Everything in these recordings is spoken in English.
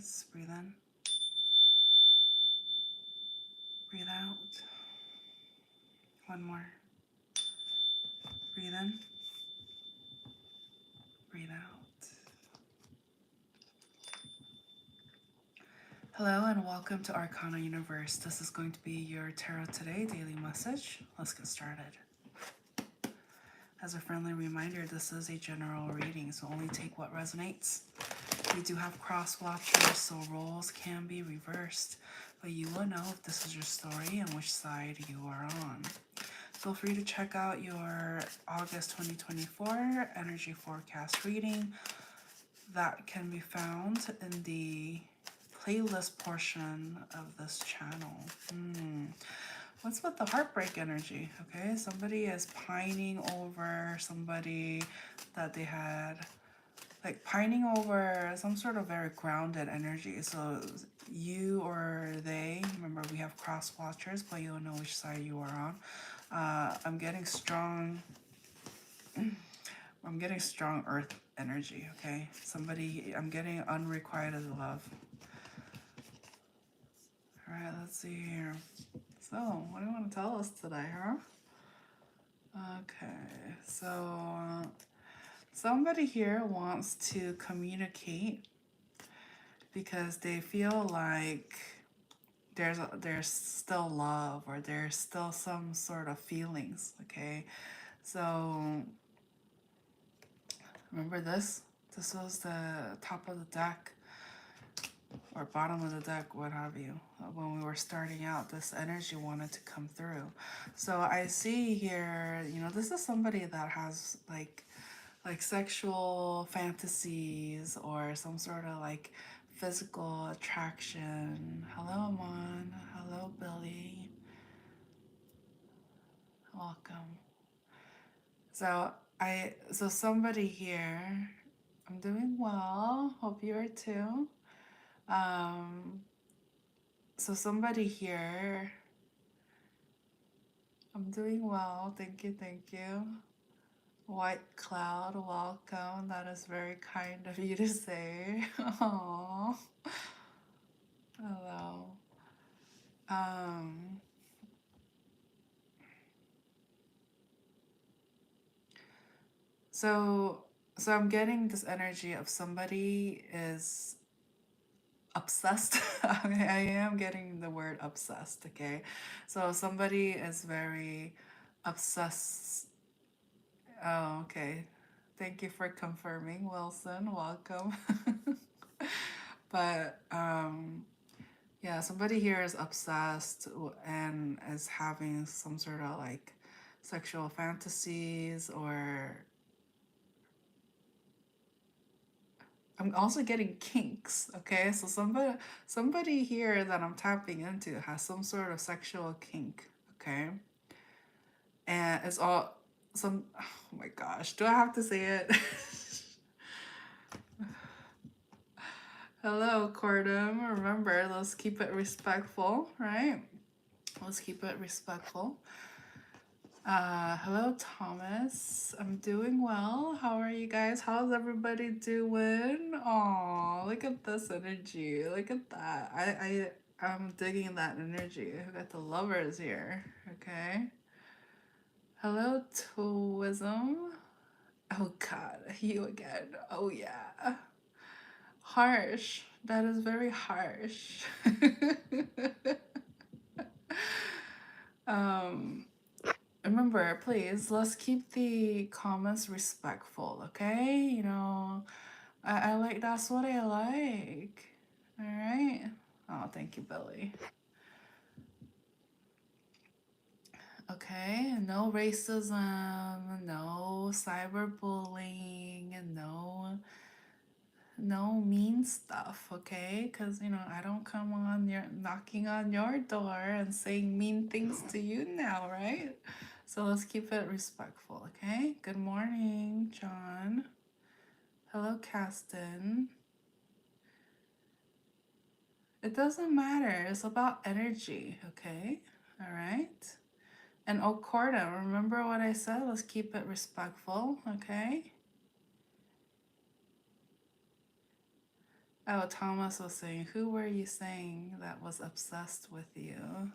Aries. Breathe in. Breathe out. One more. Breathe in. Breathe out. Hello and welcome to ArcanaUniverse. This is going to be your Tarot Today daily message. Let's get started. As a friendly reminder, this is a general reading, so only take what resonates. We do have cross watchers, so roles can be reversed, but you will know if this is your story and which side you are on. Feel free to check out your August 2024 energy forecast reading. That can be found in the playlist portion of this channel. What's with the heartbreak energy? Okay, somebody is pining over somebody that they had, like pining over some sort of very grounded energy. So you or they, remember we have cross watchers, but you'll know which side you are on. I'm getting strong earth energy, okay? Somebody, I'm getting unrequited love. All right, let's see here. So, what do you want to tell us today, huh? Okay, so somebody here wants to communicate because they feel like there's still love, or there's still some sort of feelings, okay? So remember this was the top of the deck or bottom of the deck, what have you. When we were starting out, this energy wanted to come through. So I see here, you know, this is somebody that has like sexual fantasies or some sort of like physical attraction. Hello, Amon. Hello, Billy. Welcome. So somebody here, I'm doing well. Hope you are too. So somebody here, I'm doing well. Thank you, thank you. White Cloud, welcome. That is very kind of you to say. Aww. Hello. So I'm getting this energy of somebody is obsessed. I am getting the word obsessed, okay? So somebody is very obsessed. Oh, okay. Thank you for confirming, Wilson. Welcome. But yeah, somebody here is obsessed and is having some sort of like sexual fantasies, or I'm also getting kinks, okay? So somebody here that I'm tapping into has some sort of sexual kink, okay? And it's all oh my gosh, do I have to say it? Hello, Cordum. Remember, let's keep it respectful, right? Let's keep it respectful. Hello, Thomas. I'm doing well. How are you guys? How's everybody doing? Oh, look at this energy. Look at that. I'm digging that energy. We got the lovers here. Okay. Hello, Twism. Oh God, you again. Oh yeah. Harsh. That is very harsh. Remember, please, let's keep the comments respectful, okay? You know, I like, that's what I like. All right. Oh, thank you, Billy. Okay, no racism, no cyberbullying, and no mean stuff, okay? Because, you know, I don't come on your knocking on your door and saying mean things to you now, right? So let's keep it respectful, okay? Good morning, John. Hello, Caston. It doesn't matter. It's about energy, okay? All right? And Ocorda, remember what I said? Let's keep it respectful, okay? Oh, Thomas was saying, who were you saying that was obsessed with you?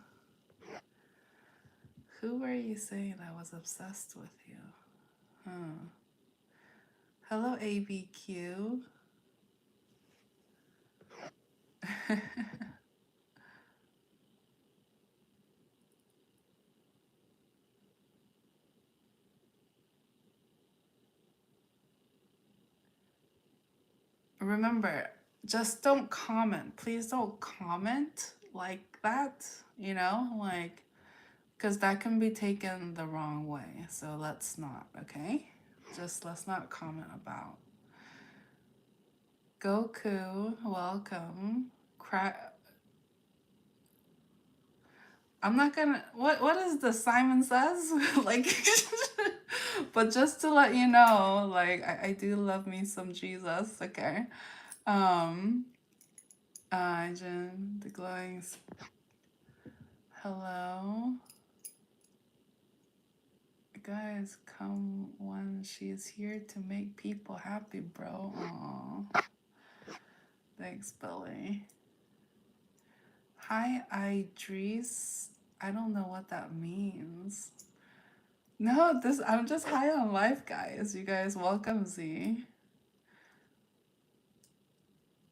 Who were you saying that was obsessed with you? Huh. Hello, ABQ. Remember, just don't comment. Please don't comment like that, you know, like, because that can be taken the wrong way. So let's not, okay? Just let's not comment about. Goku, welcome. I'm not gonna. What is the Simon Says? Like, but just to let you know, like, I do love me some Jesus. Okay. Um. Jen, the glowing. Hello. Guys, come when she's here to make people happy, bro. Aw. Thanks, Billy. Hi, Idris. I don't know what that means. No, I'm just high on life, guys. You guys welcome Z.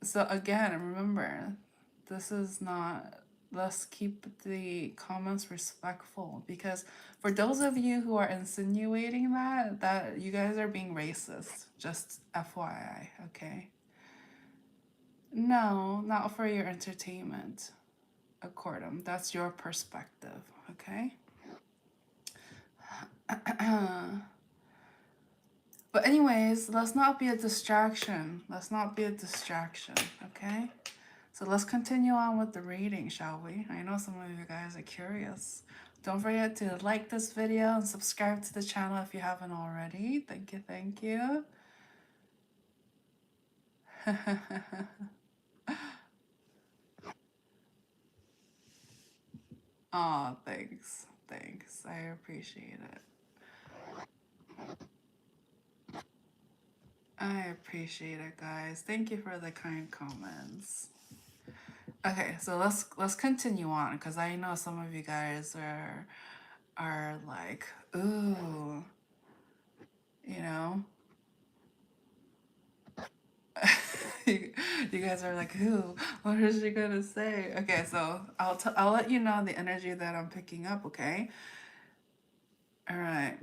So again, remember, this is not, let's keep the comments respectful, because for those of you who are insinuating that you guys are being racist, just FYI, okay? No, not for your entertainment, Accordum. That's your perspective, okay? But anyways, let's not be a distraction. Let's not be a distraction, okay? So let's continue on with the reading, shall we? I know some of you guys are curious. Don't forget to like this video and subscribe to the channel if you haven't already. Thank you, thank you. Oh, thanks. Thanks. I appreciate it. I appreciate it, guys. Thank you for the kind comments. Okay, so let's continue on, because I know some of you guys are like, ooh, you know. You guys are like, ooh, what is she gonna say? Okay, so I'll let you know the energy that I'm picking up, okay? All right.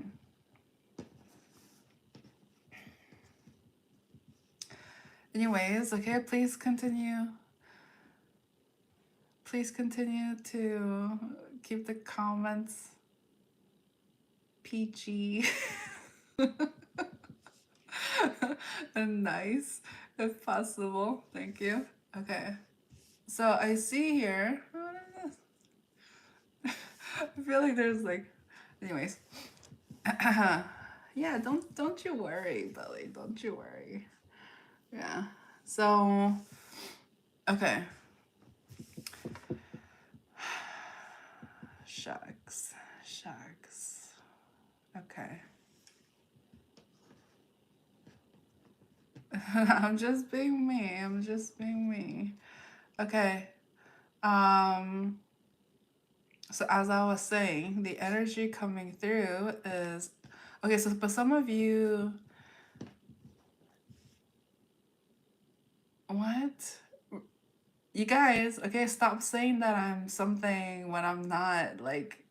Anyways, okay, please continue. Please continue to keep the comments peachy and nice if possible. Thank you. Okay. So I see here. I feel like there's like, anyways. Yeah, don't you worry, Billy. Don't you worry. Yeah. So, okay. Shucks. Shucks. Okay. I'm just being me. I'm just being me. Okay. So as I was saying, the energy coming through is okay, so but some of you, what? You guys, okay, stop saying that I'm something when I'm not. Like,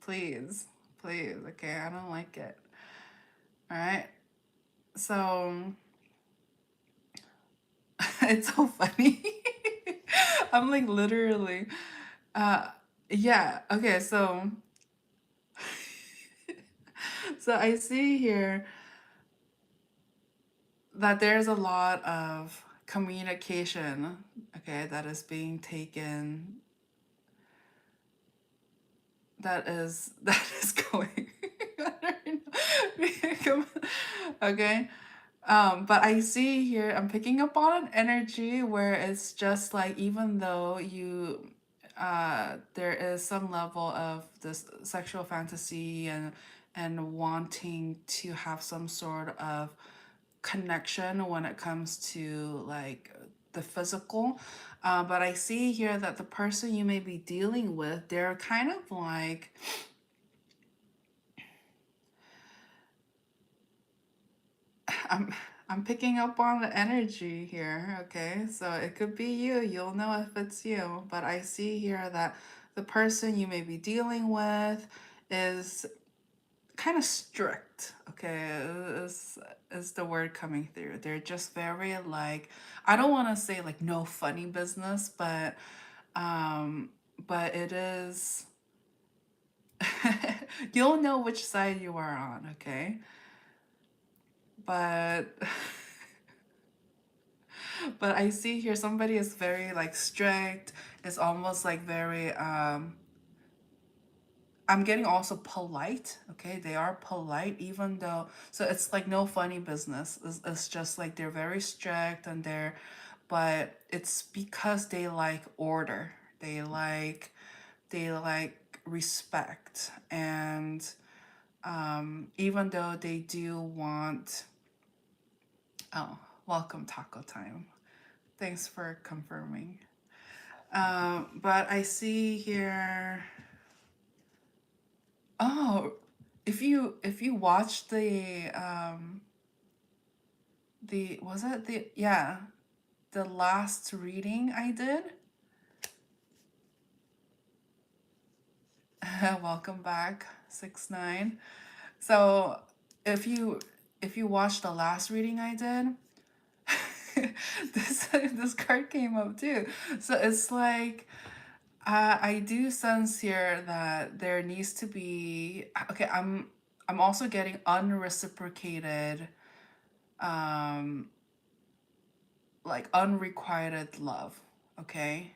please. Please, okay? I don't like it. All right? So it's so funny. I'm like literally yeah, okay, so so I see here that there's a lot of communication, okay, that is being taken, that is going okay. But I see here, I'm picking up on an energy where it's just like, even though you there is some level of this sexual fantasy and wanting to have some sort of connection when it comes to like the physical. But I see here that the person you may be dealing with, they're kind of like, I'm I'm picking up on the energy here, okay? So it could be you. You'll know if it's you. But I see here that the person you may be dealing with is kind of strict, okay? Is the word coming through. They're just very like, I don't want to say like no funny business, um but it is you'll know which side you are on, okay? But but I see here somebody is very like strict. It's almost like very I'm getting also polite, okay? They are polite even though, so it's like no funny business. It's just like they're very strict and but it's because they like order. They like respect. And even though they do want, oh, welcome taco time. Thanks for confirming. But I see here. Oh, if you watch the was it the yeah the last reading I did. Welcome back 6-9. So if you watch the last reading I did, this card came up too. So it's like, I do sense here that there needs to be, okay, I'm also getting unreciprocated, um like unrequited love, okay?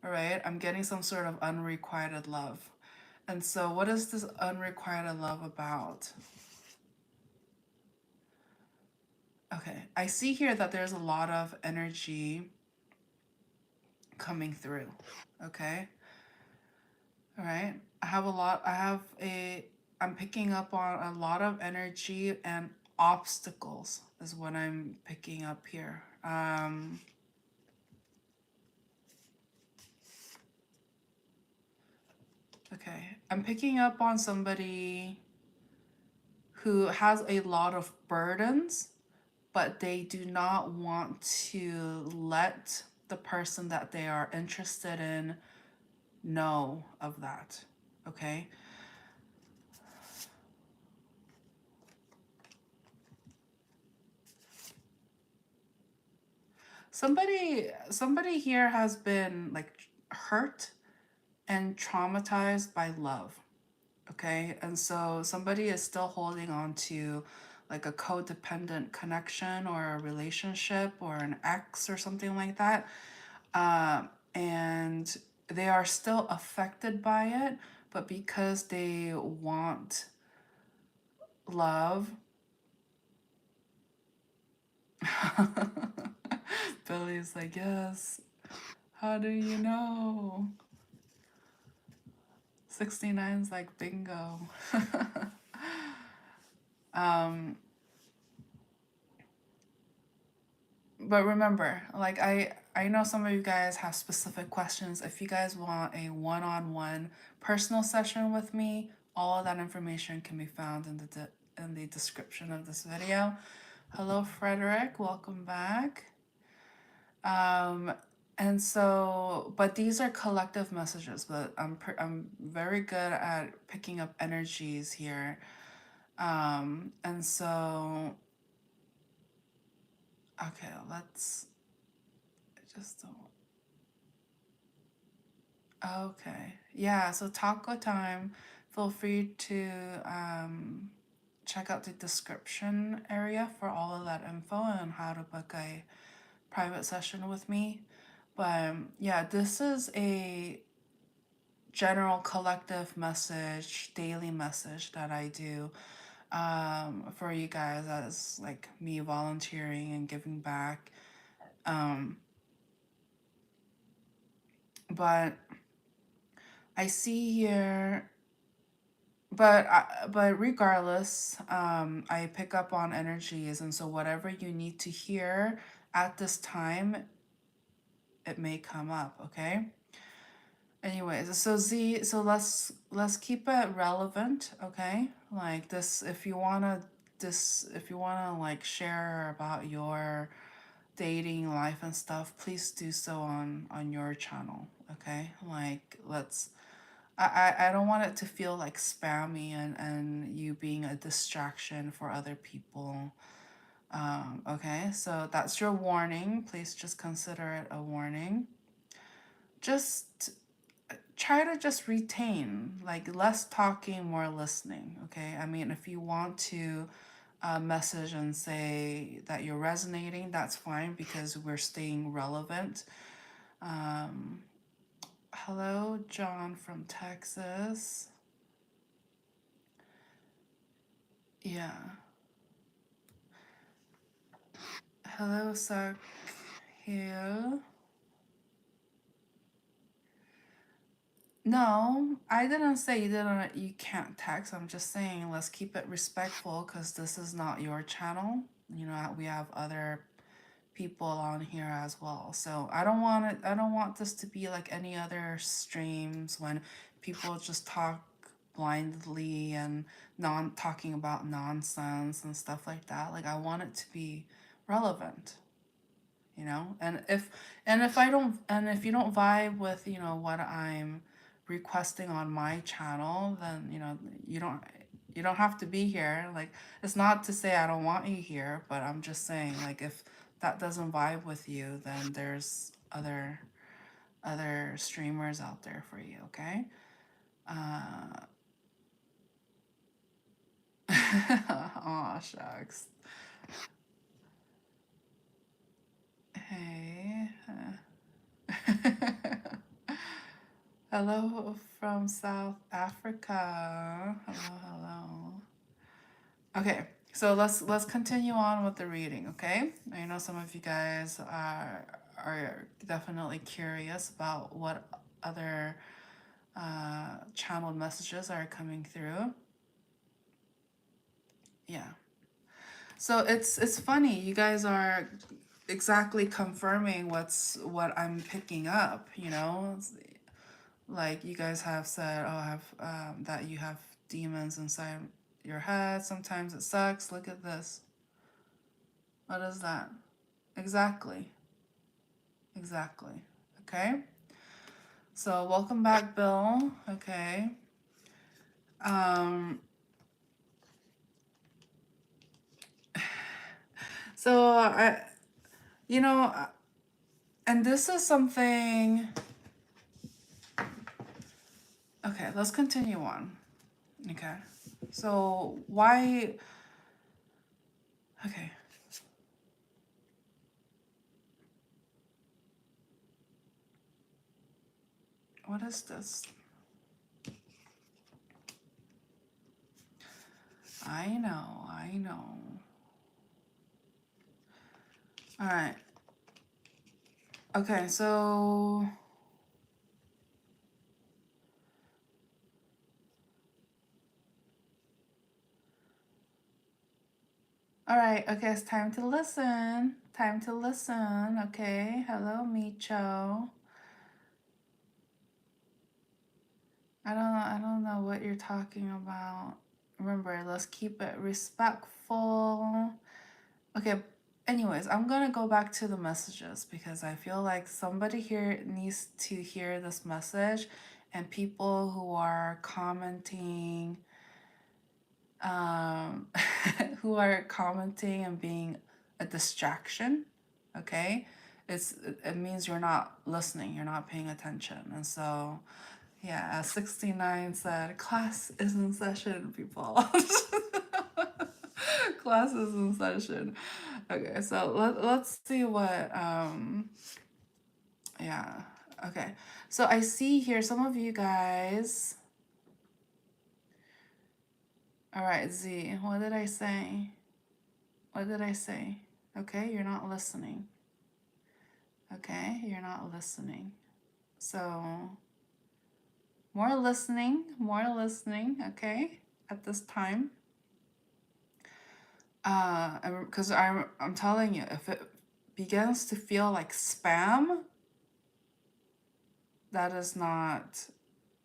All right, I'm getting some sort of unrequited love. And so what is this unrequited love about? Okay, I see here that there's a lot of energy coming through, okay? All right, I'm picking up on a lot of energy and obstacles is what I'm picking up here. Okay, I'm picking up on somebody who has a lot of burdens, but they do not want to let the person that they are interested in know of that. Okay? Somebody here has been like hurt and traumatized by love. Okay? And so somebody is still holding on to like a codependent connection or a relationship or an ex or something like that. And they are still affected by it, but because they want love. Billy's like, yes. How do you know? 69's like, bingo. um, but remember, like I know some of you guys have specific questions. If you guys want a one-on-one personal session with me, all of that information can be found in the description of this video. Hello, Frederick. Welcome back. Um, and so, but these are collective messages. But I'm very good at picking up energies here. And so, okay, let's just don't. Okay, yeah. So taco time. Feel free to check out the description area for all of that info and how to book a private session with me. But yeah, this is a general collective message, daily message that I do for you guys as like me volunteering and giving back. But I see here, but regardless, I pick up on energies, and so whatever you need to hear at this time it may come up, okay? Anyways, so Z, so let's keep it relevant, okay? Like this, if you wanna like share about your dating life and stuff, please do so on your channel, okay? Like I don't want it to feel like spammy and you being a distraction for other people. Okay, so that's your warning. Please just consider it a warning. Just try to just retain, like less talking, more listening, okay? I mean, if you want to message and say that you're resonating, that's fine because we're staying relevant. Hello, John from Texas. Yeah. Hello, Sakhil. No, I didn't say you can't text. I'm just saying let's keep it respectful because this is not your channel. You know, we have other people on here as well. So I don't want this to be like any other streams when people just talk blindly and talking about nonsense and stuff like that. Like I want it to be relevant, you know? And if you don't vibe with, you know, what I'm requesting on my channel, then, you know, you don't have to be here. Like it's not to say I don't want you here, but I'm just saying like if that doesn't vibe with you, then there's other streamers out there for you, okay? Oh shucks. Hey. Hello from South Africa. Hello, hello. Okay, so let's continue on with the reading, okay? I know some of you guys are definitely curious about what other channeled messages are coming through. Yeah. So it's funny, you guys are exactly confirming what I'm picking up, you know? Like you guys have said, oh, I have that you have demons inside your head. Sometimes it sucks. Look at this. What is that? Exactly. Exactly. Okay. So welcome back, Bill. Okay. So you know, and this is something. Okay, let's continue on. Okay. So why? Okay. What is this? I know. I know. All right. Okay, so all right, okay, it's time to listen. Time to listen, okay? Hello, Micho. I don't know what you're talking about. Remember, let's keep it respectful. Okay, anyways, I'm gonna go back to the messages because I feel like somebody here needs to hear this message, and people who are commenting who are commenting and being a distraction, okay? It means you're not listening, you're not paying attention. And so yeah, as 69 said, class is in session, people. Class is in session. Okay, so let's see what yeah. Okay. So I see here some of you guys. All right, Z, what did I say? What did I say? Okay, you're not listening. Okay, you're not listening. So, more listening, okay, at this time. Because I'm telling you, if it begins to feel like spam, That is not,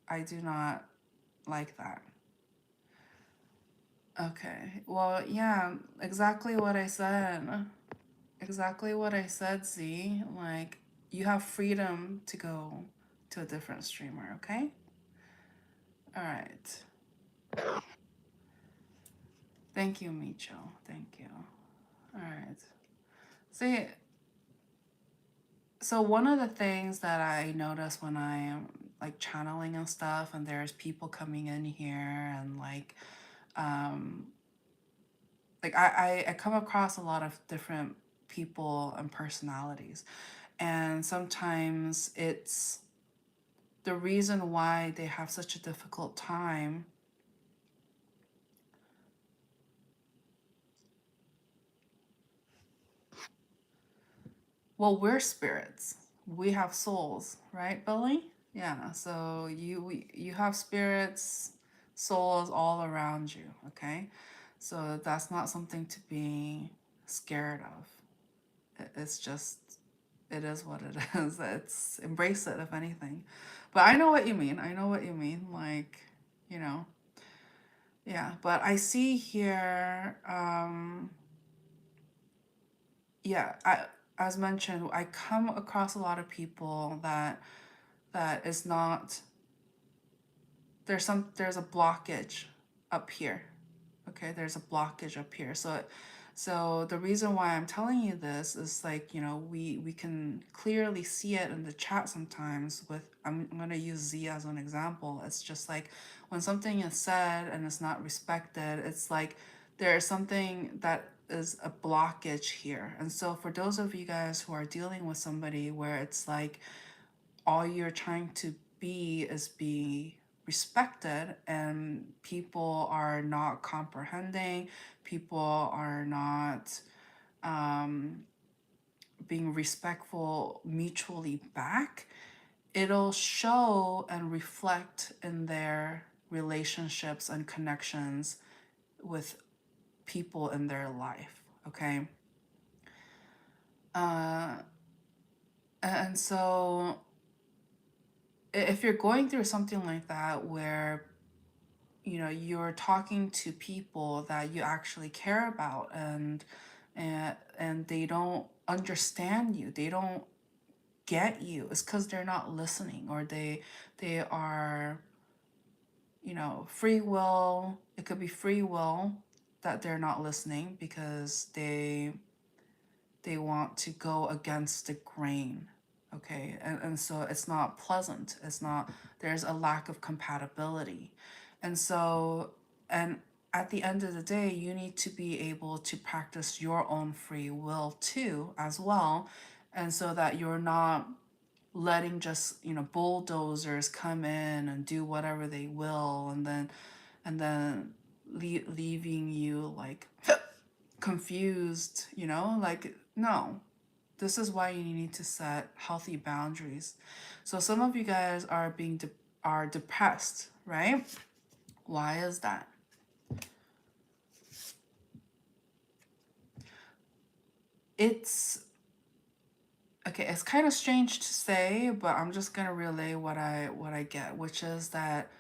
I do not like that. Okay, well, yeah, exactly what I said. Exactly what I said, Z. Like, you have freedom to go to a different streamer, okay? All right. Thank you, Micho. Thank you. All right. See, so one of the things that I notice when I am like channeling and stuff, and there's people coming in here and um, I come across a lot of different people and personalities, and sometimes it's the reason why they have such a difficult time. Well, we're spirits. We have souls, right, Billy? Yeah. So you have spirits, souls all around you. Okay. So that's not something to be scared of. It's just it is what it is. It's embrace it if anything. But I know what you mean. I know what you mean. Like, you know, yeah. But I see here. Yeah. As mentioned, I come across a lot of people that is not, there's a blockage up here. Okay, there's a blockage up here. So the reason why I'm telling you this is, like, you know, we can clearly see it in the chat sometimes with, I'm going to use Z as an example. It's just like when something is said and it's not respected, it's like there is something that is a blockage here. And so for those of you guys who are dealing with somebody where it's like all you're trying to be is be respected, and people are not comprehending, people are not um, being respectful mutually back, it'll show and reflect in their relationships and connections with people in their life. Okay. uh, and so if you're going through something like that where, you know, you're talking to people that you actually care about, and they don't understand you, they don't get you, it's because they're not listening, or they are, you know, free will, it could be free will that they're not listening because they want to go against the grain. Okay. And so it's not pleasant, it's not, there's a lack of compatibility. And so, and at the end of the day, you need to be able to practice your own free will too as well, and so that you're not letting just, you know, bulldozers come in and do whatever they will, and then leaving you like confused, you know, like, no. This is why you need to set healthy boundaries. So some of you guys are are depressed, right? Why is that? It's okay, it's kind of strange to say, but I'm just going to relay what I get, which is that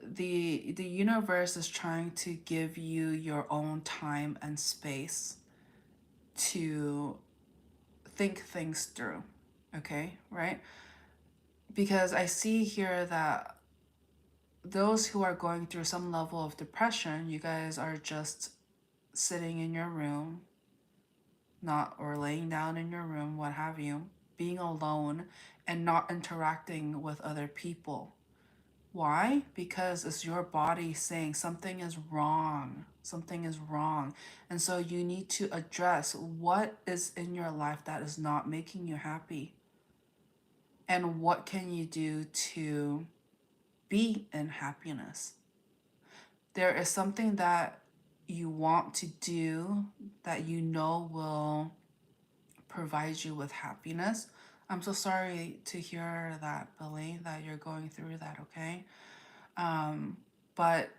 the universe is trying to give you your own time and space to think things through. Okay, right? Because I see here that those who are going through some level of depression, you guys are just sitting in your room, not, or laying down in your room, what have you, being alone and not interacting with other people. Why? Because it's your body saying something is wrong. Something is wrong. And so you need to address what is in your life that is not making you happy. And what can you do to be in happiness? There is something that you want to do that you know will provide you with happiness. I'm so sorry to hear that, Billy, that you're going through that, okay? But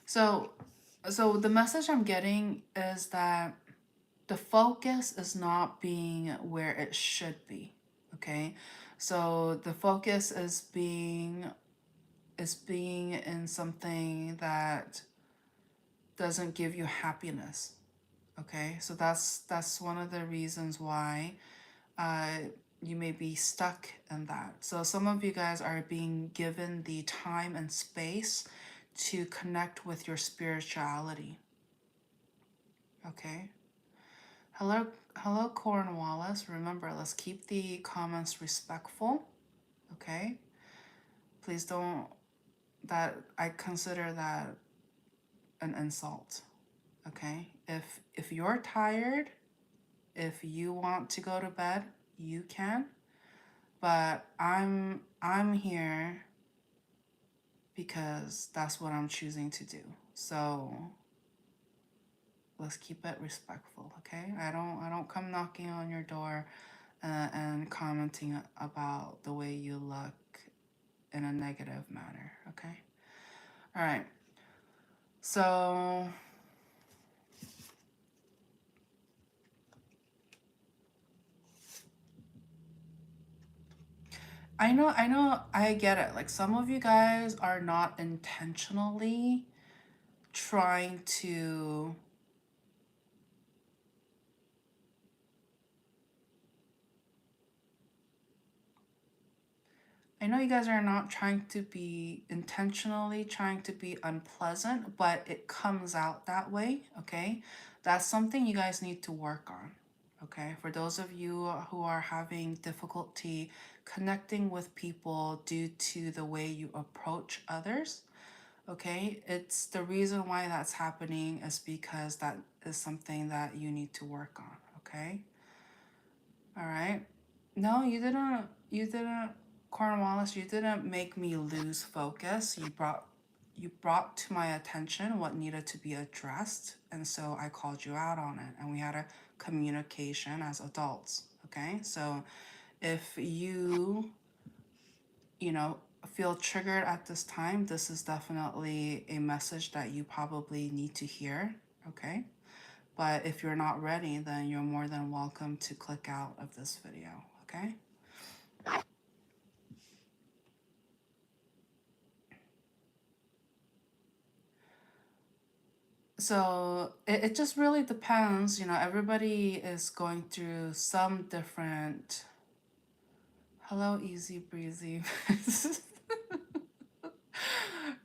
So, so the message I'm getting is that the focus is not being where it should be. Okay, so the focus is being in something that doesn't give you happiness. Okay, so that's one of the reasons why uh, you may be stuck in that. So some of you guys are being given the time and space to connect with your spirituality. Okay. Hello, Cornwallis. Remember, let's keep the comments respectful. Okay. Please don't. That I consider that an insult. Okay. If you're tired, if you want to go to bed, you can. But I'm here because that's what I'm choosing to do. So let's keep it respectful, okay? I don't come knocking on your door and commenting about the way you look in a negative manner, okay? All right. So I get it. Like some of you guys are not intentionally trying to I know you guys are not trying to be intentionally trying to be unpleasant, but it comes out that way, okay? That's something you guys need to work on, okay? For those of you who are having difficulty connecting with people due to the way you approach others, okay? It's the reason why that's happening is because that is something that you need to work on, okay? All right. No, you didn't, Cornwallis, you didn't make me lose focus. You brought to my attention what needed to be addressed, and so I called you out on it, and we had a communication as adults, okay? So if you know, feel triggered at this time, this is definitely a message that you probably need to hear, okay? But if you're not ready, then you're more than welcome to click out of this video, okay? So it just really depends, you know, everybody is going through some different... Hello, easy breezy.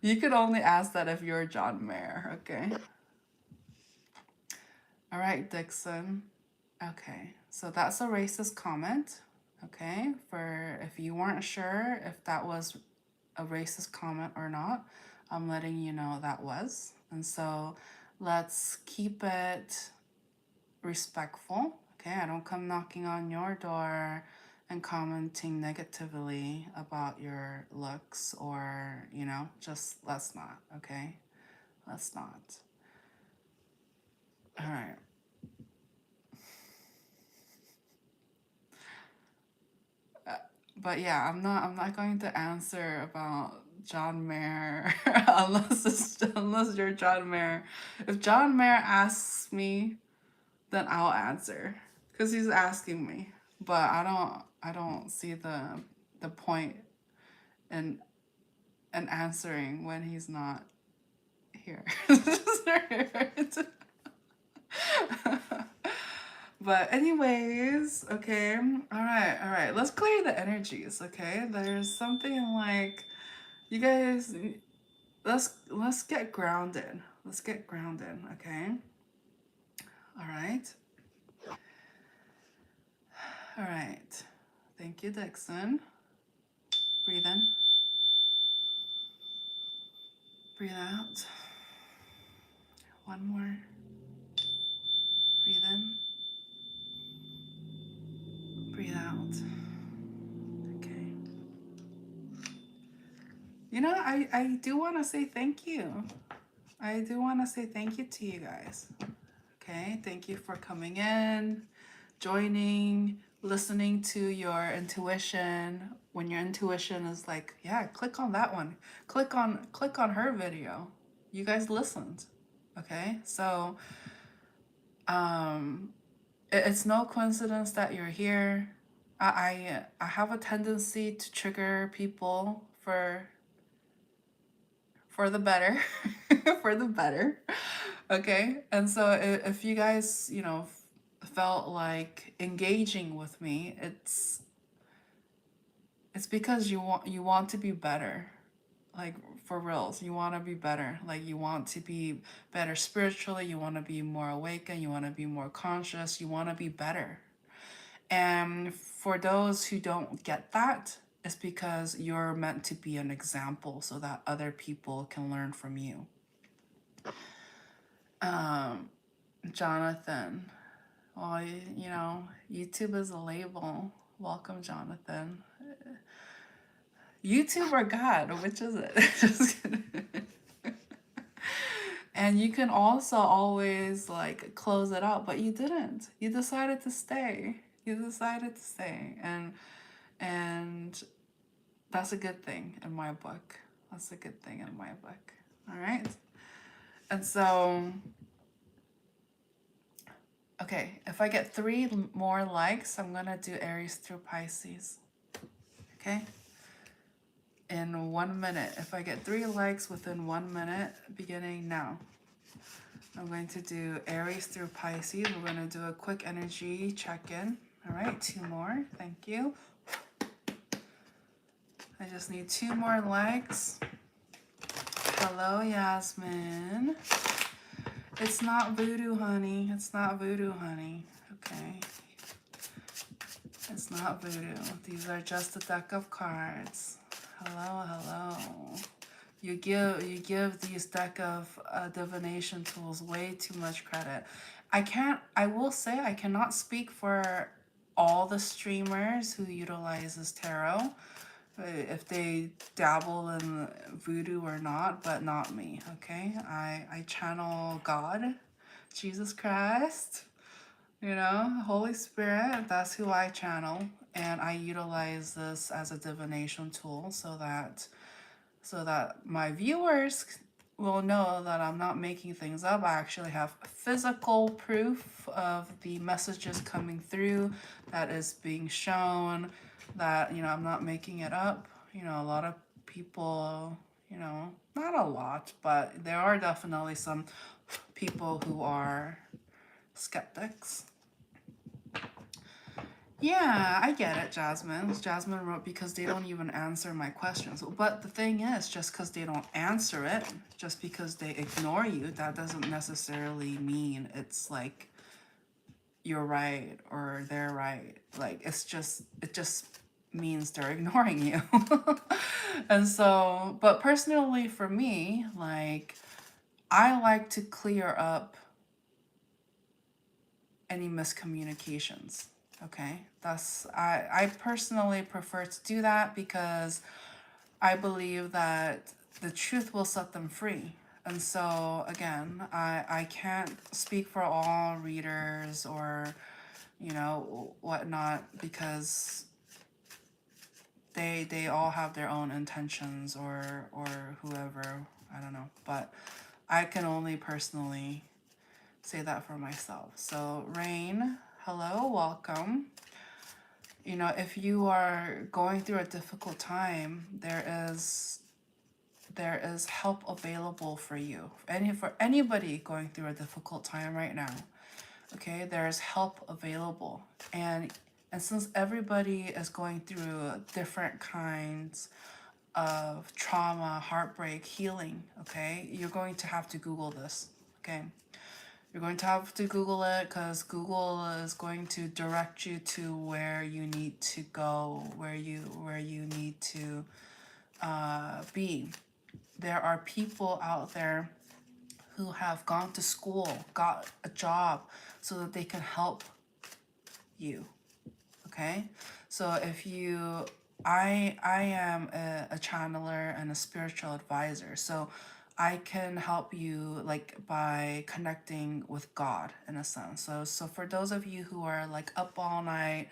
You could only ask that if you're John Mayer, okay? All right, Dixon. Okay, so that's a racist comment, okay? For if you weren't sure if that was a racist comment or not, I'm letting you know that was. And so let's keep it respectful, okay? I don't come knocking on your door and commenting negatively about your looks or, you know, just let's not, okay? Let's not. All right. But yeah, I'm not going to answer about John Mayer unless you're John Mayer. If John Mayer asks me, then I'll answer because he's asking me. But I don't see the point in answering when he's not here. But anyways, okay. All right. Let's clear the energies, okay? There's something like you guys let's get grounded. Let's get grounded, okay? All right. All right. Thank you, Dixon. Breathe in. Breathe out. One more. Breathe in. Breathe out. Okay. You know, I do want to say thank you. I do want to say thank you to you guys. Okay, thank you for coming in, joining, listening to your intuition. When your intuition is like, yeah, click on that one. Click on her video. You guys listened. Okay? So it's no coincidence that you're here. I have a tendency to trigger people for the better, for the better. Okay, and so if you guys, you know, felt like engaging with me, it's because you want to be better, like for reals. You want to be better, like you want to be better spiritually. You want to be more awakened. You want to be more conscious. You want to be better. And for those who don't get that, it's because you're meant to be an example so that other people can learn from you. Jonathan, well, you know, YouTube is a label. Welcome, Jonathan. YouTube or God, which is it? Just kidding. And you can also always like close it out, but you didn't. You decided to stay. You decided to stay, and that's a good thing in my book. That's a good thing in my book. All right. And so, okay, if I get 3 more likes, I'm gonna do Aries through Pisces. Okay. In 1 minute. If I get 3 likes within 1 minute, beginning now, I'm going to do Aries through Pisces. We're going to do a quick energy check-in. All right, 2 more. Thank you. I just need 2 more likes. Hello, Yasmin. It's not voodoo, honey. It's not voodoo, honey. Okay. It's not voodoo. These are just a deck of cards. Hello, hello. You give these deck of divination tools way too much credit. I will say I cannot speak for all the streamers who utilizes tarot, if they dabble in voodoo or not, but not me, okay? I channel God, Jesus Christ, you know, Holy Spirit, that's who I channel. And I utilize this as a divination tool so that my viewers will know that I'm not making things up. I actually have physical proof of the messages coming through that is being shown, that, you know, I'm not making it up. You know, a lot of people, you know, not a lot, but there are definitely some people who are skeptics. Yeah, I get it, Jasmine. Jasmine wrote because they don't even answer my questions. But the thing is, just because they don't answer it, just because they ignore you, that doesn't necessarily mean it's like you're right or they're right. Like it just means they're ignoring you. And so, but personally for me, like I like to clear up any miscommunications. Okay, I personally prefer to do that because I believe that the truth will set them free. And so again, I can't speak for all readers or, you know, whatnot, because they all have their own intentions, or whoever, I don't know, but I can only personally say that for myself. So Rain, hello, welcome. You know, if you are going through a difficult time, there is help available for you. For anybody going through a difficult time right now, okay, there's help available. And since everybody is going through different kinds of trauma, heartbreak, healing, okay, you're going to have to Google this, okay? You're going to have to Google it, because Google is going to direct you to where you need to go, where you need to be. There are people out there who have gone to school, got a job, so that they can help you. Okay, so if you, I am a channeler and a spiritual advisor, so I can help you like by connecting with God in a sense. So for those of you who are like up all night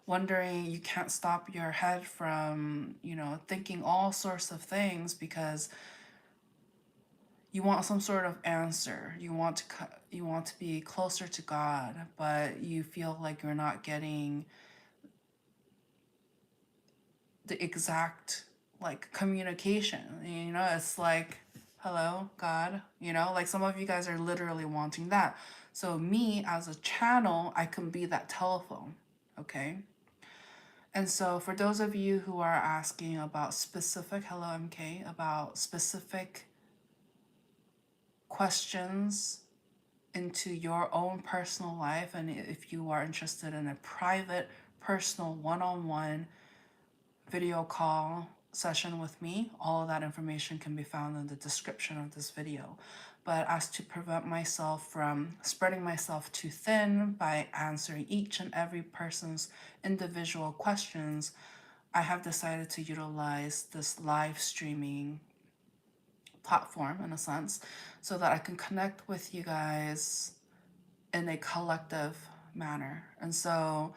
wondering, you can't stop your head from, you know, thinking all sorts of things because you want some sort of answer. You want to be closer to God, but you feel like you're not getting the exact like communication. You know, it's like, hello, God, you know, like some of you guys are literally wanting that. So me as a channel, I can be that telephone, okay? And so for those of you who are asking about specific, hello MK, about specific questions into your own personal life, and if you are interested in a private, personal, one-on-one video call session with me, all of that information can be found in the description of this video. But as to prevent myself from spreading myself too thin by answering each and every person's individual questions, I have decided to utilize this live streaming platform in a sense so that I can connect with you guys in a collective manner. And so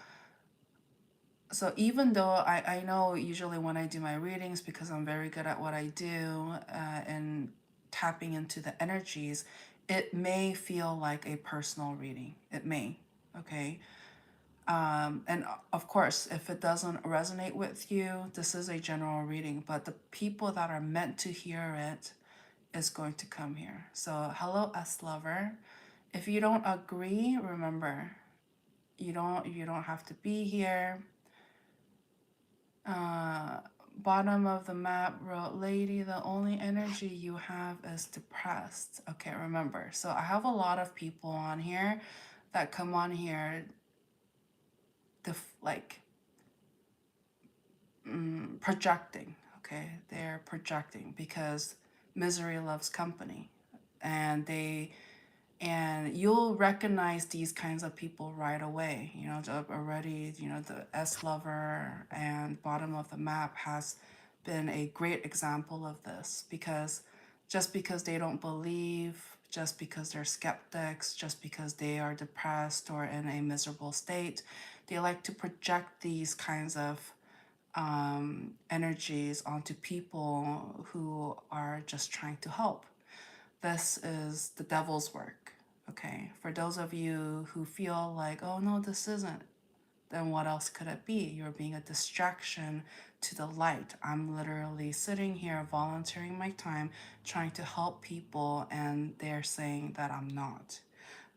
even though I know usually when I do my readings, because I'm very good at what I do and tapping into the energies, it may feel like a personal reading. It may, okay? And of course, if it doesn't resonate with you, this is a general reading, but the people that are meant to hear it is going to come here. So hello, S lover. If you don't agree, remember, you don't have to be here. Bottom of the map wrote, lady, the only energy you have is depressed. Okay, remember. So I have a lot of people on here that come on here projecting. Okay, they're projecting because misery loves company, and you'll recognize these kinds of people right away. You know, already, you know, the S lover and bottom of the map has been a great example of this, because just because they don't believe, just because they're skeptics, just because they are depressed or in a miserable state, they like to project these kinds of energies onto people who are just trying to help. This is the devil's work, okay? For those of you who feel like, oh no, this isn't, then what else could it be? You're being a distraction to the light. I'm literally sitting here volunteering my time, trying to help people, and they're saying that I'm not,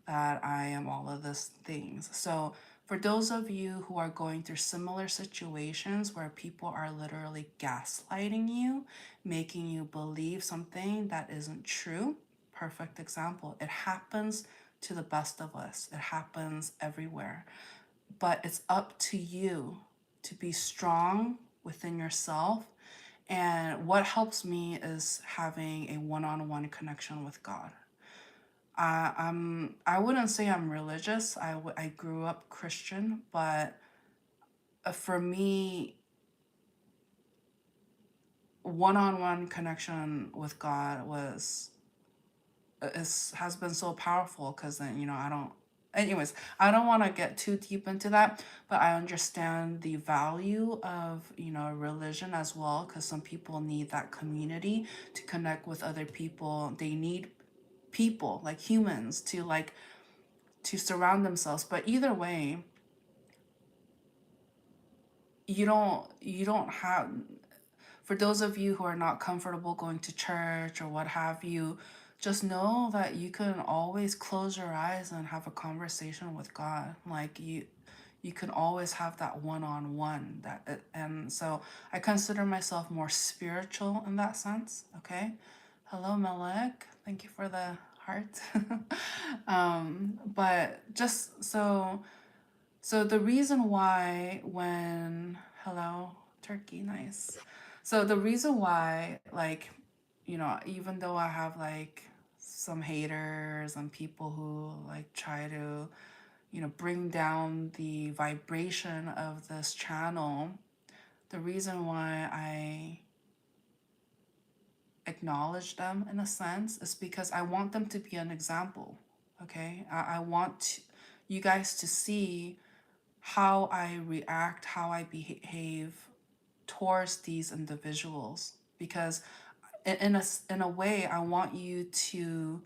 that I am all of these things. So for those of you who are going through similar situations where people are literally gaslighting you, making you believe something that isn't true, perfect example. It happens to the best of us. It happens everywhere. But it's up to you to be strong within yourself. And what helps me is having a one-on-one connection with God. I wouldn't say I'm religious. I grew up Christian, but for me, one-on-one connection with God has been so powerful, because then, you know, I don't want to get too deep into that, but I understand the value of, you know, religion as well, because some people need that community to connect with other people. They need people, like humans, to surround themselves. But either way, you don't have, for those of you who are not comfortable going to church or what have you, just know that you can always close your eyes and have a conversation with God. Like you can always have that one-on-one. And so I consider myself more spiritual in that sense. Okay, hello Malek, thank you for the heart. But just so the reason why, when, hello Turkey, nice. So the reason why, like, you know, even though I have like some haters and people who like try to, you know, bring down the vibration of this channel, the reason why I acknowledge them in a sense is because I want them to be an example. Okay, I want you guys to see how I react, how I behave towards these individuals, because in a way, I want to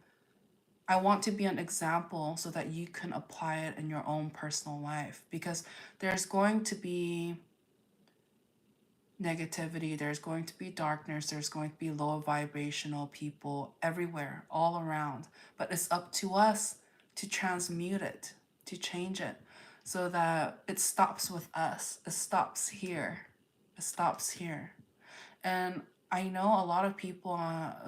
be an example so that you can apply it in your own personal life, because there's going to be negativity, there's going to be darkness, there's going to be low vibrational people everywhere, all around. But it's up to us to transmute it, to change it, so that it stops with us. It stops here. It stops here. And I know a lot of people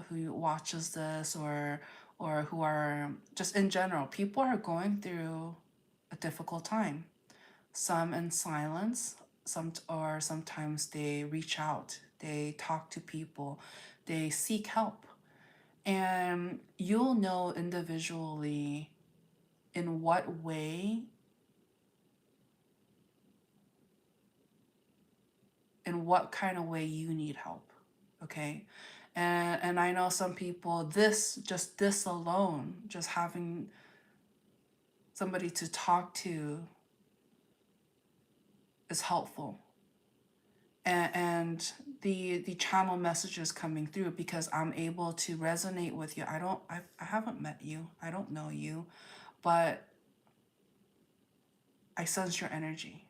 who watches this, or who are just in general, people are going through a difficult time. Some in silence, sometimes they reach out, they talk to people, they seek help. And you'll know individually in what way, in what kind of way you need help. Okay. And I know some people, this alone, just having somebody to talk to is helpful. And the channel messages coming through, because I'm able to resonate with you. I haven't met you, I don't know you, but I sense your energy.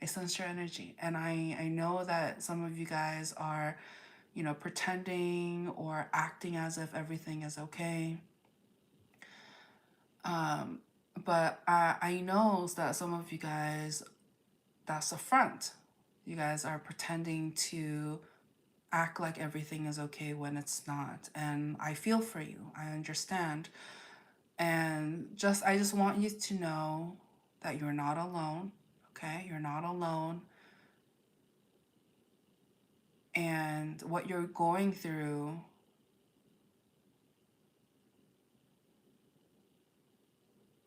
I sense your energy. And I know that some of you guys are, pretending or acting as if everything is okay. But I know that some of you guys, that's a front. You guys are pretending to act like everything is okay when it's not. And I feel for you. I understand. And I just want you to know that you're not alone. Okay? You're not alone. And what you're going through,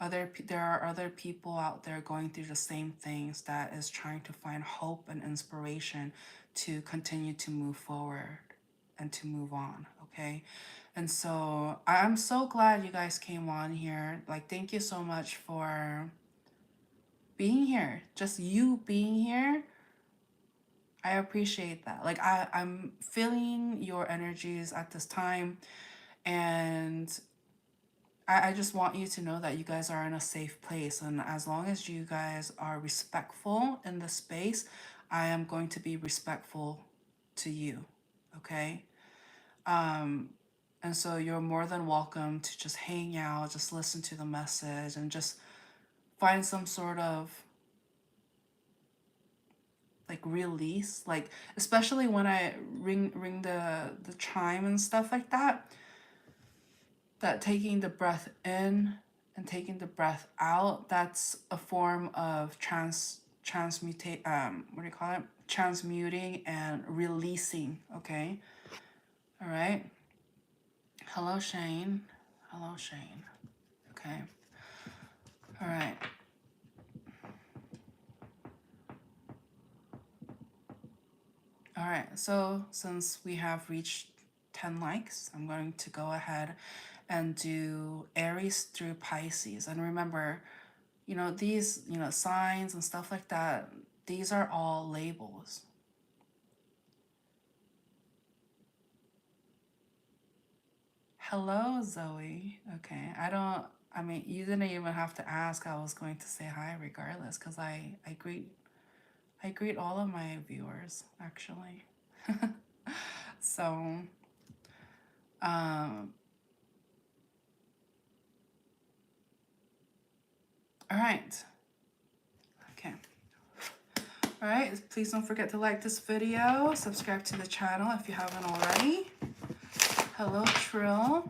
there are other people out there going through the same things, that is trying to find hope and inspiration to continue to move forward and to move on. Okay? And so I'm so glad you guys came on here. Like, thank you so much for being here. Just you being here, I appreciate that. Like, I'm feeling your energies at this time, and I just want you to know that you guys are in a safe place. And as long as you guys are respectful in the space, I am going to be respectful to you. Okay? And so you're more than welcome to just hang out, just listen to the message, and just find some sort of like release, like especially when I ring the chime and stuff like that, that taking the breath in and taking the breath out, that's a form of transmutate, what do you call it, transmuting and releasing. Okay? All right. Hello, Shane. Hello, Shane. Okay. All right. All right, so since we have reached 10 likes, I'm going to go ahead and do Aries through Pisces. And remember, these, signs and stuff like that, these are all labels. Hello, Zoe. Okay, I mean, you didn't even have to ask. I was going to say hi regardless, because I greet all of my viewers, actually. So, all right. Okay. All right, please don't forget to like this video, subscribe to the channel if you haven't already. Hello, Trill.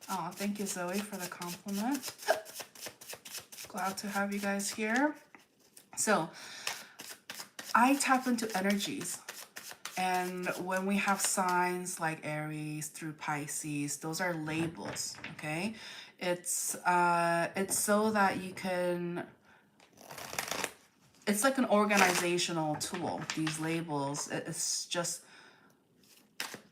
Oh, thank you, Zoe, for the compliment. Glad to have you guys here. So, I tap into energies. And when we have signs like Aries through Pisces, those are labels, okay? It's so that you can, it's like an organizational tool, these labels. It's just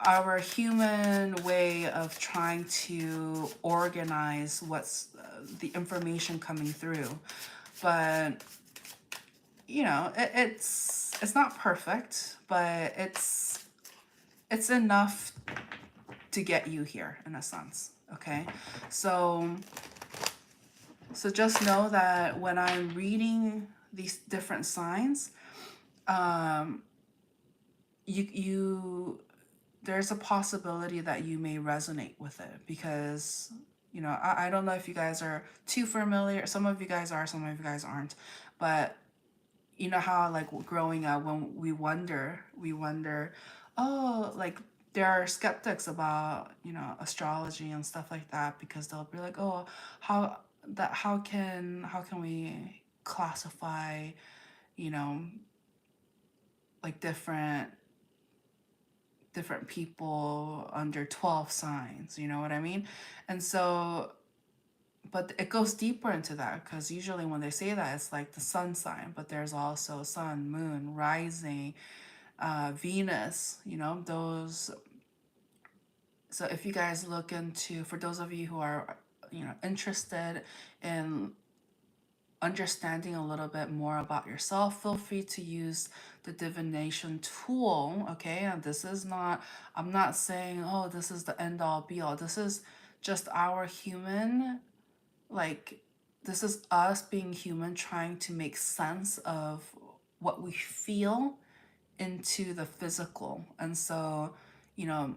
our human way of trying to organize what's the information coming through. But it's not perfect, but it's enough to get you here in a sense. Okay, so just know that when I'm reading these different signs, you there's a possibility that you may resonate with it, because I don't know if you guys are too familiar. Some of you guys are, some of you guys aren't, but you know how, like, growing up, when we wonder, oh, like, there are skeptics about astrology and stuff like that, because they'll be like, oh, how how can we classify, you know like, different people under 12 signs, you know what I mean? And so, but it goes deeper into that, because usually when they say that, it's like the sun sign, but there's also sun, moon, rising, Venus, those. So if you guys look into, for those of you who are, interested in understanding a little bit more about yourself, feel free to use the divination tool. Okay, and this is not, I'm not saying, oh, this is the end all be all. This is just our human, like, this is us being human, trying to make sense of what we feel into the physical. And so, you know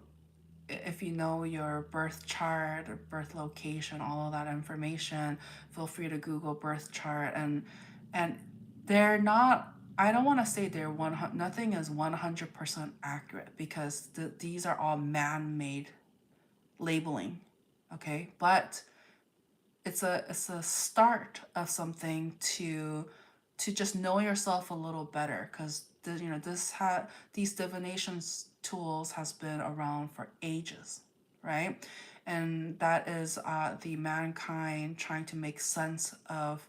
if you know your birth chart or birth location, all of that information, feel free to Google birth chart. And they're not, I don't want to say they're nothing is 100% accurate, because these are all man-made labeling. Okay, but it's a start of something to just know yourself a little better, because these divinations tools has been around for ages, right? And that is the mankind trying to make sense of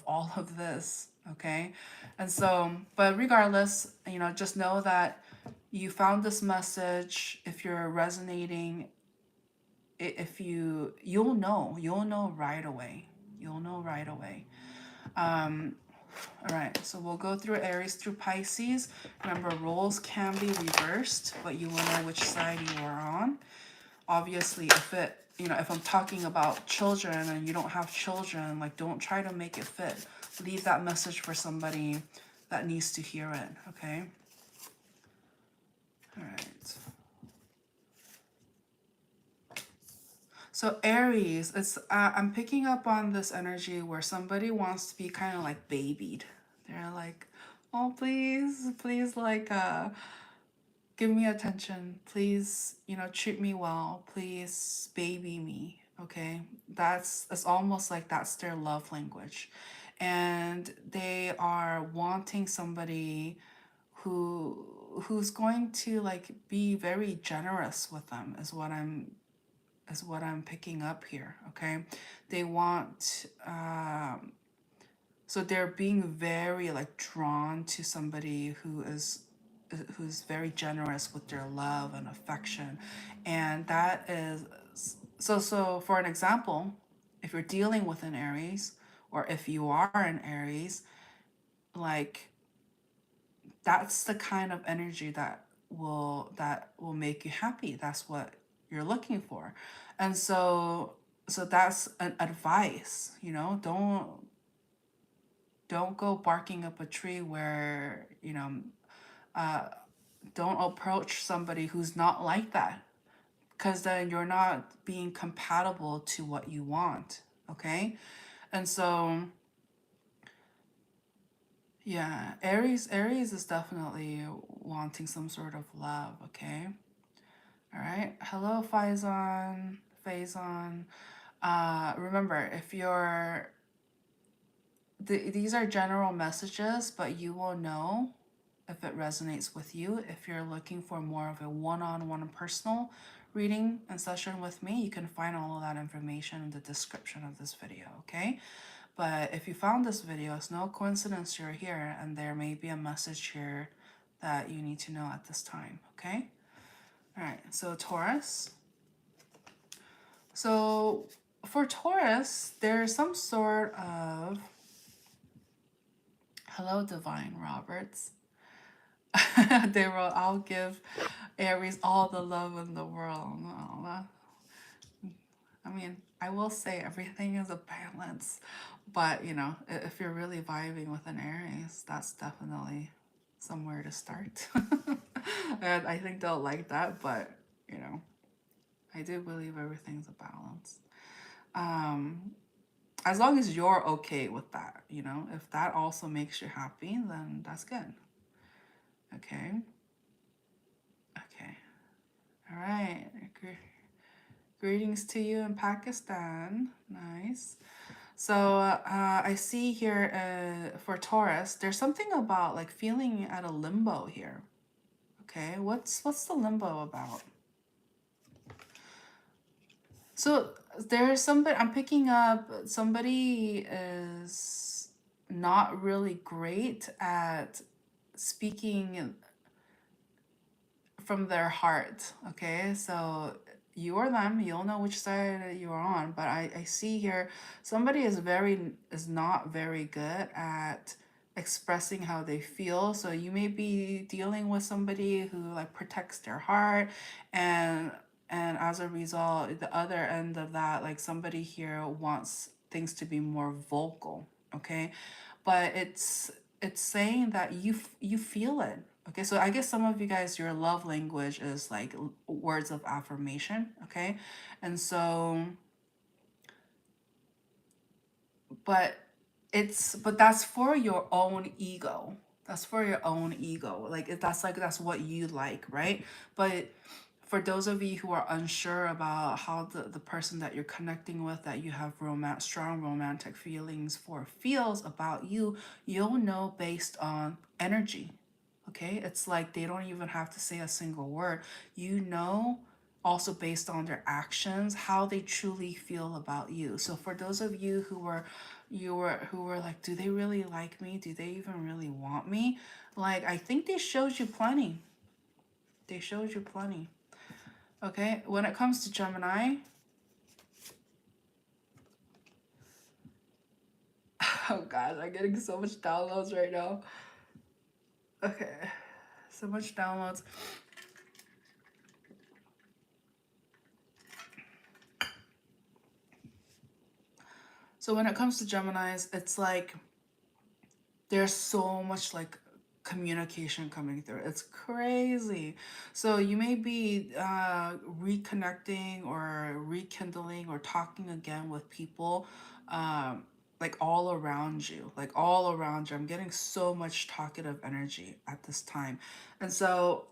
all of this. Okay, and so, but regardless, just know that you found this message. If you're resonating, if you'll know right away. You'll know right away. All right, so we'll go through Aries through Pisces. Remember, roles can be reversed, but you will know which side you are on. Obviously, if I'm talking about children and you don't have children, like, don't try to make it fit. Leave that message for somebody that needs to hear it, okay? All right. So Aries, it's I'm picking up on this energy where somebody wants to be kind of like babied. They're like, oh, please, please, like, give me attention. Please, treat me well. Please baby me. Okay, it's almost like that's their love language, and they are wanting somebody who's going to, like, be very generous with them, is what I'm picking up here. Okay, they want so they're being very, like, drawn to somebody who's very generous with their love and affection. And that is, so for an example, if you're dealing with an Aries, or if you are an Aries, like, that's the kind of energy that will make you happy. That's what you're looking for. And so that's an advice. Don't go barking up a tree where, don't approach somebody who's not like that, because then you're not being compatible to what you want. Okay, and so, yeah, Aries is definitely wanting some sort of love. Okay, all right. Hello, Faison. Remember, if you're these are general messages, but you will know if it resonates with you. If you're looking for more of a one-on-one personal reading and session with me, you can find all of that information in the description of this video, okay? But if you found this video, it's no coincidence you're here, and there may be a message here that you need to know at this time, okay? All right, so Taurus. So for Taurus, there's some sort of, hello, Divine Roberts. They wrote, I'll give Aries all the love in the world. No, I mean, I will say everything is a balance, but you know, if you're really vibing with an Aries, that's definitely somewhere to start. And I think they'll like that, but you know, I do believe everything's a balance. As long as you're okay with that, you know, if that also makes you happy, then that's good. Okay. Okay. All right. Greetings to you in Pakistan. Nice. So I see here for Taurus, there's something about like feeling at a limbo here. Okay, what's the limbo about? So there's somebody, I'm picking up somebody is not really great at speaking from their heart. Okay, so you or them, you'll know which side you're on, but I see here somebody is not very good at expressing how they feel. So you may be dealing with somebody who like protects their heart, and as a result, the other end of that, like somebody here wants things to be more vocal. Okay, but it's saying that you feel it. Okay, so I guess some of you guys, your love language is like words of affirmation. Okay, and so, but but that's for your own ego. That's for your own ego. Like that's what you like, right? But for those of you who are unsure about how the person that you're connecting with, that you have strong romantic feelings for, feels about you, you'll know based on energy. Okay, it's like they don't even have to say a single word. You know, also based on their actions, how they truly feel about you. So for those of you who were like, do they really like me? Do they even really want me? Like, I think they showed you plenty. They showed you plenty. Okay, when it comes to Gemini, oh God, I'm getting so much downloads right now. Okay, so much downloads. So when it comes to Geminis, it's like there's so much like communication coming through. It's crazy. So you may be reconnecting or rekindling or talking again with people like all around you, like all around you. I'm getting so much talkative energy at this time. And so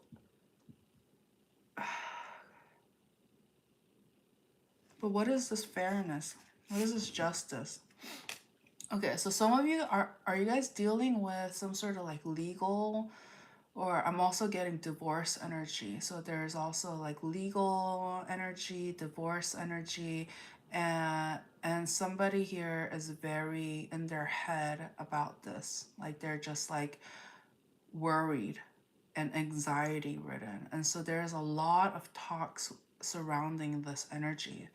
but what is this fairness? What is this justice? Okay, so some of you are you guys dealing with some sort of like legal, or I'm also getting divorce energy. So there's also like legal energy, divorce energy, and somebody here is very in their head about this. Like they're just like worried and anxiety ridden. And so there's a lot of talks surrounding this energy.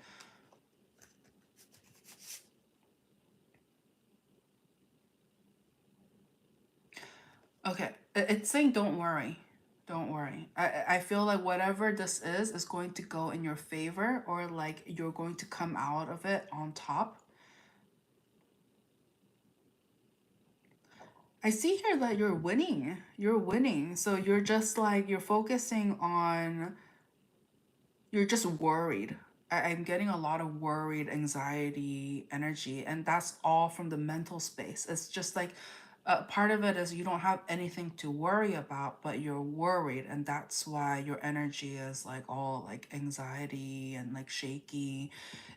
Okay, it's saying don't worry. Don't worry. I feel like whatever this is going to go in your favor, or like you're going to come out of it on top. I see here that you're winning. You're winning. So you're just like, you're focusing on, you're just worried. I'm getting a lot of worried, anxiety, energy, and that's all from the mental space. It's just like part of it is you don't have anything to worry about, but you're worried, and that's why your energy is like all like anxiety and like shaky.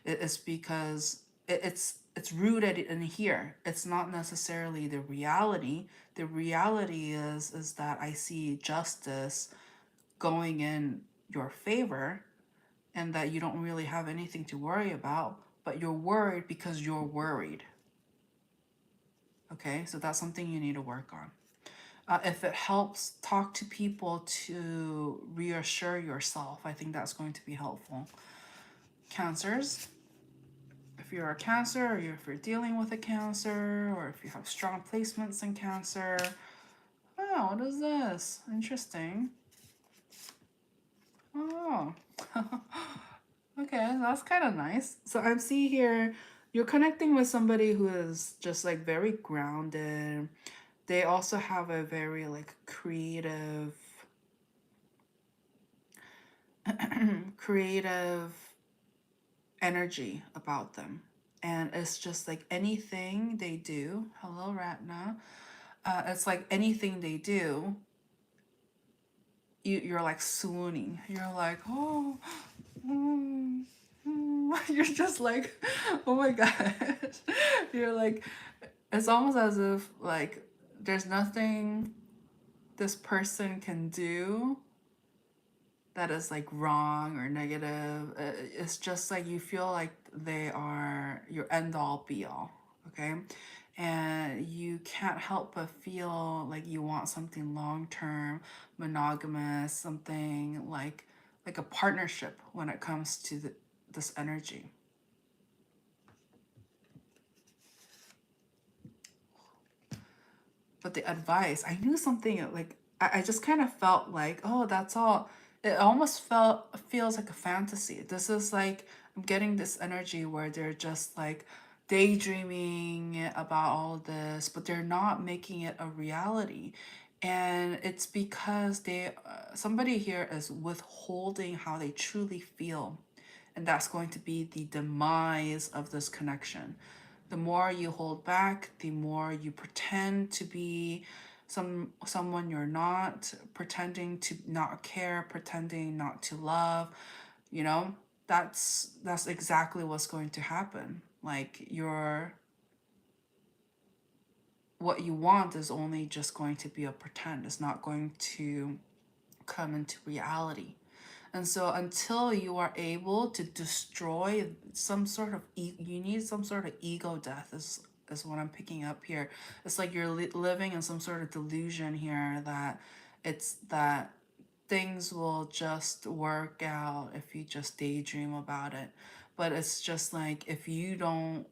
It's because it's rooted in here. It's not necessarily the reality. The reality is that I see justice going in your favor, and that you don't really have anything to worry about, but you're worried because you're worried. Okay, so that's something you need to work on. If it helps, talk to people to reassure yourself. I think that's going to be helpful. Cancers, if you're a Cancer, or if you're dealing with a Cancer, or if you have strong placements in Cancer, wow, what is this? Interesting. Oh. Okay, that's kind of nice. So I'm seeing here you're connecting with somebody who is just like very grounded. They also have a very like creative creative energy about them. And it's just like anything they do. Hello, Ratna. It's like anything they do, you're like swooning. You're like, oh, mm, you're just like, oh my god. You're like, it's almost as if like there's nothing this person can do that is like wrong or negative. It's just like you feel like they are your end all be all, okay? And you can't help but feel like you want something long term, monogamous, something like a partnership when it comes to this energy. But the advice, I knew something like I just kind of felt like, oh, that's all. It almost feels like a fantasy. This is like I'm getting this energy where they're just like daydreaming about all of this, but they're not making it a reality. And it's because somebody here is withholding how they truly feel, and that's going to be the demise of this connection. The more you hold back, the more you pretend to be someone you're not, pretending to not care, pretending not to love, you know, that's exactly what's going to happen. Like what you want is only just going to be a pretend. It's not going to come into reality. And so until you are able to destroy some sort of, you need some sort of ego death is what I'm picking up here. It's like you're living in some sort of delusion here that it's that things will just work out if you just daydream about it. But it's just like if you don't,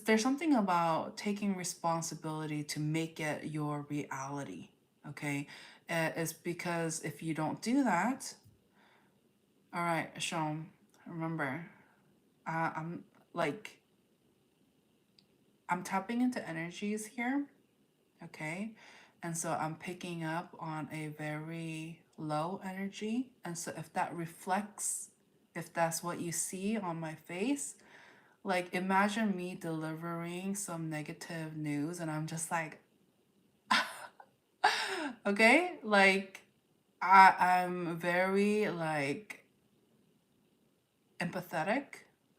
there's something about taking responsibility to make it your reality, okay? It's because if you don't do that, all right, Sean, remember, I'm like, I'm tapping into energies here, okay? And so I'm picking up on a very low energy. And so if that reflects, if that's what you see on my face, like imagine me delivering some negative news and I'm just like, okay, like I'm very like empathetic,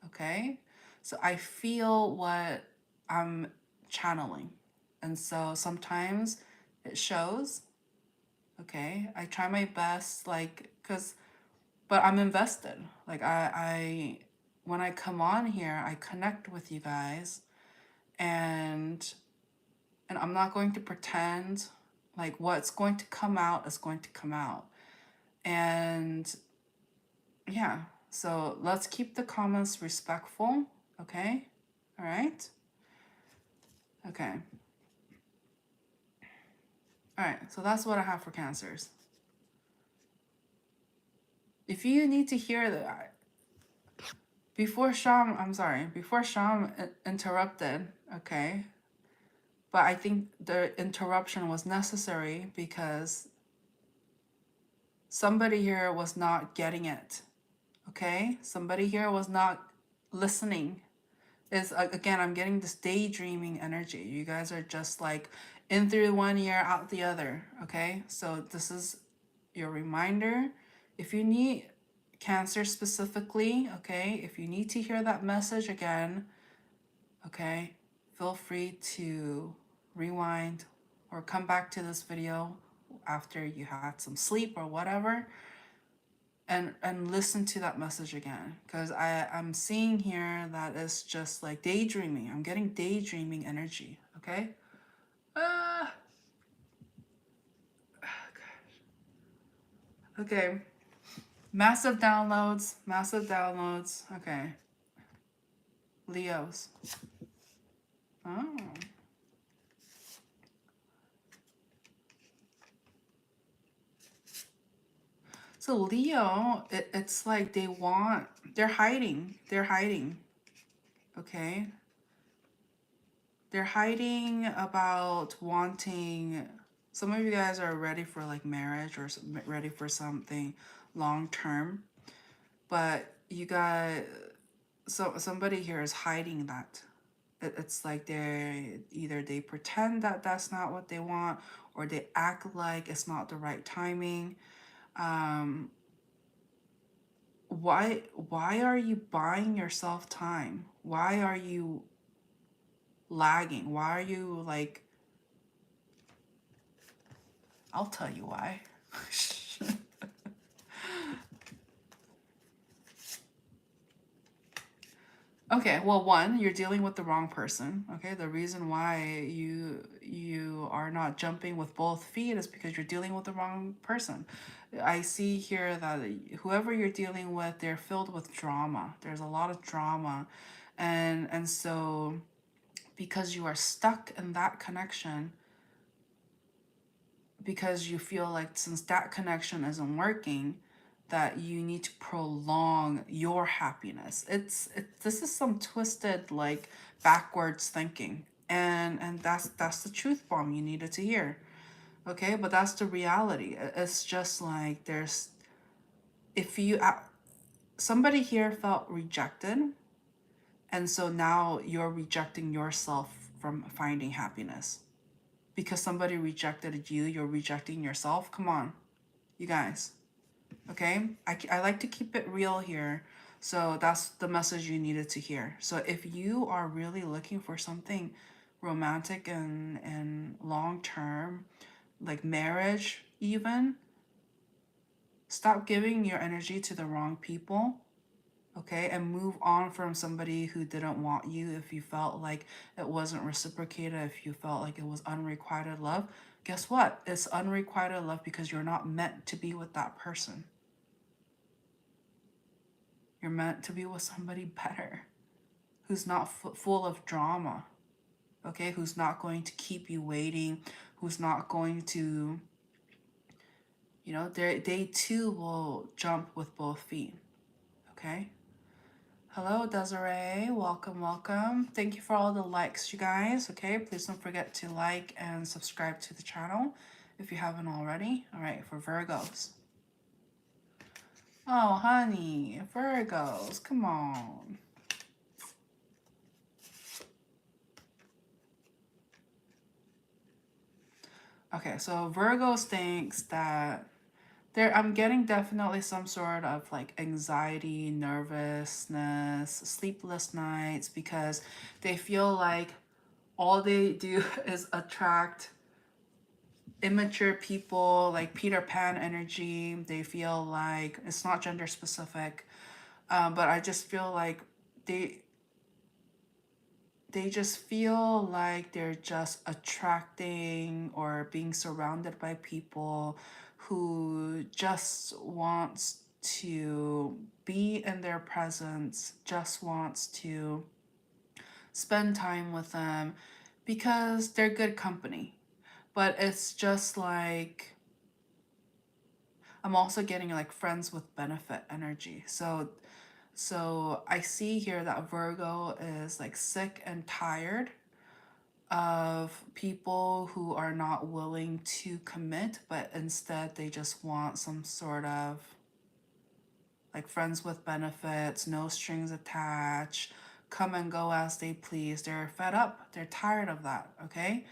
okay? So I feel what I'm channeling. And so sometimes it shows, okay? I try my best, like, but I'm invested. Like, when I come on here, I connect with you guys, and I'm not going to pretend like what's going to come out is going to come out. And yeah, so let's keep the comments respectful, okay? All right? Okay. All right, so that's what I have for Cancers. If you need to hear that, before Sham interrupted, okay? But I think the interruption was necessary because somebody here was not getting it, okay? Somebody here was not listening. Again, I'm getting this daydreaming energy. You guys are just like in through one ear, out the other, okay? So this is your reminder. If you need Cancer specifically, okay, if you need to hear that message again, okay, feel free to rewind or come back to this video after you had some sleep or whatever, and listen to that message again, because I'm seeing here that it's just like daydreaming. I'm getting daydreaming energy, okay? Okay, massive downloads, okay. Leos. Oh, So Leo, it's like they're hiding. They're hiding. Okay. They're hiding about wanting, some of you guys are ready for like marriage or ready for something long term, but you got, so somebody here is hiding that. It's like they pretend that that's not what they want, or they act like it's not the right timing. Um, why are you buying yourself time? Why are you lagging? Why are you like, I'll tell you why. Okay, well, one, you're dealing with the wrong person. Okay, the reason why you are not jumping with both feet is because you're dealing with the wrong person. I see here that whoever you're dealing with, they're filled with drama. There's a lot of drama, and so because you are stuck in that connection, because you feel like since that connection isn't working, that you need to prolong your happiness. This is some twisted like backwards thinking, and that's the truth bomb you needed to hear. Okay, but that's the reality. It's just like there's, if you somebody here felt rejected, and so now you're rejecting yourself from finding happiness because somebody rejected you, you're rejecting yourself. Come on, you guys. Okay, I like to keep it real here. So that's the message you needed to hear. So if you are really looking for something romantic and long term, like marriage even, stop giving your energy to the wrong people. Okay, and move on from somebody who didn't want you. If you felt like it wasn't reciprocated, if you felt like it was unrequited love, guess what? It's unrequited love because you're not meant to be with that person. You're meant to be with somebody better, who's not full of drama, okay? Who's not going to keep you waiting, who's not going to, you know, they too will jump with both feet, okay? Hello, Desiree. Welcome, welcome. Thank you for all the likes, you guys, okay? Please don't forget to like and subscribe to the channel if you haven't already. All right, for Virgos. Oh, honey, Virgos, come on. Okay, so Virgos thinks that I'm getting definitely some sort of like anxiety, nervousness, sleepless nights because they feel like all they do is attract immature people, like Peter Pan energy. They feel like it's not gender specific, but I just feel like they they just feel like they're just attracting or being surrounded by people who just wants to be in their presence, just wants to spend time with them because they're good company. But it's just like I'm also getting like friends with benefit energy. So I see here that Virgo is like sick and tired of people who are not willing to commit, but instead they just want some sort of like friends with benefits, no strings attached, come and go as they please. They're fed up. They're tired of that, okay?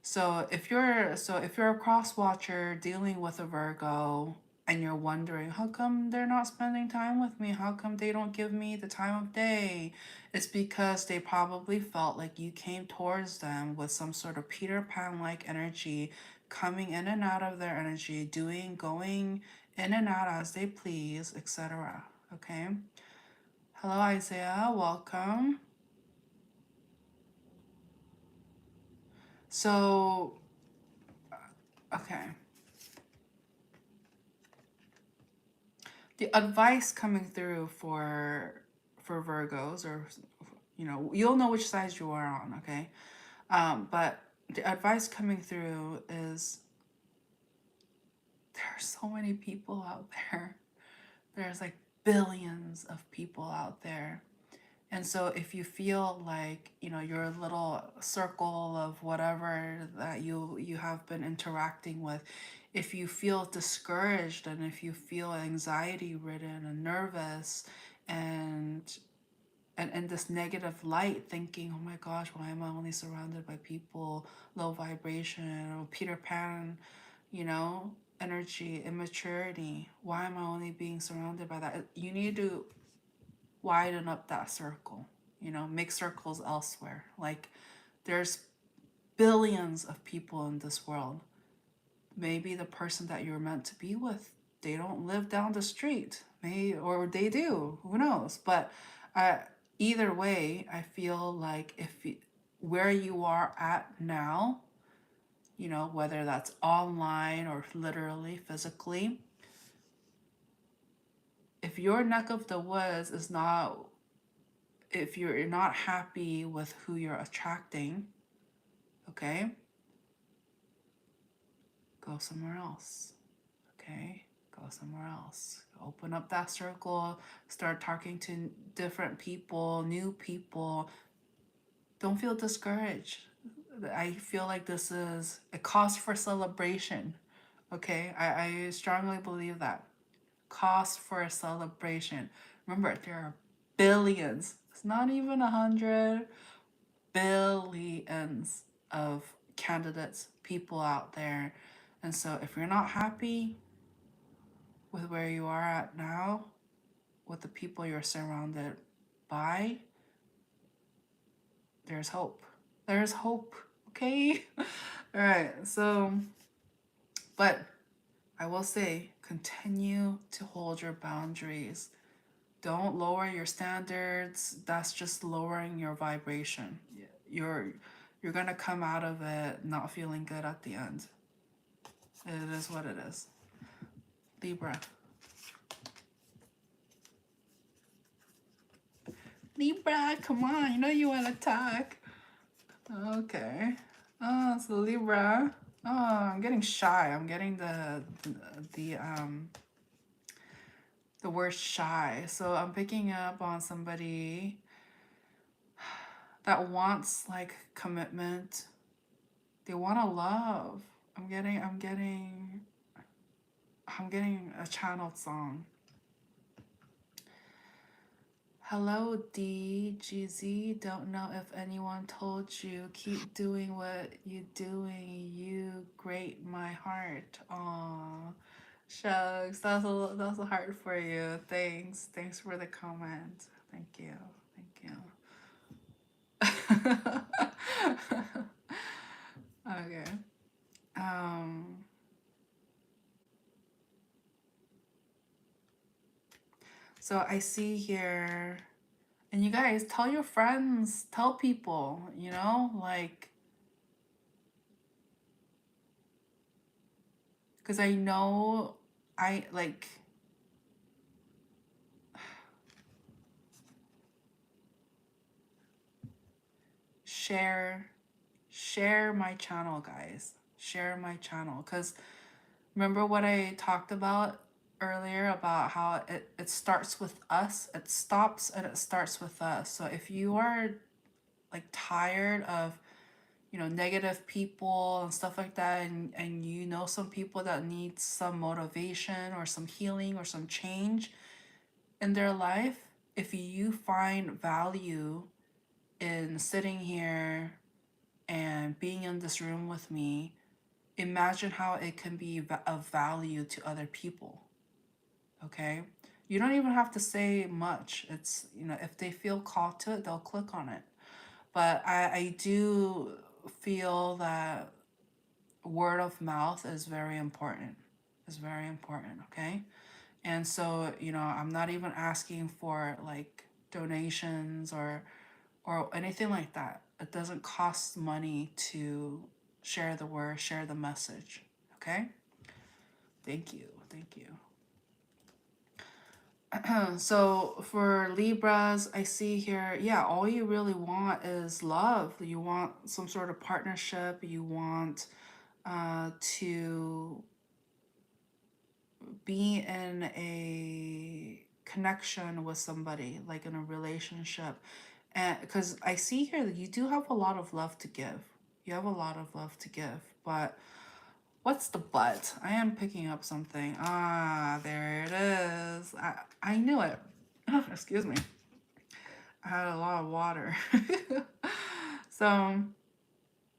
So if you're a cross watcher dealing with a Virgo and you're wondering how come they're not spending time with me, how come they don't give me the time of day, it's because they probably felt like you came towards them with some sort of Peter Pan like energy, coming in and out of their energy, going in and out as they please, etc. Okay. Hello, Isaiah. Welcome. So, okay. The advice coming through for Virgos, or you know, you'll know which side you are on, okay? But the advice coming through is there's so many people out there. There's like billions of people out there. And so if you feel like, you know, your little circle of whatever that you have been interacting with, if you feel discouraged and if you feel anxiety ridden and nervous and and this negative light, thinking, oh my gosh, why am I only surrounded by people low vibration, or Peter Pan, you know, energy, immaturity, why am I only being surrounded by that? You need to widen up that circle, you know, make circles elsewhere. Like, there's billions of people in this world. Maybe the person that you're meant to be with, they don't live down the street, maybe, or they do, who knows? But either way, I feel like if you, where you are at now, you know, whether that's online or literally physically, if your neck of the woods is not, if you're not happy with who you're attracting, okay, go somewhere else. Okay, go somewhere else. Open up that circle, start talking to different people, new people. Don't feel discouraged. I feel like this is a cause for celebration. Okay, I strongly believe that. Cause for a celebration. Remember, there are billions. It's not even 100. Billions of candidates, people out there. And so if you're not happy with where you are at now, with the people you're surrounded by, there's hope. There's hope, okay? All right, so, but I will say, continue to hold your boundaries. Don't lower your standards. That's just lowering your vibration. You're gonna come out of it not feeling good at the end. It is what it is. Libra. Libra, come on, you know you want to talk. Okay. Oh, so Libra. Oh, I'm getting shy. I'm getting the word shy. So I'm picking up on somebody that wants like commitment. They want to love. I'm getting a channeled song. Hello, DGZ. Don't know if anyone told you. Keep doing what you're doing. You grate my heart. Aw, shucks. That's a heart for you. Thanks. Thanks for the comment. Thank you. Thank you. Okay. So I see here, and you guys tell your friends, tell people, you know, like, because I know I like, share my channel, guys. Share my channel, because remember what I talked about earlier about how it starts with us, it stops and it starts with us. So if you are like tired of, you know, negative people and stuff like that, and you know some people that need some motivation or some healing or some change in their life, if you find value in sitting here and being in this room with me, imagine how it can be of value to other people. Okay, you don't even have to say much. It's, you know, if they feel called to it, they'll click on it. But I do feel that word of mouth is very important. Is very important, okay? And so, you know, I'm not even asking for like donations or anything like that. It doesn't cost money to share the word, share the message, okay? Thank you. So for Libras, I see here, yeah, all you really want is love. You want some sort of partnership. You want to be in a connection with somebody, like in a relationship. And because I see here that you do have a lot of love to give. You have a lot of love to give, but what's the but? I am picking up something. Ah, there it is. I knew it. Oh, excuse me. I had a lot of water. So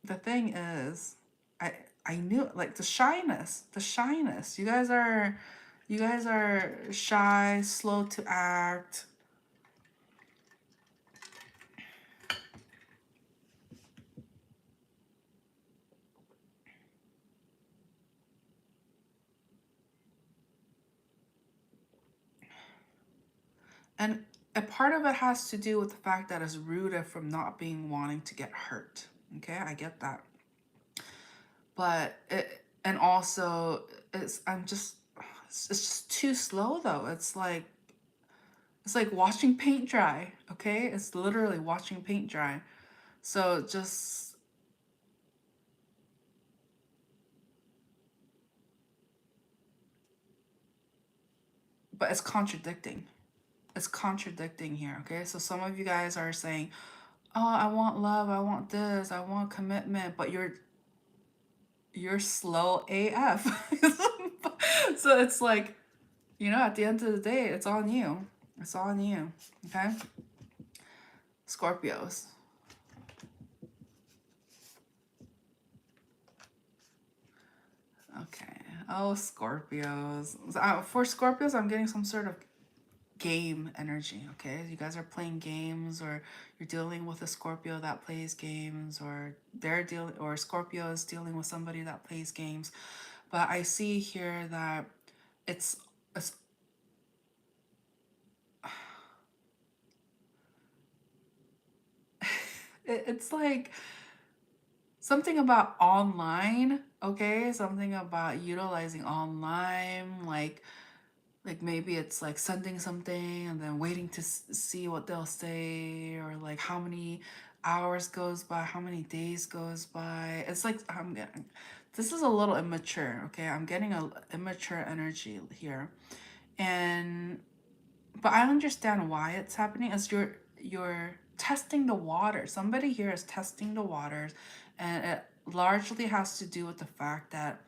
the thing is, I I knew it, like the shyness, the shyness. You guys are shy, slow to act. And a part of it has to do with the fact that it's rooted from not being wanting to get hurt. Okay, I get that. But it, and also it's just too slow though. It's like watching paint dry, okay? It's literally watching paint dry. So just, but it's contradicting. It's contradicting here, okay? So some of you guys are saying, "Oh, I want love, I want this, I want commitment," but you're slow AF. So it's like, at the end of the day, it's on you. It's on you, okay? Scorpios. Okay. Oh, Scorpios. For Scorpios, I'm getting some sort of game energy, okay? You guys are playing games, or you're dealing with a Scorpio that plays games, or Scorpio is dealing with somebody that plays games. But I see here that it's it's it's like something about online, okay? Something about utilizing online, like maybe it's like sending something and then waiting to see what they'll say, or like how many hours goes by, how many days goes by. It's like I'm getting, this is a little immature, okay? I'm getting a immature energy here. And but I understand why it's happening. As you're testing the water. Somebody here is testing the waters, and it largely has to do with the fact that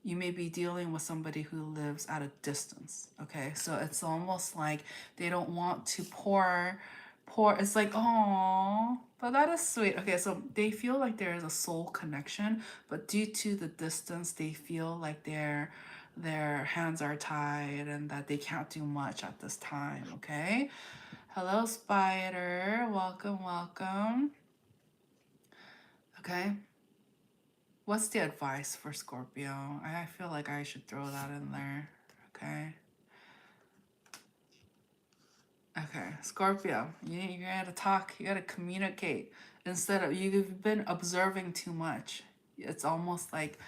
you may be dealing with somebody who lives at a distance. Okay, so it's almost like they don't want to pour. It's like, oh, but that is sweet. Okay, so they feel like there is a soul connection, but due to the distance, they feel like their hands are tied and that they can't do much at this time. Okay, hello, Spider. Welcome, welcome. Okay, what's the advice for Scorpio? I feel like I should throw that in there. Okay. Okay, Scorpio, you gotta talk, you gotta communicate. Instead of, you've been observing too much. It's almost like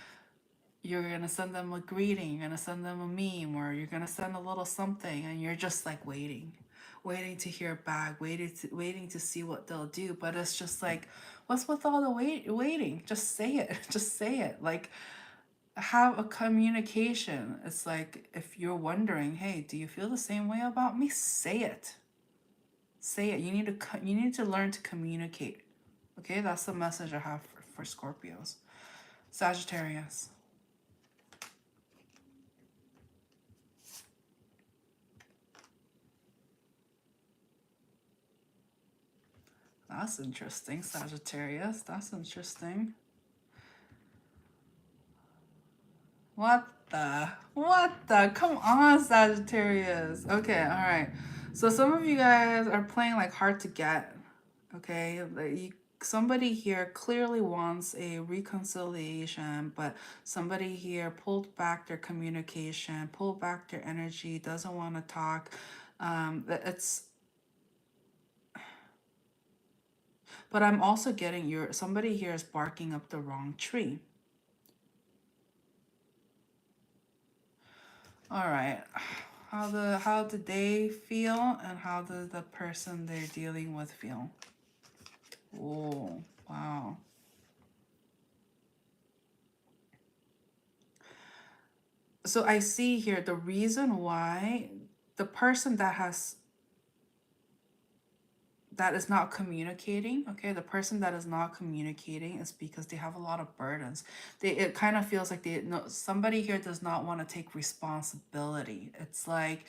you're gonna send them a greeting, you're gonna send them a meme, or you're gonna send a little something, and you're just like waiting to hear back, waiting to see what they'll do. But it's just like, what's with all the waiting? Just say it. Just say it. Like, have a communication. It's like, if you're wondering, hey, do you feel the same way about me? Say it. Say it. You need to learn to communicate. Okay, that's the message I have for Scorpios. Sagittarius. That's interesting, Sagittarius. That's interesting. What the? What the? Come on, Sagittarius. Okay, all right. So some of you guys are playing like hard to get. Okay, somebody here clearly wants a reconciliation, but somebody here pulled back their communication, pulled back their energy, doesn't want to talk. It's. But I'm also getting somebody here is barking up the wrong tree. All right. How do they feel, and how does the person they're dealing with feel? Oh, wow. so I see here the reason why the person that is not communicating, okay, the person that is not communicating is because they have a lot of burdens. It kind of feels like somebody here does not want to take responsibility. It's like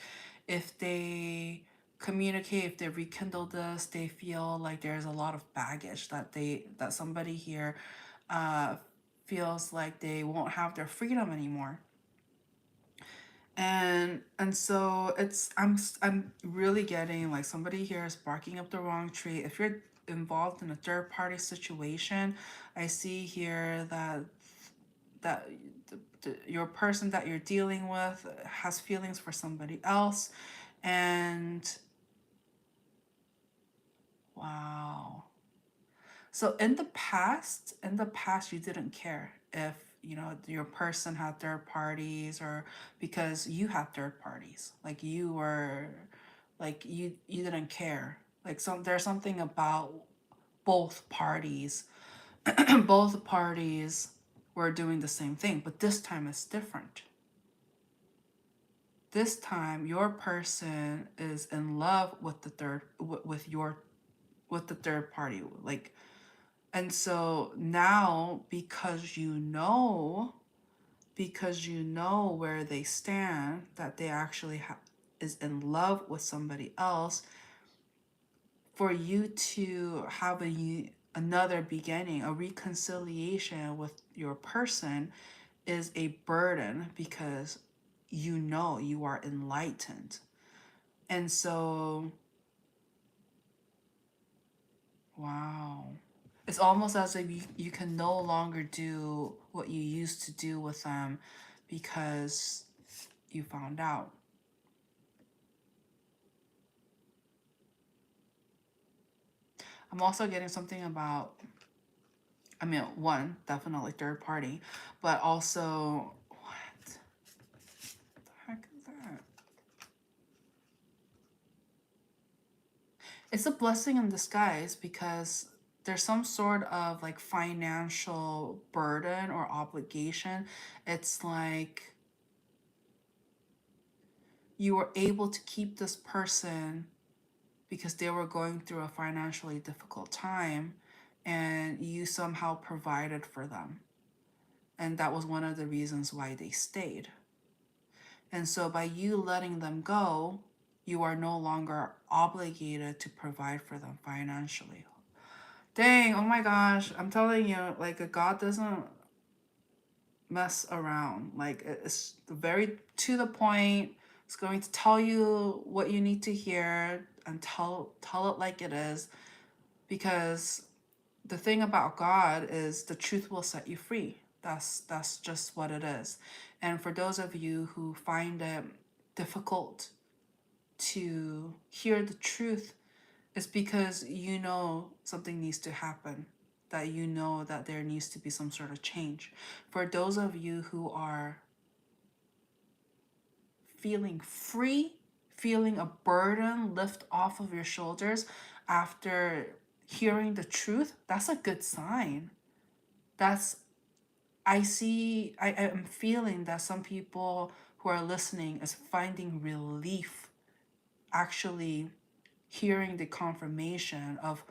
if they communicate, if they rekindle this, they feel like there's a lot of baggage that somebody here uh feels like they won't have their freedom anymore. And so I'm really getting like somebody here is barking up the wrong tree. If you're involved in a third party situation, I see here that your person that you're dealing with has feelings for somebody else. And wow. So in the past, you didn't care if, you know, your person had third parties, or because you had third parties. Like you were, like you didn't care. Like there's something about both parties, both parties were doing the same thing, but this time it's different. This time your person is in love with the third party, like. And so now, because you know where they stand, that they actually is in love with somebody else, for you to have another beginning, a reconciliation with your person, is a burden, because you know you are enlightened. And so, wow. It's almost as if you can no longer do what you used to do with them because you found out. I'm also getting something about, I mean, one, definitely third party, but also, what the heck is that? It's a blessing in disguise, because there's some sort of like financial burden or obligation. It's like you were able to keep this person because they were going through a financially difficult time, and you somehow provided for them. And that was one of the reasons why they stayed. And so by you letting them go, you are no longer obligated to provide for them financially. Dang, oh my gosh, I'm telling you, like, God doesn't mess around. Like, it's very to the point. It's going to tell you what you need to hear, and tell it like it is, because the thing about God is the truth will set you free. That's just what it is. And for those of you who find it difficult to hear the truth, it's because you know something needs to happen, that you know that there needs to be some sort of change. For those of you who are feeling free, feeling a burden lift off of your shoulders after hearing the truth, that's a good sign. That's, I am feeling that some people who are listening is finding relief actually hearing the confirmation of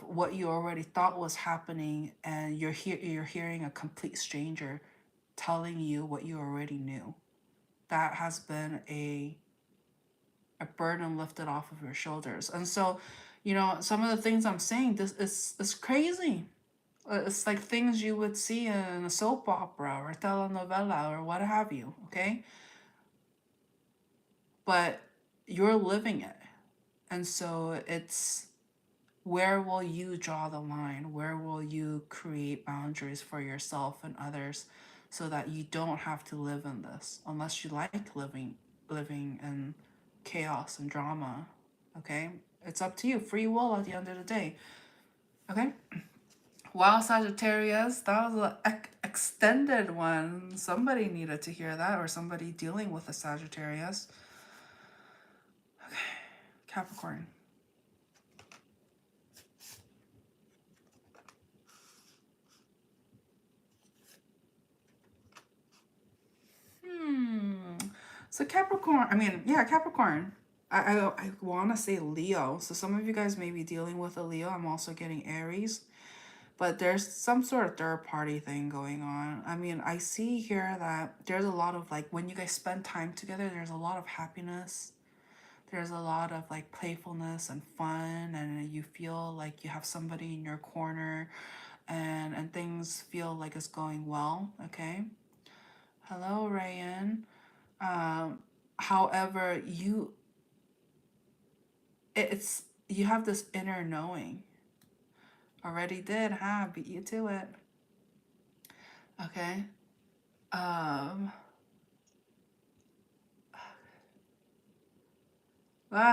what you already thought was happening, and you're hearing a complete stranger telling you what you already knew. That has been a burden lifted off of your shoulders. And so, you know, some of the things I'm saying, this is crazy. It's like things you would see in a soap opera or a telenovela or what have you, okay? But you're living it. And so it's, where will you draw the line? Where will you create boundaries for yourself and others, so that you don't have to live in this, unless you like living in chaos and drama, okay? It's up to you. Free will at the end of the day, okay? Wow, Sagittarius, that was an extended one. Somebody needed to hear that, or somebody dealing with a Sagittarius. Okay, Capricorn. So Capricorn, I mean, yeah, Capricorn. I want to say Leo. So some of you guys may be dealing with a Leo. I'm also getting Aries. But there's some sort of third party thing going on. I mean, I see here that there's a lot of like when you guys spend time together, there's a lot of happiness. There's a lot of like playfulness and fun, and you feel like you have somebody in your corner, and things feel like it's going well. Okay. Hello, Ryan. However, it's you have this inner knowing. Already did, huh? Beat you to it. Okay.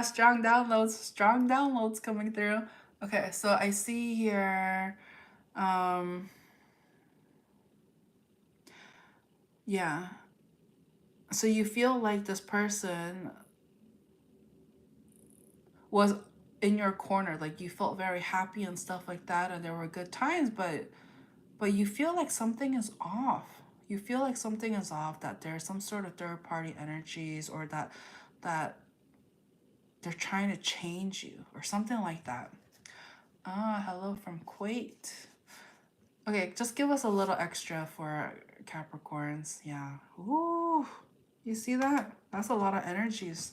Strong downloads coming through. Okay, so I see here, yeah. So you feel like this person was in your corner, like you felt very happy and stuff like that, and there were good times, but you feel like something is off. You feel like something is off, that there's some sort of third party energies, or that they're trying to change you or something like that. Ah, hello from Kuwait. Okay, just give us a little extra for Capricorns. Yeah. Ooh, you see that? That's a lot of energies.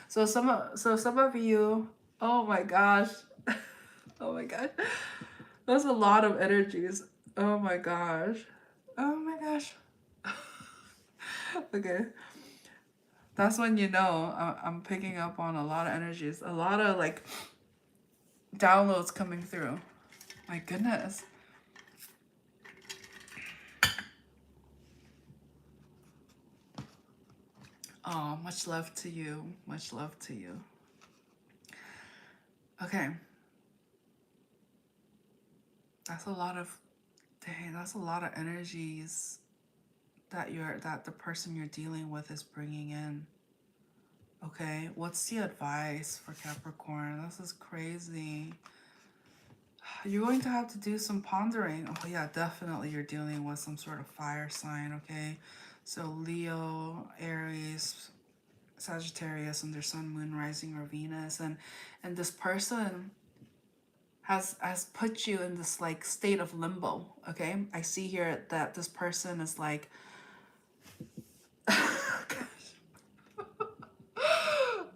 So some of you, oh my gosh. Oh my gosh. That's a lot of energies. Oh my gosh. Oh my gosh. Okay. That's when you know I'm picking up on a lot of energies. A lot of like downloads coming through. My goodness. Oh, much love to you. Much love to you. Okay. That's a lot of, dang, that's a lot of energies that the person you're dealing with is bringing in. Okay, what's the advice for Capricorn? This is crazy. You're going to have to do some pondering. Oh yeah, definitely you're dealing with some sort of fire sign, okay? So Leo, Aries, Sagittarius, and their sun, moon, rising, or Venus, and this person has put you in this like state of limbo. Okay, I see here that this person is like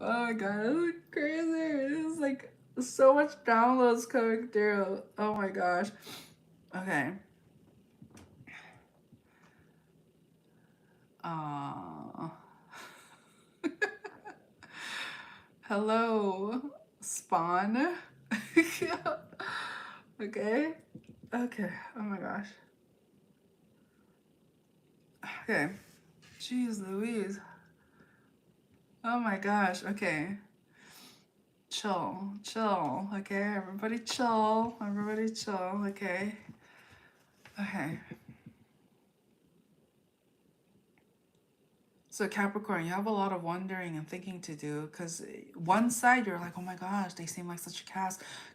oh my god, this is crazy. This is like so much downloads coming through. Oh my gosh. Okay. uh Hello, Spawn. Okay. Okay. Oh my gosh. Okay. Jeez Louise. Oh my gosh. Okay. Chill. Okay. Everybody chill. Okay. Okay. So Capricorn, you have a lot of wondering and thinking to do, because one side you're like, oh my gosh, they seem like such a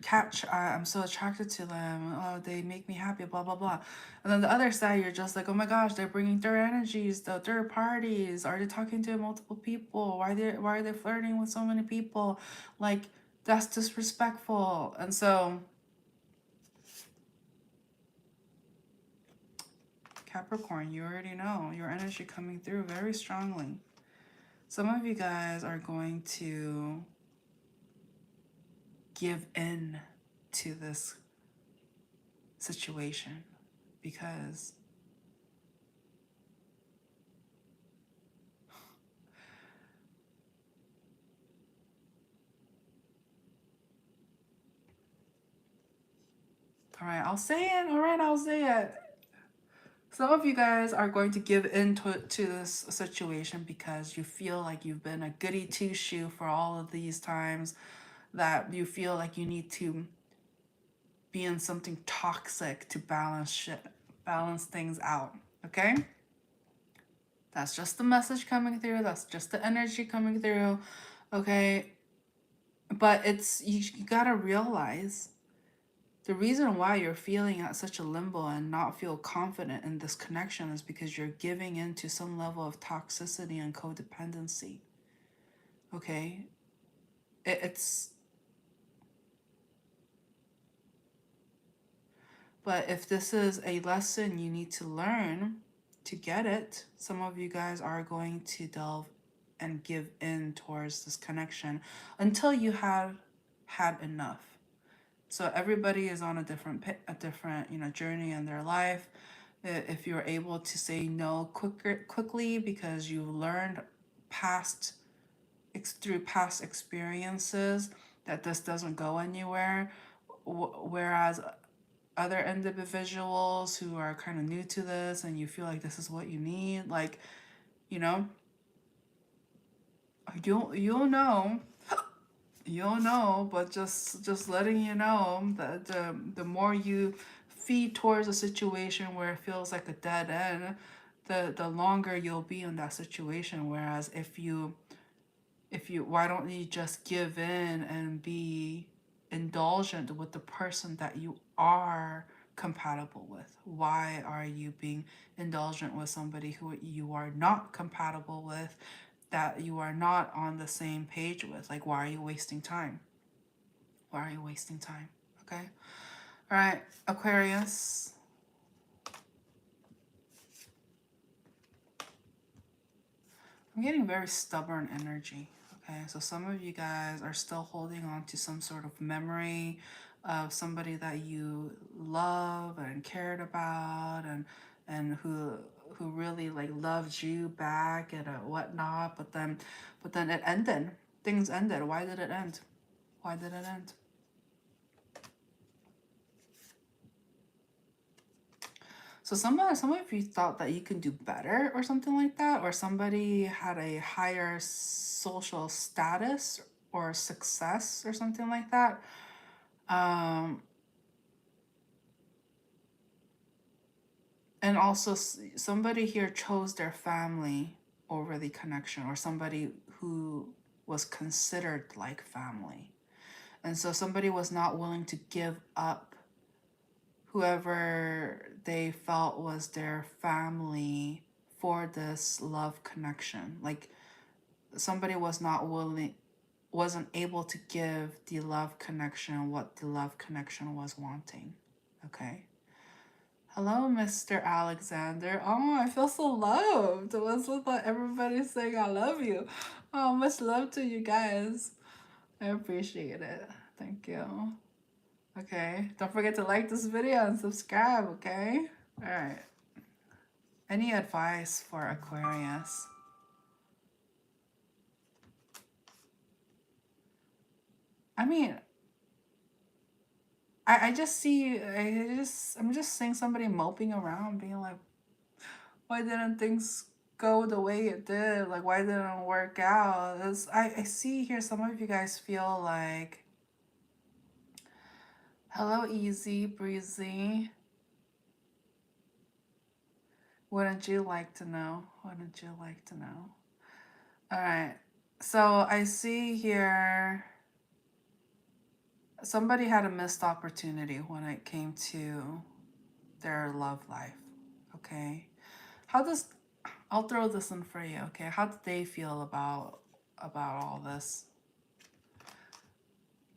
catch. I'm so attracted to them. Oh, they make me happy. Blah blah blah. And then the other side, you're just like, oh my gosh, they're bringing third energies, the third parties. Are they talking to multiple people? Why are they flirting with so many people? Like that's disrespectful. And so Capricorn, you already know your energy coming through very strongly. Some of you guys are going to give in to this situation because all right, I'll say it. All right, I'll say it. Some of you guys are going to give in to this situation because you feel like you've been a goody two-shoe for all of these times, that you feel like you need to be in something toxic to balance things out. Okay, that's just the message coming through. That's just the energy coming through. Okay, but it's you gotta realize The reason why you're feeling at such a limbo and not feel confident in this connection is because you're giving into some level of toxicity and codependency. Okay? It's... But if this is a lesson you need to learn to get it, some of you guys are going to delve and give in towards this connection until you have had enough. So everybody is on a different journey in their life. If you're able to say no quickly because you learned through past experiences that this doesn't go anywhere, whereas other individuals who are kind of new to this and you feel like this is what you need, like, you know, you'll know, but just letting you know that the more you feed towards a situation where it feels like a dead end, the longer you'll be in that situation. Whereas if you why don't you just give in and be indulgent with the person that you are compatible with? Why are you being indulgent with somebody who you are not compatible with, that you are not on the same page with? Like, why are you wasting time? Why are you wasting time? Okay? All right, Aquarius. I'm getting very stubborn energy. Okay, so some of you guys are still holding on to some sort of memory of somebody that you love and cared about, and who really like loved you back and whatnot. But then it ended. Things ended. Why did it end? Why did it end? So some of you thought that you can do better or something like that, or somebody had a higher social status or success or something like that. And also somebody here chose their family over the connection, or somebody who was considered like family. And so somebody was not willing to give up whoever they felt was their family for this love connection. Like, somebody wasn't able to give the love connection what the love connection was wanting. Okay? Hello, Mr. Alexander. Oh, I feel so loved. What's with everybody saying I love you? Oh, much love to you guys. I appreciate it. Thank you. Okay, don't forget to like this video and subscribe, okay? All right. Any advice for Aquarius? I mean, I just see, I'm just seeing somebody moping around, being like, why didn't things go the way it did? Like, why didn't it work out? I see here some of you guys feel like, hello, easy breezy. Wouldn't you like to know? Wouldn't you like to know? All right. So I see here somebody had a missed opportunity when it came to their love life. Okay. I'll throw this in for you. Okay. How did they feel about all this?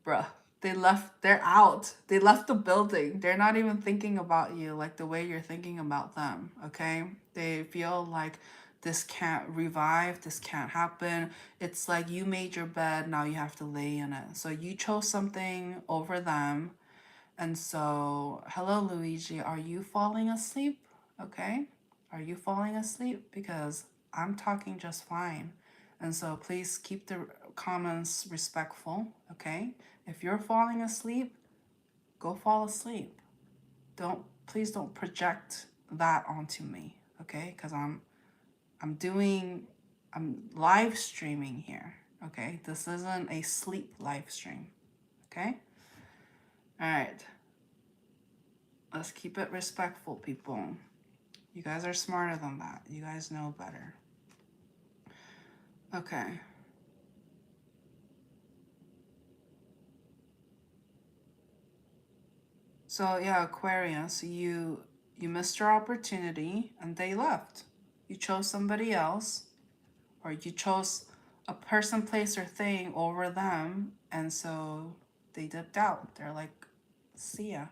Bruh. They're out. They left the building. They're not even thinking about you like the way you're thinking about them, okay? They feel like this can't revive, this can't happen. It's like you made your bed, now you have to lay in it. So you chose something over them. And so, hello, Luigi, are you falling asleep? Okay? Are you falling asleep? Because I'm talking just fine. And so please keep the comments respectful, okay? If you're falling asleep, go fall asleep. Please don't project that onto me, okay? Because I'm live streaming here, okay? This isn't a sleep live stream, okay? All right. Let's keep it respectful, people. You guys are smarter than that. You guys know better. Okay. So yeah, Aquarius, you missed your opportunity and they left. You chose somebody else, or you chose a person, place, or thing over them, and so they dipped out. They're like, see ya.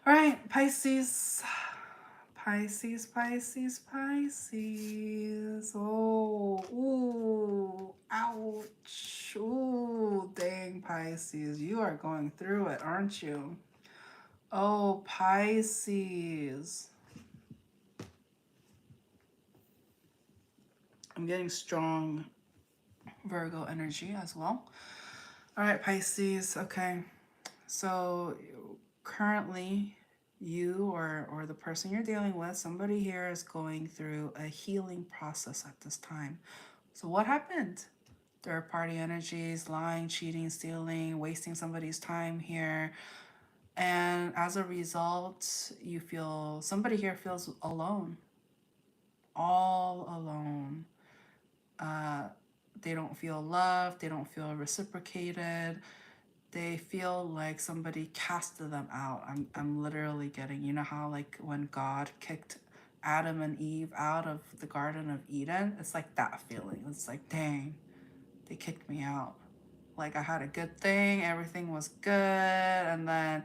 All right, Pisces. Pisces, Pisces, Pisces. Oh, ooh, ouch. Ooh, dang, Pisces. You are going through it, aren't you? Oh, Pisces. I'm getting strong Virgo energy as well. All right, Pisces. Okay. So currently you or the person you're dealing with, somebody here is going through a healing process at this time. So what happened? Third party energies, lying, cheating, stealing, wasting somebody's time here. And as a result, you feel, somebody here feels alone, all alone. They don't feel loved, they don't feel reciprocated. They feel like somebody casted them out. I'm literally getting, you know how like when God kicked Adam and Eve out of the Garden of Eden? It's like that feeling. It's like, dang, they kicked me out. Like I had a good thing, everything was good, and then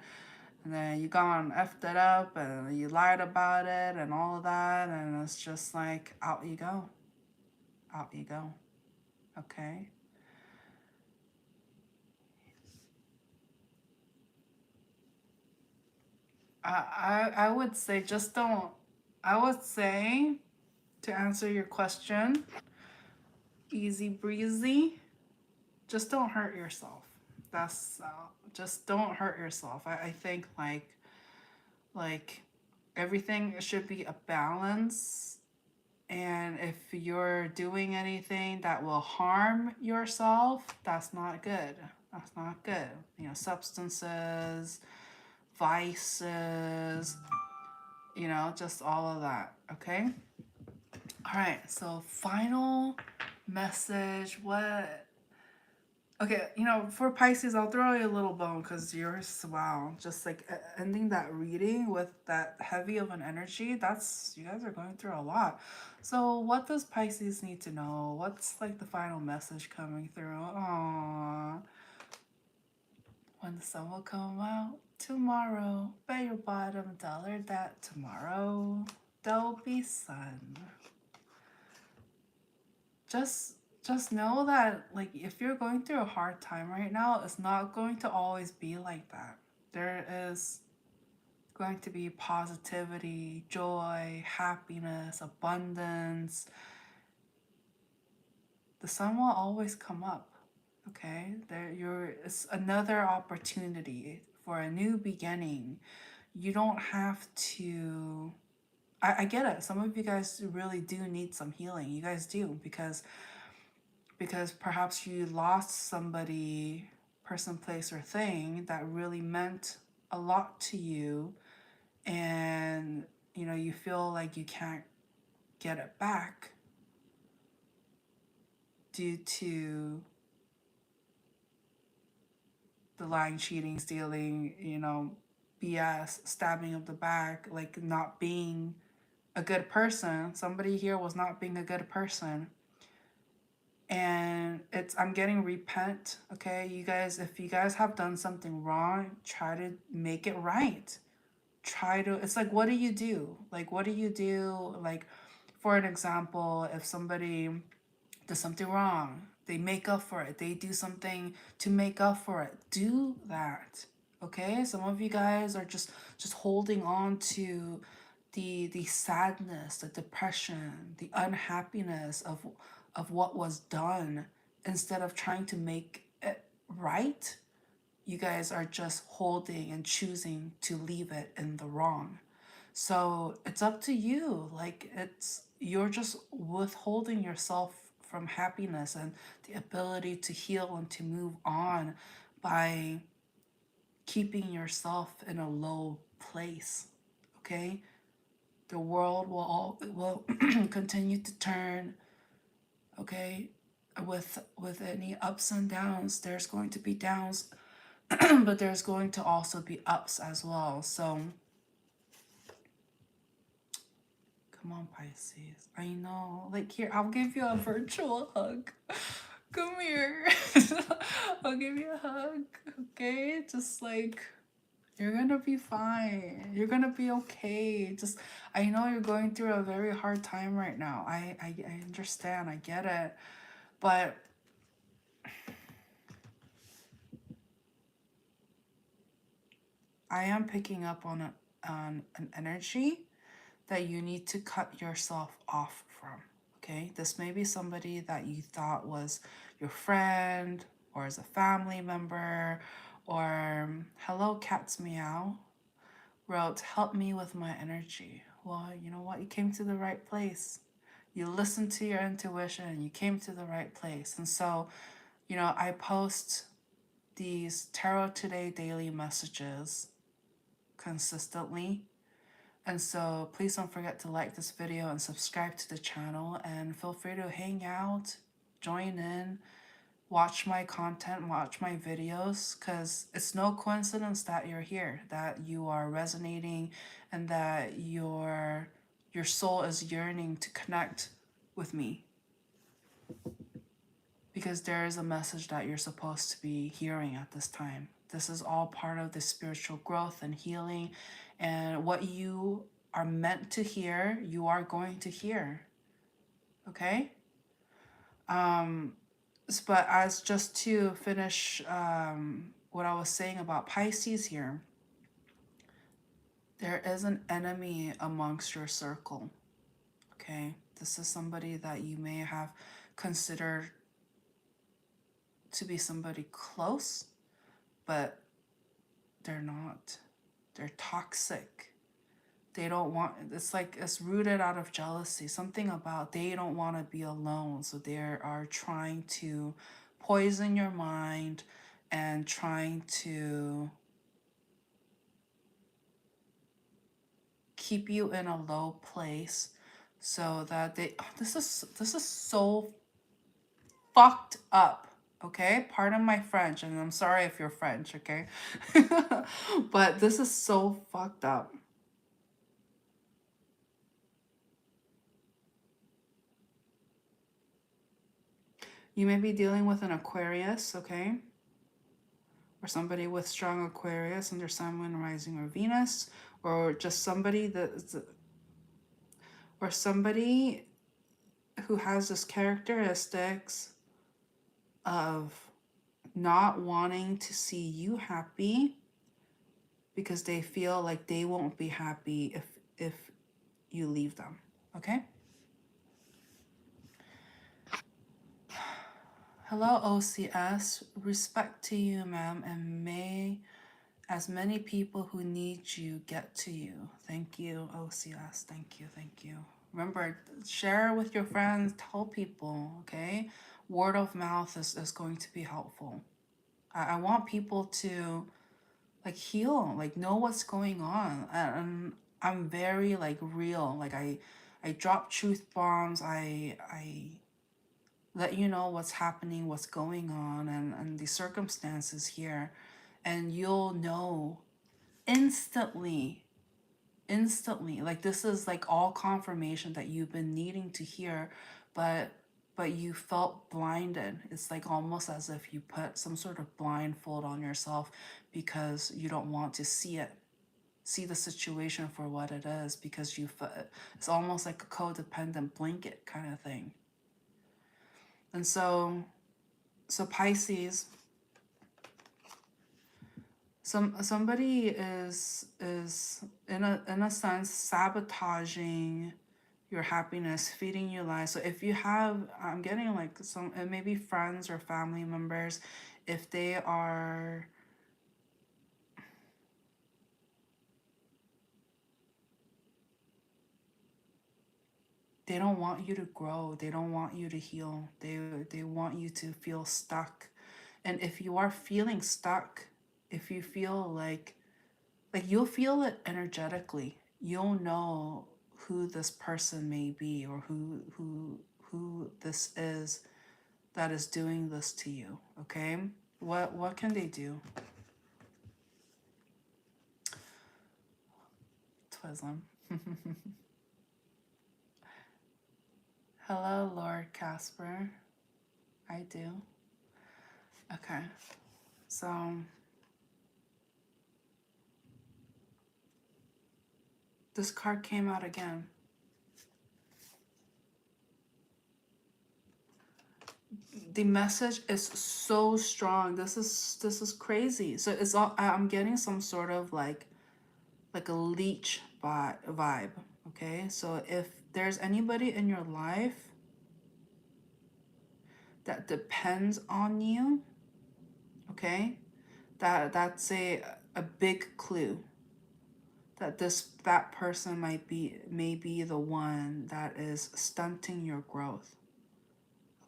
you gone effed it up and you lied about it and all of that, and it's just like out you go. Out you go. Okay? I would say just don't. I would say, to answer your question, easy breezy, just don't hurt yourself. That's just don't hurt yourself. I think like everything should be a balance, and if you're doing anything that will harm yourself, that's not good. That's not good. You know, substances, vices, you know, just all of that. Okay. All right, so final message. What? Okay, you know, for Pisces, I'll throw you a little bone because yours, wow, just like ending that reading with that heavy of an energy, that's, you guys are going through a lot. So, what does Pisces need to know? What's like the final message coming through? Aww. When the sun will come out tomorrow, bet your bottom dollar that tomorrow there'll be sun. just just know that like if you're going through a hard time right now, it's not going to always be like that. There is going to be positivity, joy, happiness, abundance. The sun will always come up. Okay, it's another opportunity for a new beginning. You don't have to. I get it. Some of you guys really do need some healing. You guys do, because perhaps you lost somebody, person, place, or thing that really meant a lot to you, and you know you feel like you can't get it back due to the lying, cheating, stealing, you know, BS, stabbing of the back, like not being a good person. Somebody here was not being a good person. And I'm getting repent. Okay, you guys, if you guys have done something wrong, try to make it right. Try to, it's like, what do you do? Like, what do you do? Like, for an example, if somebody does something wrong, they make up for it, they do something to make up for it, do that. Okay, some of you guys are just holding on to the sadness, the depression, the unhappiness of what was done, instead of trying to make it right. You guys are just holding and choosing to leave it in the wrong. So it's up to you. Like, you're just withholding yourself from happiness and the ability to heal and to move on by keeping yourself in a low place. Okay? The world will continue to turn. Okay? With any ups and downs, there's going to be downs. but there's going to also be ups as well. So come on, Pisces. I know. Like, here, I'll give you a virtual hug. Come here. I'll give you a hug. Okay? Just like, you're gonna be fine. You're gonna be okay. Just, I know you're going through a very hard time right now. I understand. I get it. But I am picking up on an energy that you need to cut yourself off from. Okay, this may be somebody that you thought was your friend or as a family member, or hello cats meow wrote, help me with my energy. Well, you know what, you came to the right place. You listened to your intuition and you came to the right place. And so, you know, I post these Tarot Today daily messages consistently. And so please don't forget to like this video and subscribe to the channel, and feel free to hang out, join in, watch my content, watch my videos, because it's no coincidence that you're here, that you are resonating, and that your soul is yearning to connect with me. Because there is a message that you're supposed to be hearing at this time. This is all part of the spiritual growth and healing, and what you are meant to hear, you are going to hear. Okay? But as just to finish what I was saying about Pisces here, there is an enemy amongst your circle. Okay? This is somebody that you may have considered to be somebody close, but they're not. They're toxic. They don't want, it's like it's rooted out of jealousy, something about they don't want to be alone. So they are trying to poison your mind and trying to keep you in a low place so that they, this is so fucked up. Okay, pardon my French, and I'm sorry if you're French, okay? But this is so fucked up. You may be dealing with an Aquarius, okay? Or somebody with strong Aquarius under Sun, Moon, Rising, or Venus. Or just somebody that's, or somebody who has this characteristics of not wanting to see you happy because they feel like they won't be happy if you leave them, okay? Hello, OCS. Respect to you, ma'am, and may as many people who need you get to you. Thank you, OCS. Thank you, thank you. Remember, share with your friends, tell people, okay? Word of mouth is going to be helpful. I want people to, like, heal, like, know what's going on. And I'm very, like, real. Like, I drop truth bombs. I let you know what's happening, what's going on, and the circumstances here. And you'll know instantly. Like, this is like all confirmation that you've been needing to hear, but you felt blinded. It's like almost as if you put some sort of blindfold on yourself because you don't want to see the situation for what it is, because it's almost like a codependent blanket kind of thing. And so Pisces, somebody is in a sense sabotaging your happiness, feeding you lies. So if you have, I'm getting like some, maybe friends or family members, if they are they don't want you to grow, they don't want you to heal, they want you to feel stuck. And if you are feeling stuck, if you feel like you'll feel it energetically, you'll know who this person may be, or who this is that is doing this to you. Okay, what can they do? cataclysm. Hello, Lord Casper. I do. Okay. So this card came out again. The message is so strong. This is crazy. So it's all, I'm getting some sort of like a leech vibe. Okay, so if there's anybody in your life that depends on you, okay, that's a big clue that that person may be the one that is stunting your growth.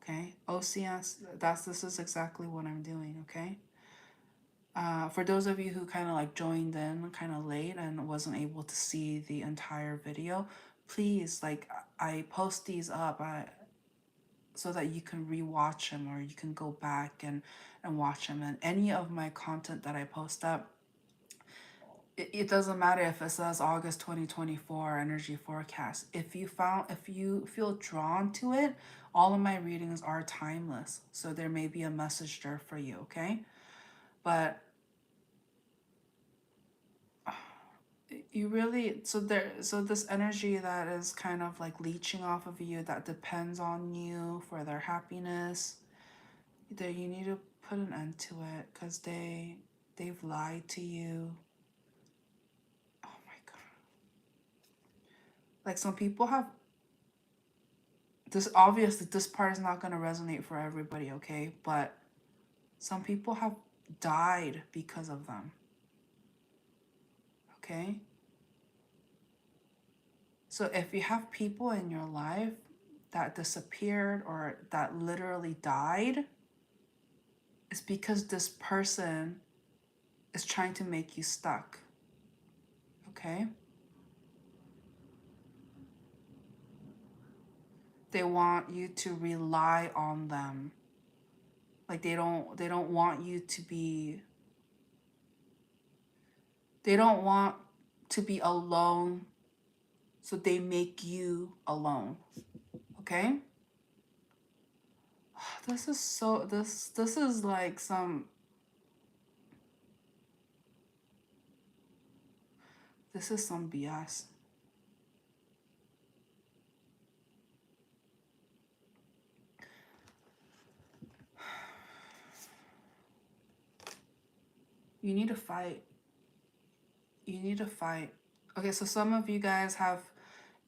Okay, OCS, this is exactly what I'm doing. Okay, for those of you who kind of like joined in kind of late and wasn't able to see the entire video, please, like, I post these up so that you can rewatch them, or you can go back and watch them. And any of my content that I post up, it doesn't matter if it says August 2024 energy forecast. If you feel drawn to it, all of my readings are timeless. So there may be a message there for you, okay? But you really, so this energy that is kind of like leeching off of you, that depends on you for their happiness, that you need to put an end to it, because they've lied to you. Oh my God. Like, some people have this, obviously this part is not going to resonate for everybody, okay? But some people have died because of them. Okay? So if you have people in your life that disappeared or that literally died, it's because this person is trying to make you stuck. Okay? They want you to rely on them. Like, they don't want you to be, they don't want to be alone, so they make you alone. Okay? This is so, this is like some, this is some BS. You need to fight. You need to fight. Okay, so some of you guys have,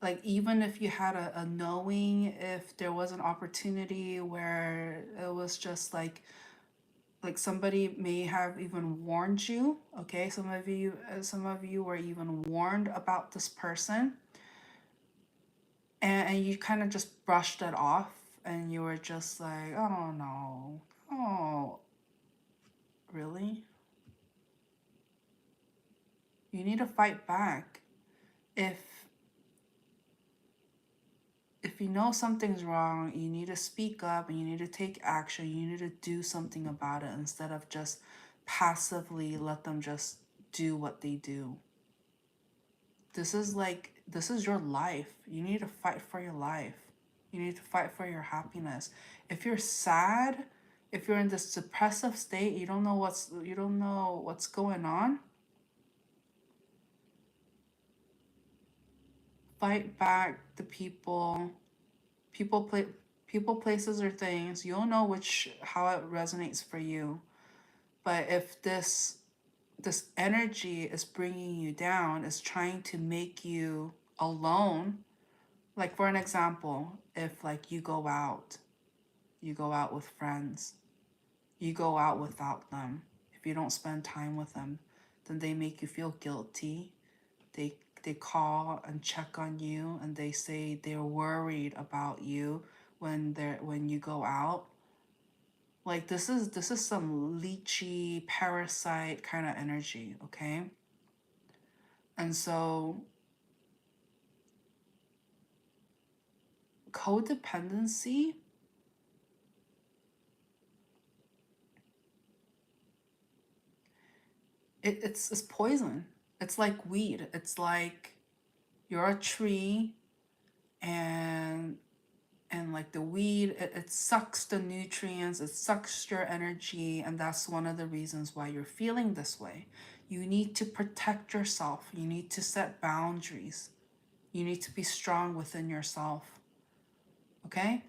like, even if you had a knowing, if there was an opportunity where it was just like somebody may have even warned you, okay? Some of you were even warned about this person, and you kind of just brushed it off, and you were just like, oh no, oh, really? You need to fight back. If you know something's wrong, you need to speak up and you need to take action. You need to do something about it, instead of just passively let them just do what they do. This is your life. You need to fight for your life. You need to fight for your happiness. If you're sad, if you're in this depressive state, you don't know what's going on, fight back the people, places, or things. You'll know how it resonates for you. But if this energy is bringing you down, is trying to make you alone, like, for an example, if like you go out with friends, you go out without them, if you don't spend time with them, then they make you feel guilty. They call and check on you, and they say they're worried about you when you go out. Like, this is some leechy parasite kind of energy, okay? And so codependency, it's poison. It's like weed. It's like You're a tree, and like the weed, it sucks the nutrients, it sucks your energy, and that's one of the reasons why you're feeling this way. You need to protect yourself. You need to set boundaries. You need to be strong within yourself. Okay?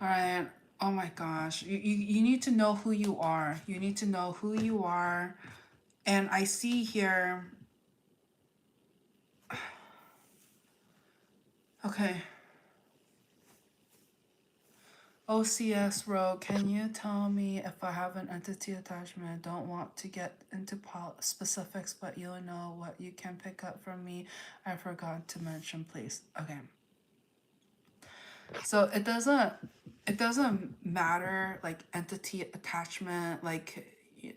All right. Oh my gosh. You need to know who you are. You need to know who you are. And I see here. Okay. OCS Rogue, can you tell me if I have an entity attachment? I don't want to get into specifics, but you'll know what you can pick up from me. I forgot to mention, please. Okay. So it doesn't matter, like entity attachment, like, you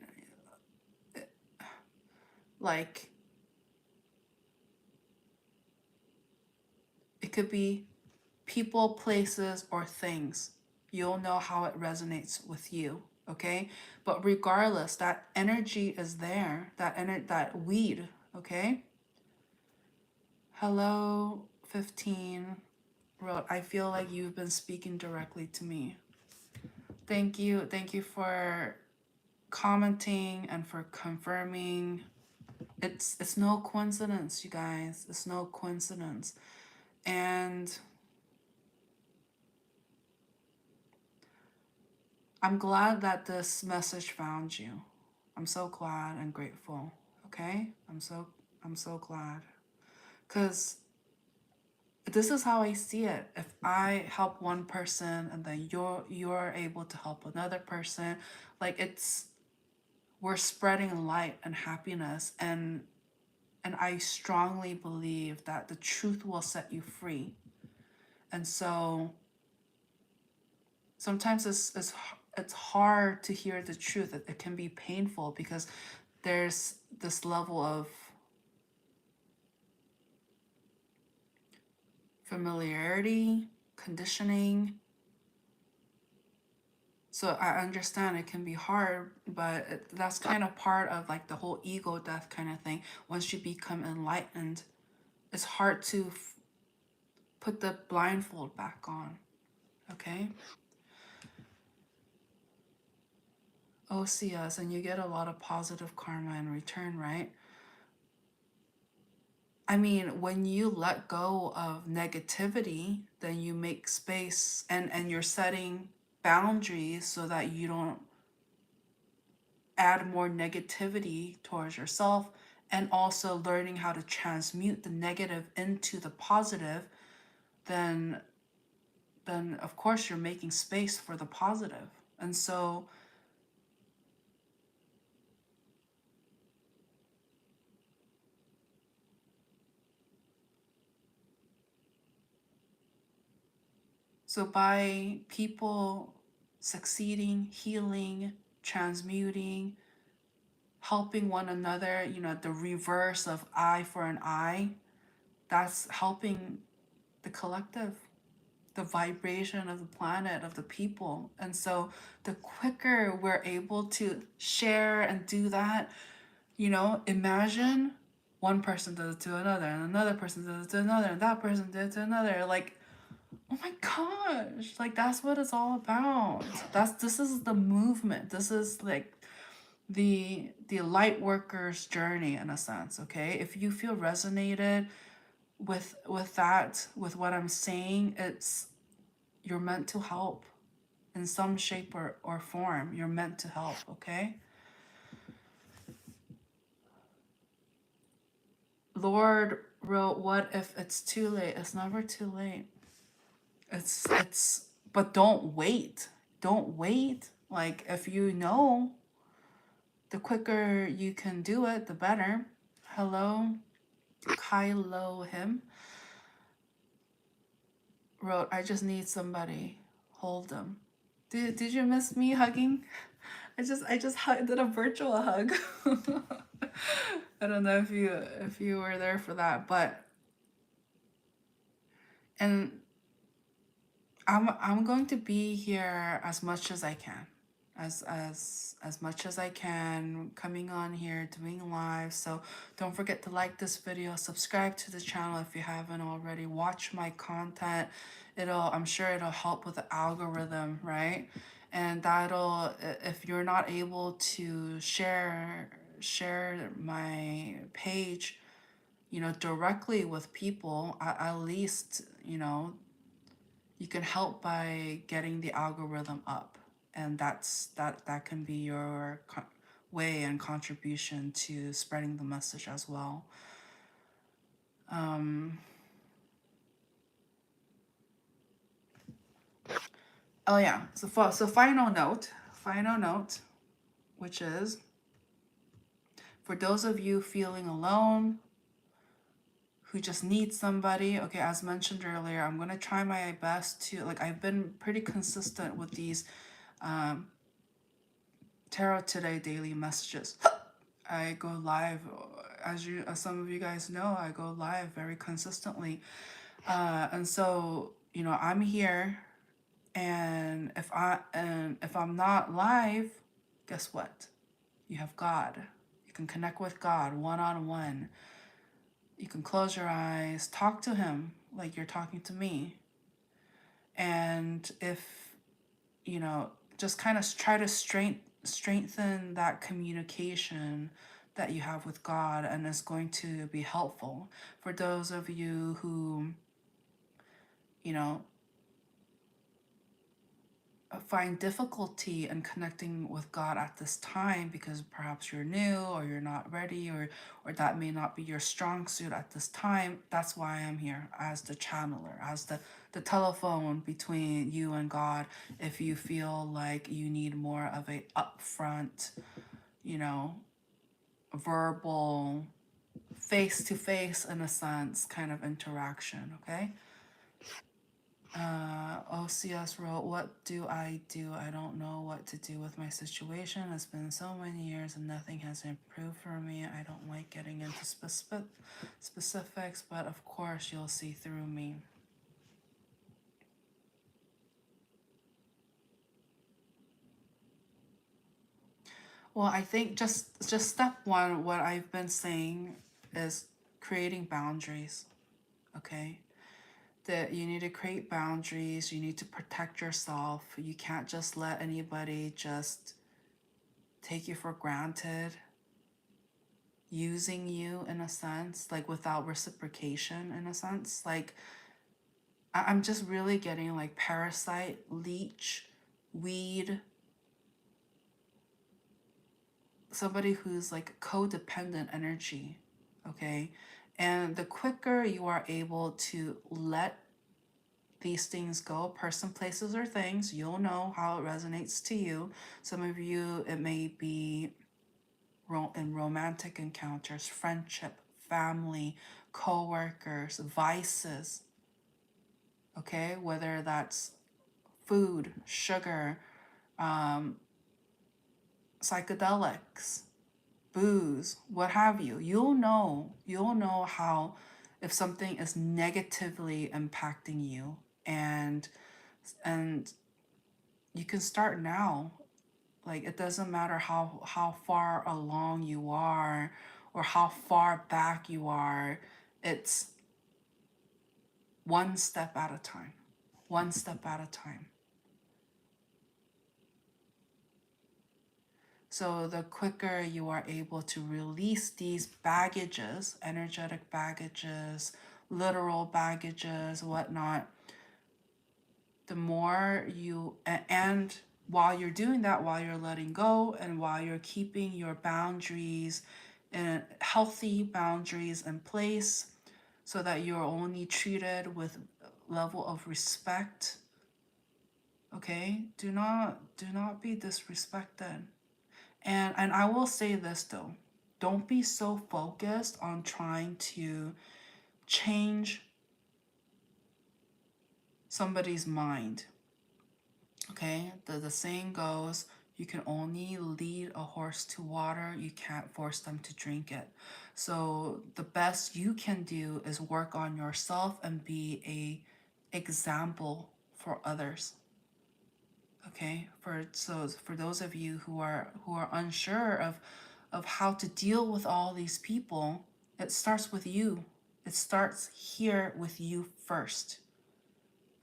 know, like it could be people, places, or things. You'll know how it resonates with you, okay? But regardless, that energy is there, that weed, okay? Hello, 15 wrote, I feel like you've been speaking directly to me. Thank you for commenting and for confirming. It's no coincidence, you guys. It's no coincidence. And I'm glad that this message found you. I'm so glad and grateful. Okay? I'm so glad. Cuz this is how I see it. If I help one person and then you're able to help another person, like we're spreading light and happiness, and I strongly believe that the truth will set you free. And so sometimes it's hard to hear the truth. It can be painful because there's this level of familiarity, conditioning. So I understand it can be hard, but that's kind of part of like the whole ego death kind of thing. Once you become enlightened, it's hard to put the blindfold back on. Okay? OCS, and you get a lot of positive karma in return, right? I mean, when you let go of negativity, then you make space, and you're setting boundaries so that you don't add more negativity towards yourself, and also learning how to transmute the negative into the positive, then of course you're making space for the positive. And so by people succeeding, healing, transmuting, helping one another, you know, the reverse of eye for an eye, that's helping the collective, the vibration of the planet, of the people. And so the quicker we're able to share and do that, you know, imagine one person does it to another, and another person does it to another, and that person did it to another. Like, oh my gosh, like that's what it's all about. This is the movement. This is like the light worker's journey in a sense. Okay, if you feel resonated with that, with what I'm saying, you're meant to help in some shape or form. You're meant to help. Okay. Lord wrote, what if it's too late? It's never too late. But don't wait. Don't wait. Like, if you know, the quicker you can do it, the better. Hello, Kylo him wrote, I just need somebody. Hold them. Did you miss me hugging? I just did a virtual hug. I don't know if you were there for that, but and I'm going to be here as much as I can. as much as I can, coming on here, doing live. So don't forget to like this video, subscribe to the channel if you haven't already, watch my content. I'm sure it'll help with the algorithm, right? And that'll, if you're not able to share my page, directly with people, at least, you can help by getting the algorithm up, and that can be your way and contribution to spreading the message as well. Oh yeah, so final note, which is for those of you feeling alone, who just need somebody. Okay, as mentioned earlier, I'm gonna try my best to, like, I've been pretty consistent with these Tarot Today daily messages. I go live, as some of you guys know, I go live very consistently, and so I'm here, and if I'm not live, guess what? You have God. You can connect with God one-on-one. You can close your eyes, talk to him like you're talking to me. And if, just kind of try to strengthen that communication that you have with God, and it's going to be helpful. For those of you who, you know, find difficulty in connecting with God at this time because perhaps you're new or you're not ready, or that may not be your strong suit at this time, that's why I'm here as the channeler, as the telephone between you and God. If you feel like you need more of a upfront, verbal, face-to-face, in a sense, kind of interaction, okay? OCS wrote, what do? I don't know what to do with my situation. It's been so many years and nothing has improved for me. I don't like getting into specifics, but of course you'll see through me. Well, I think just step one, what I've been saying is creating boundaries, okay? That you need to create boundaries, you need to protect yourself. You can't just let anybody just take you for granted, using you in a sense, like without reciprocation in a sense. Like, I'm just really getting like parasite, leech, weed, somebody who's like codependent energy, okay? And the quicker you are able to let these things go, person, places, or things, you'll know how it resonates to you. Some of you, it may be in romantic encounters, friendship, family, co-workers, vices, okay? Whether that's food, sugar, psychedelics, booze, what have you. You'll know how, if something is negatively impacting you, and you can start now. Like, it doesn't matter how far along you are or how far back you are. It's one step at a time. One step at a time. So the quicker you are able to release these baggages, energetic baggages, literal baggages, whatnot, the more you, and while you're doing that, while you're letting go, and while you're keeping your boundaries and healthy boundaries in place, so that you're only treated with level of respect, okay? Do not be disrespected. And I will say this though, don't be so focused on trying to change somebody's mind. Okay, the saying goes, you can only lead a horse to water, you can't force them to drink it. So the best you can do is work on yourself and be a example for others. Okay, for those of you who are unsure of how to deal with all these people, it starts with you. It starts here with you first.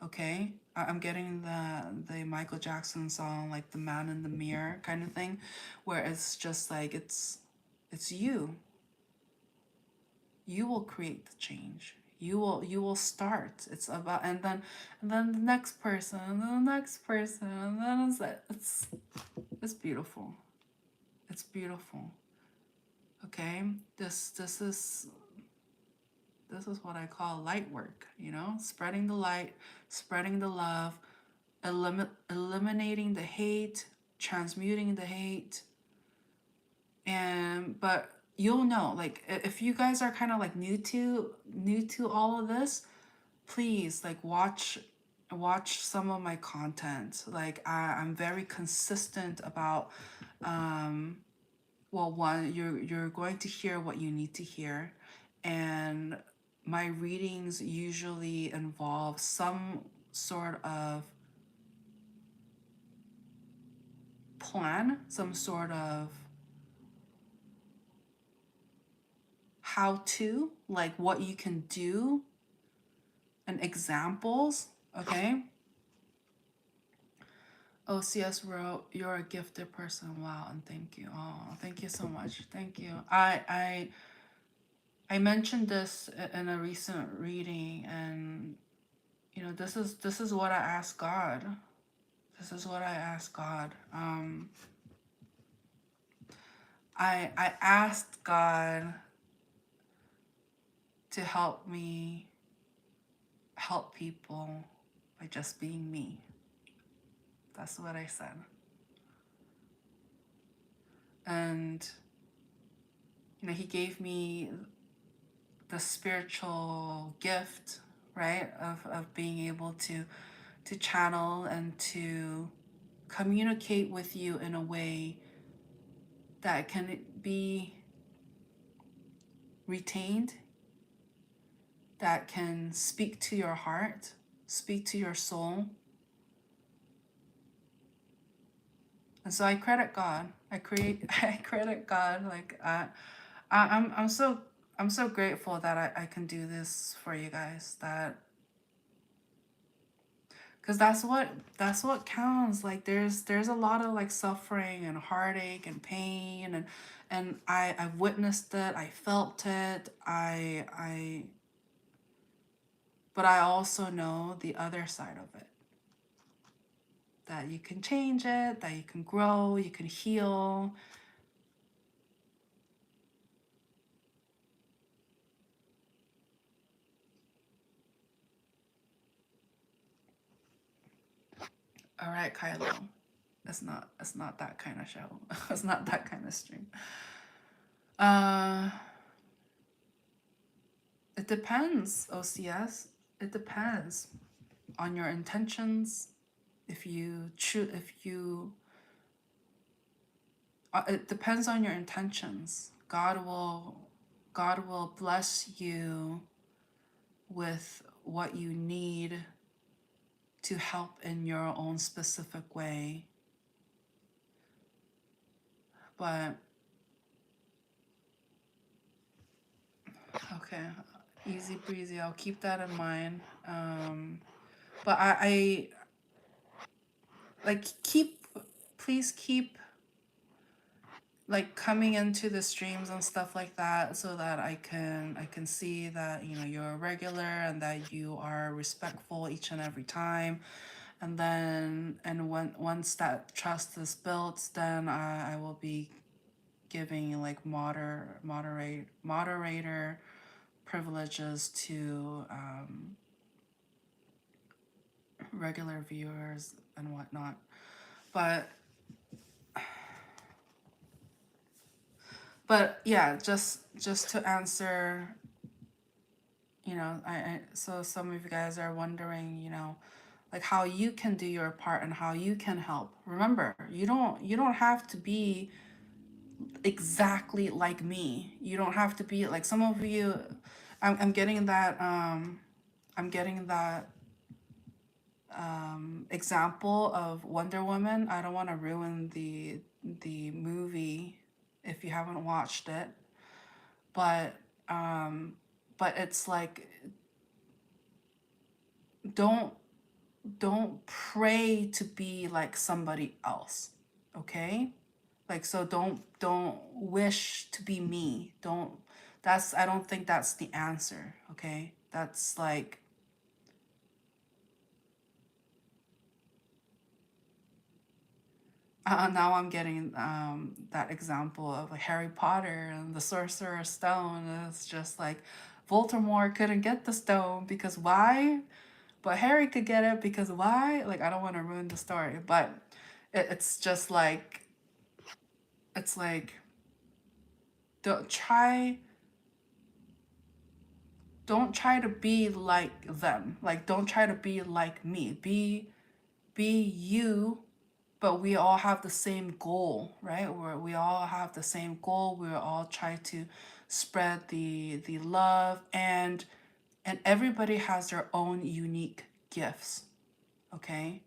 Okay, I'm getting the Michael Jackson song, like the man in the mirror kind of thing, where it's just like it's you. You will create the change. You will start. It's about, and then the next person, and then the next person, and then it's beautiful. It's beautiful. Okay, this is what I call light work. You know, spreading the light, spreading the love, eliminating the hate, transmuting the hate, and but you'll know, like, if you guys are kind of like new to all of this, please, like, watch some of my content. Like, I'm very consistent about well, one, you're going to hear what you need to hear, and my readings usually involve some sort of plan, some sort of how to, like what you can do, and examples. Okay. OCS wrote, "You're a gifted person." Wow, and thank you. Oh, thank you so much. Thank you. I mentioned this in a recent reading, and you know, this is what I asked God. This is what I asked God. I asked God to help me help people by just being me. That's what I said. And you know, he gave me the spiritual gift, right, of being able to channel and to communicate with you in a way that can be retained, that can speak to your heart, speak to your soul. And so I credit God. I credit God. Like I'm so grateful that I can do this for you guys. That, because that's what counts. Like there's a lot of like suffering and heartache and pain, and I've witnessed it. I felt it. But I also know the other side of it. That you can change it, that you can grow, you can heal. All right, Kylo. It's not that kind of show. It's not that kind of stream. It depends, OCS. It depends on your intentions. If you choose, it depends on your intentions. God will bless you with what you need to help in your own specific way. But okay, easy breezy. I'll keep that in mind. But I like please keep like coming into the streams and stuff like that, so that I can see that, you know, you're a regular and that you are respectful each and every time. And then once that trust is built, then I will be giving like moderator privileges to regular viewers and whatnot. But yeah, just to answer, you know, so some of you guys are wondering, you know, like how you can do your part and how you can help. Remember, you don't have to be exactly like me. You don't have to be like some of you. I'm getting that example of Wonder Woman. I don't want to ruin the movie if you haven't watched it, but it's like don't pray to be like somebody else, okay? Like, so don't wish to be me. Don't that's I don't think that's the answer, okay? That's like now I'm getting that example of like Harry Potter and the Sorcerer's Stone. It's just like Voldemort couldn't get the stone because why? But Harry could get it because why? Like, I don't want to ruin the story, but it's just like it's like don't try to be like them. Like, don't try to be like me. Be you, but we all have the same goal, right? We all have the same goal. We all try to spread the love, and everybody has their own unique gifts, okay?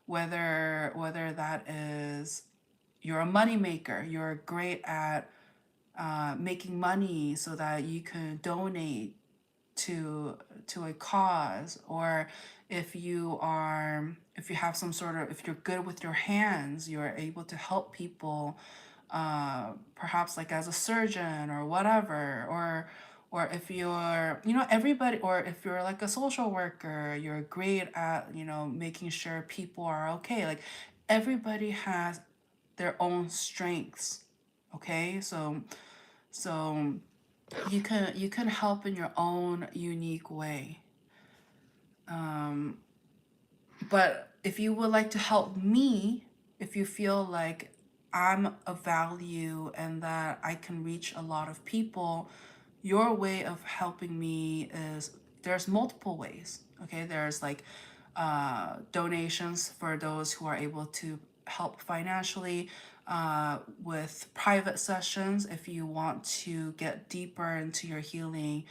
Whether that is you're a money maker, you're great at making money so that you can donate to a cause, or if you have some sort of, if you're good with your hands, you're able to help people, perhaps like as a surgeon or whatever, or if you're, everybody, or if you're like a social worker, you're great at, making sure people are okay. Like, everybody has their own strengths, okay? So you can help in your own unique way. But if you would like to help me, if you feel like I'm of value and that I can reach a lot of people, your way of helping me is, there's multiple ways. Okay, there's like donations for those who are able to help financially, with private sessions if you want to get deeper into your healing,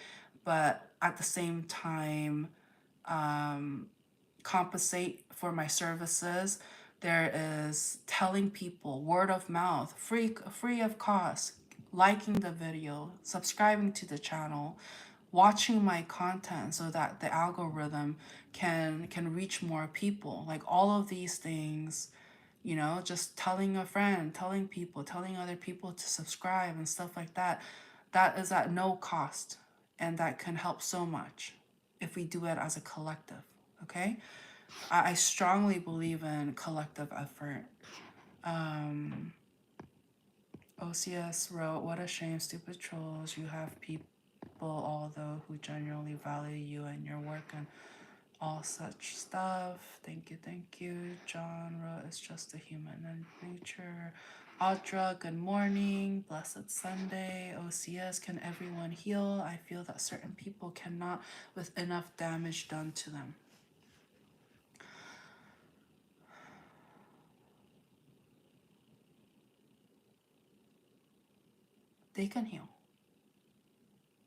but at the same time compensate for my services. There is telling people, word of mouth, free of cost, liking the video, subscribing to the channel, watching my content so that the algorithm can reach more people. Like, all of these things, just telling a friend, telling people, telling other people to subscribe and stuff like that, that is at no cost, and that can help so much if we do it as a collective. Okay, I strongly believe in collective effort. OCS wrote, "What a shame, stupid trolls. You have people, although who genuinely value you and your work and all such stuff. Thank you, thank you." John wrote, "It's just a human nature." Audra, good morning. Blessed Sunday. OCS, can everyone heal? I feel that certain people cannot with enough damage done to them. They can heal.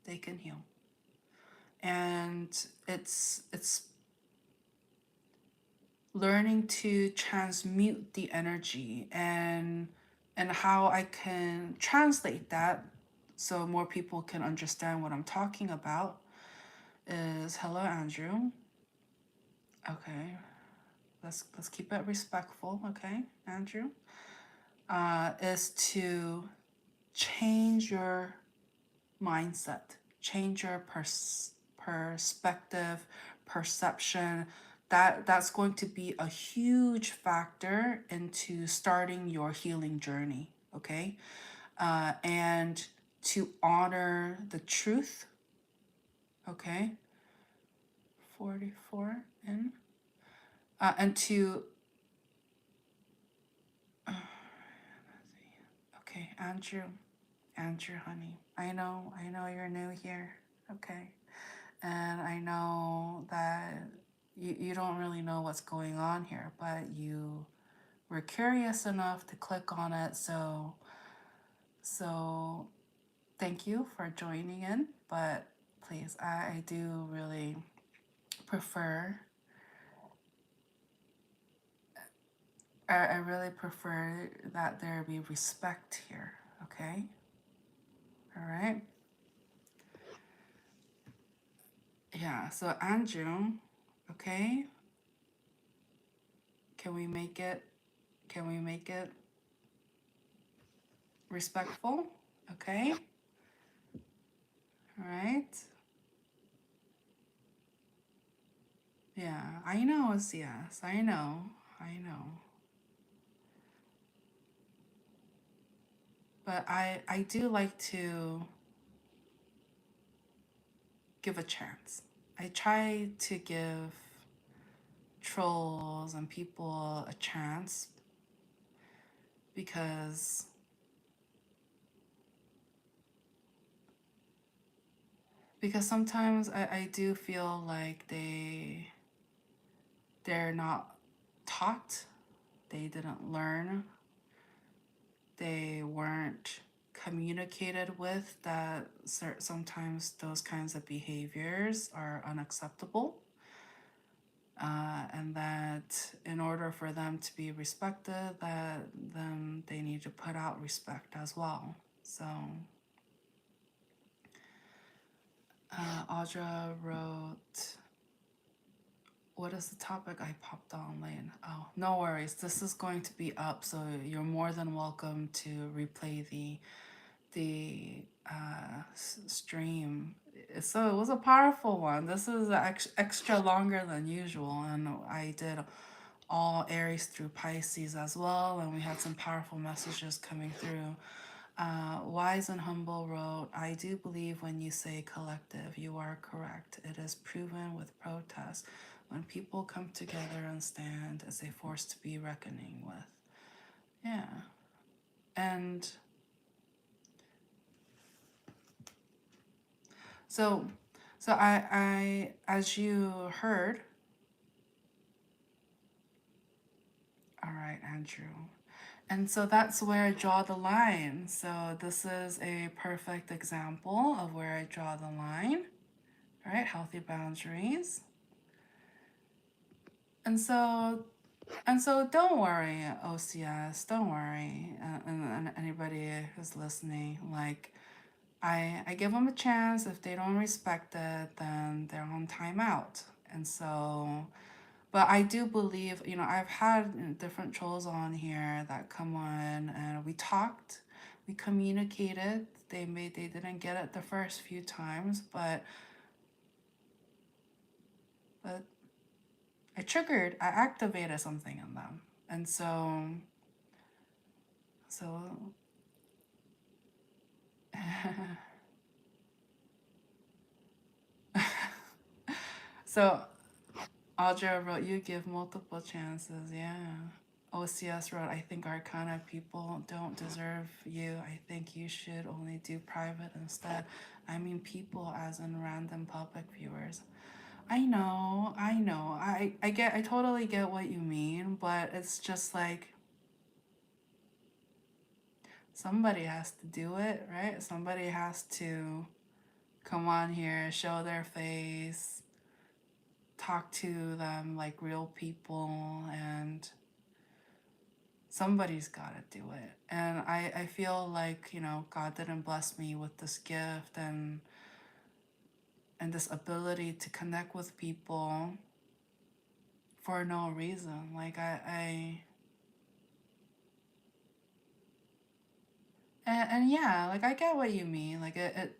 They can heal. And it's learning to transmute the energy, and how I can translate that so more people can understand what I'm talking about is, hello Andrew. Okay, let's keep it respectful, okay, Andrew. Is to change your mindset, change your perspective, perception. That's going to be a huge factor into starting your healing journey, okay? And to honor the truth, okay? 44 in. And to, okay, Andrew, honey, I know you're new here, okay? And I know that you don't really know what's going on here, but you were curious enough to click on it. So thank you for joining in. But please, I do really prefer I really prefer that there be respect here, okay? All right. Yeah, so Andrew, okay? Can we make it respectful? Okay? All right? Yeah, I know it's yes. I know. I know. But I do like to give a chance. I try to give trolls and people a chance because sometimes I do feel like they're not taught, they didn't learn, they weren't communicated with that sometimes those kinds of behaviors are unacceptable, and that in order for them to be respected, that then they need to put out respect as well. So Audra wrote, what is the topic? I popped on late. Oh, no worries. This is going to be up, so you're more than welcome to replay the stream. So it was a powerful one. This is extra longer than usual, and I did all Aries through Pisces as well, and we had some powerful messages coming through. Wise and Humble wrote, I do believe when you say collective, you are correct. It is proven with protest. When people come together and stand, it's a force to be reckoning with. Yeah. And so I as you heard, all right, Andrew. And so that's where I draw the line. So this is a perfect example of where I draw the line, right? Healthy boundaries. And so don't worry, OCS, don't worry, and anybody who's listening, like, I give them a chance. If they don't respect it, then they're on timeout. And so, but I do believe, I've had different trolls on here that come on and we talked, we communicated. They didn't get it the first few times, but I activated something in them. And so so Audra wrote, you give multiple chances. Yeah. OCS wrote, I think Arcana people don't deserve you. I think you should only do private instead. I mean people as in random public viewers. I know. I totally get what you mean, but it's just like somebody has to do it, right? Somebody has to come on here, show their face, talk to them like real people, and somebody's got to do it. And I feel like, God didn't bless me with this gift and this ability to connect with people for no reason. Like and yeah, like I get what you mean. Like it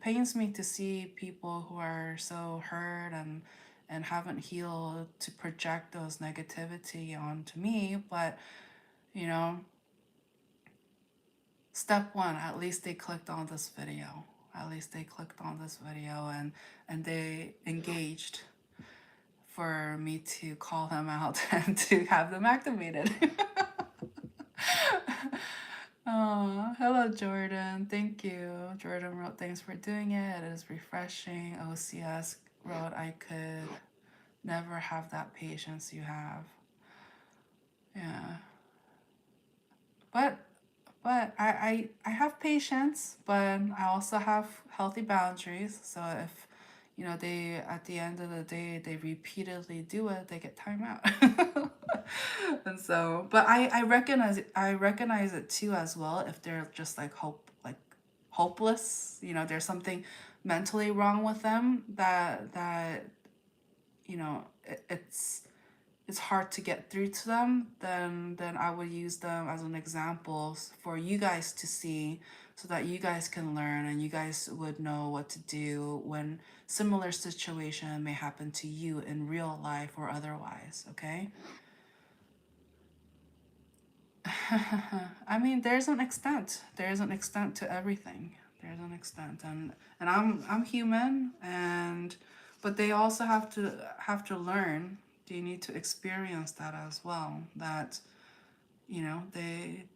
pains me to see people who are so hurt and haven't healed to project those negativity onto me. But, you know, step one, at least they clicked on this video. At least they clicked on this video and they engaged for me to call them out and to have them activated. Oh, hello, Jordan. Thank you. Jordan wrote, thanks for doing it. It is refreshing. OCS wrote, I could never have that patience you have. Yeah. But I have patience, but I also have healthy boundaries. So if, they, at the end of the day, they repeatedly do it, they get time out. And so, but I recognize it too as well if they're just like hopeless. You know, there's something mentally wrong with them that you know it's hard to get through to them, then I would use them as an example for you guys to see, so that you guys can learn and you guys would know what to do when similar situation may happen to you in real life or otherwise, okay? I mean, there's an extent. There's an extent to everything. There's an extent, and I'm human, and but they also have to learn. They need to experience that as well. That you know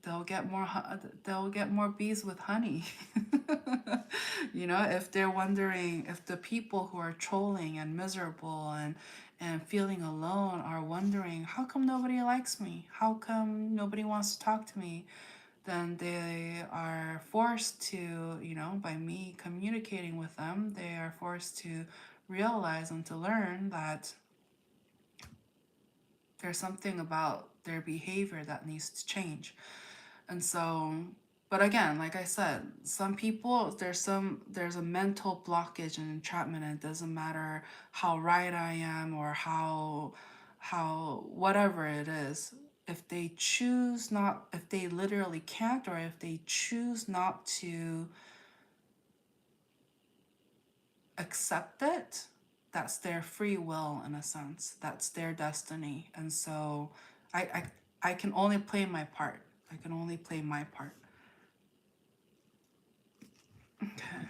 they'll get more bees with honey. You know, if they're wondering, if the people who are trolling and miserable and feeling alone are wondering, how come nobody likes me, how come nobody wants to talk to me, then they are forced to, you know, by me communicating with them, they are forced to realize and to learn that there's something about their behavior that needs to change. And so, but again, like I said, some people, there's a mental blockage and entrapment, and it doesn't matter how right I am or how whatever it is. If they choose not, if they literally can't, or if they choose not to accept it, that's their free will in a sense. That's their destiny. And so I I can only play my part. I can only play my part. Okay.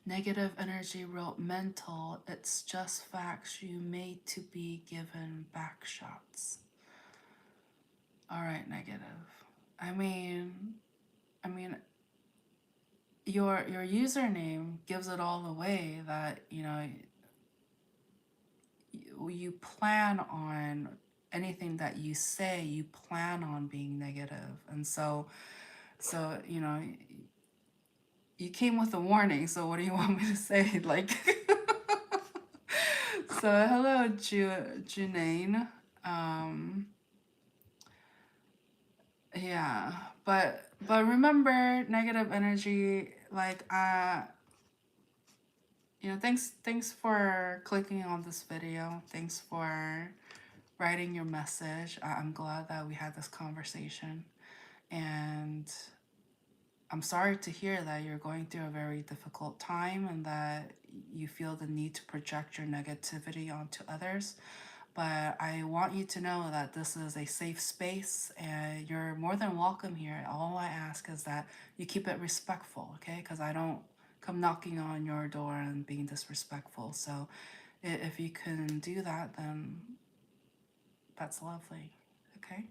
Negative energy wrote mental, it's just facts you made to be given back shots. All right, negative. I mean, I mean, your username gives it all away that, you know, you plan on anything that you say, you plan on being negative. And so you know, you came with a warning, so what do you want me to say? Like, so hello, Junane. Um, yeah, but remember, negative energy. Like, you know, thanks for clicking on this video. Thanks for writing your message. I'm glad that we had this conversation, and I'm sorry to hear that you're going through a very difficult time and that you feel the need to project your negativity onto others. But I want you to know that this is a safe space and you're more than welcome here. All I ask is that you keep it respectful, okay? Because I don't come knocking on your door and being disrespectful. So if you can do that, then that's lovely, okay?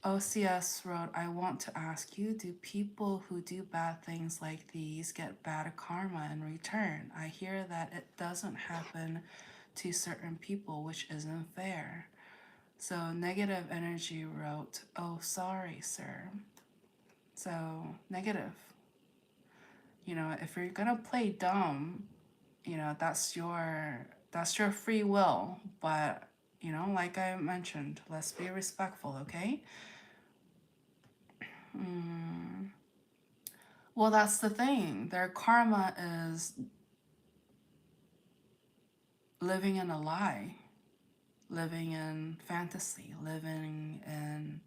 OCS wrote, I want to ask you, do people who do bad things like these get bad karma in return? I hear that it doesn't happen to certain people, which isn't fair. So negative energy wrote, oh, sorry, sir. So negative. You know, if you're gonna play dumb, you know, that's your free will. But you know, like I mentioned, let's be respectful, okay? Well, that's the thing. Their karma is living in a lie, living in fantasy, living in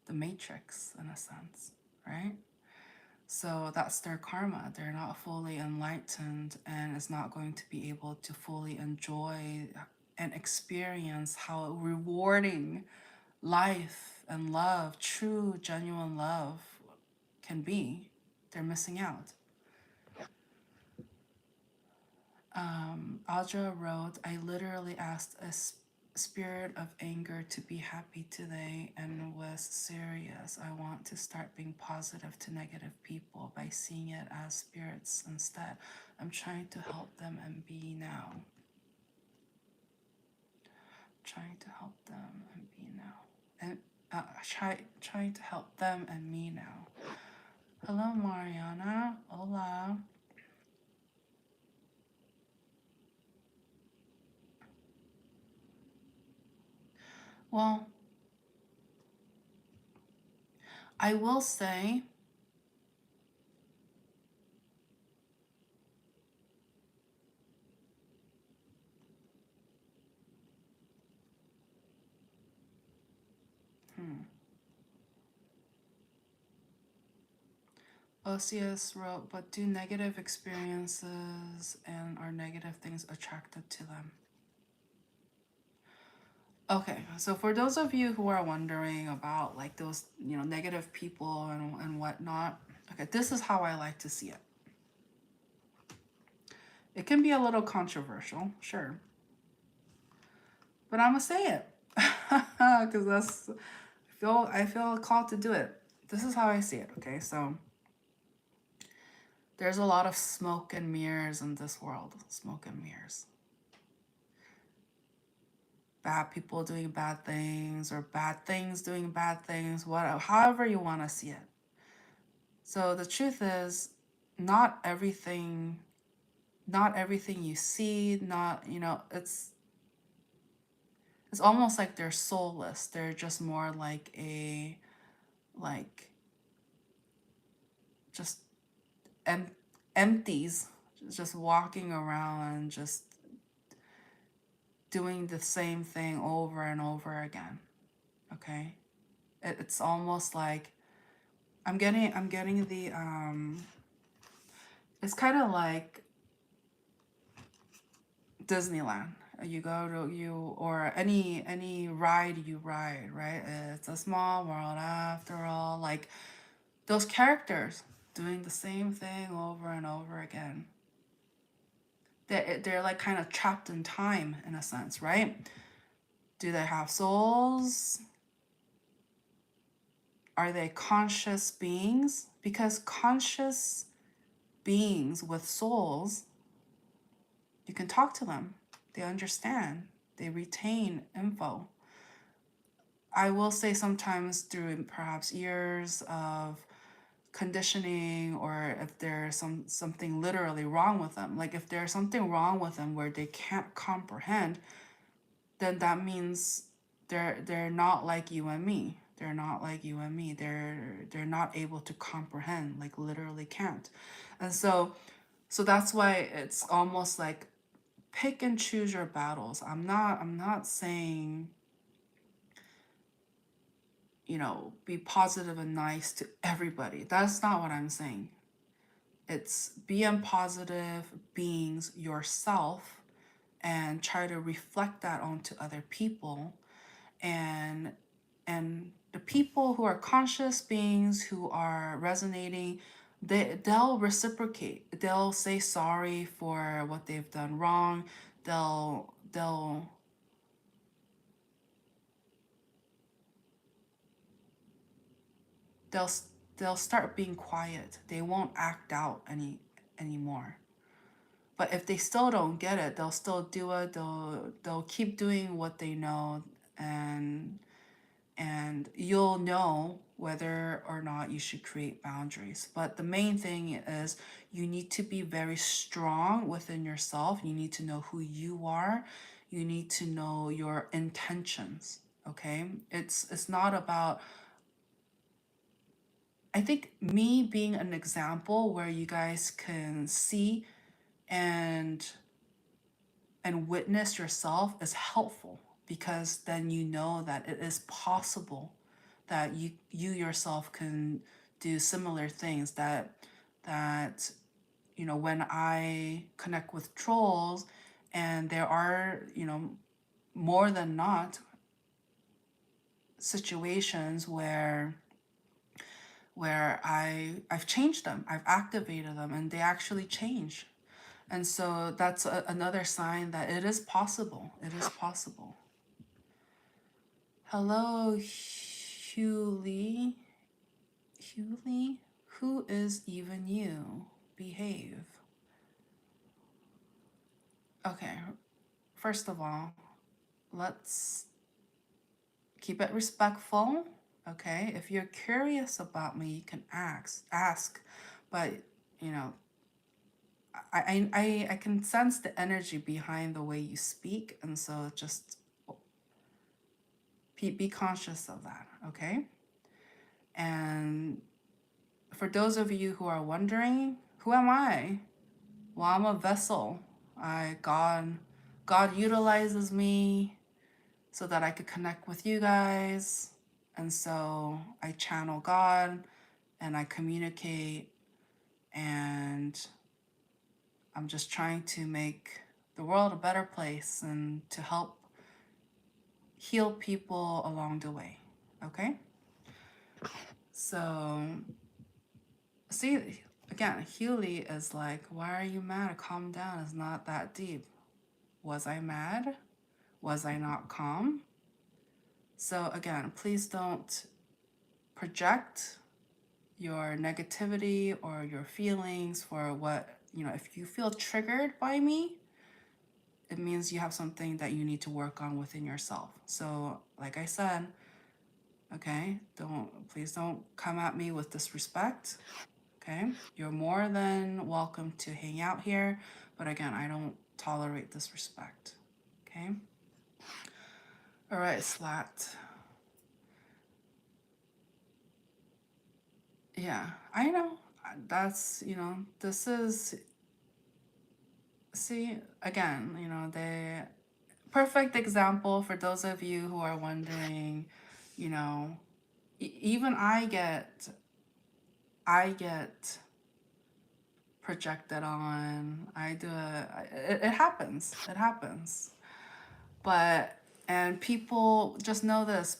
the matrix in a sense, right? So that's their karma. They're not fully enlightened and is not going to be able to fully enjoy and experience how rewarding life and love, true, genuine love, can be. They're missing out. Audra wrote, I literally asked a spirit of anger to be happy today and was serious. I want to start being positive to negative people by seeing it as spirits instead. I'm trying to help them and be now. Trying to help them and be now. And trying to help them and me now. Hello, Mariana. Hola. Well, I will say, Osius wrote, but do negative experiences and are negative things attracted to them? Okay, so for those of you who are wondering about like those, you know, negative people and whatnot, okay, this is how I like to see it. It can be a little controversial, sure, but I'm gonna say it because I feel called to do it. This is how I see it. Okay, so there's a lot of smoke and mirrors in this world. Smoke and mirrors. Bad people doing bad things, or bad things doing bad things, whatever, however you want to see it. So the truth is, not everything you see, not, you know, it's almost like they're soulless. They're just more like like just em- empties, just walking around, just doing the same thing over and over again. Okay, it's almost like I'm getting the it's kind of like Disneyland. You go to or any ride you ride, right? It's a small world after all. Like those characters doing the same thing over and over again. They're like kind of trapped in time in a sense, right? Do they have souls? Are they conscious beings? Because conscious beings with souls, you can talk to them. They understand. They retain info. I will say sometimes through perhaps years of conditioning, or if there's something literally wrong with them. Like if there's something wrong with them where they can't comprehend, then that means they're not like you and me. They're not like you and me. They're not able to comprehend, like literally can't. And so that's why it's almost like pick and choose your battles. I'm not saying, you know, be positive and nice to everybody. That's not what I'm saying. It's be positive beings yourself and try to reflect that onto other people, and the people who are conscious beings who are resonating, they'll reciprocate. They'll say sorry for what they've done wrong. They'll they'll they'll start being quiet. They won't act out anymore. But if they still don't get it, they'll still do it. They'll keep doing what they know, and you'll know whether or not you should create boundaries. But the main thing is you need to be very strong within yourself. You need to know who you are. You need to know your intentions. Okay? It's not about, I think, me being an example where you guys can see and witness yourself is helpful, because then you know that it is possible that you yourself can do similar things, that you know, when I connect with trolls, and there are, you know, more than not situations where I've changed them, I've activated them, and they actually change. And so that's another sign that it is possible. It is possible. Hello, Hewley. Hewley? Who is even you? Behave. Okay, first of all, let's keep it respectful. Okay, if you're curious about me, you can ask, but you know, I can sense the energy behind the way you speak, and so just Be conscious of that, okay? And for those of you who are wondering, who am I? Well, I'm a vessel. God utilizes me so that I could connect with you guys. And so I channel God and I communicate, and I'm just trying to make the world a better place and to help heal people along the way. Okay? So, see, again, Healy is like, why are you mad? Calm down. It's not that deep. Was I mad? Was I not calm? So, again, please don't project your negativity or your feelings for what, if you feel triggered by me, it means you have something that you need to work on within yourself. So, like I said, okay, please don't come at me with disrespect. Okay, you're more than welcome to hang out here, but again, I don't tolerate disrespect. Okay. All right, Slat. Yeah, I know. That's, this is, see, again, the perfect example for those of you who are wondering, even I get projected on. It happens. It happens. But, and people, just know this,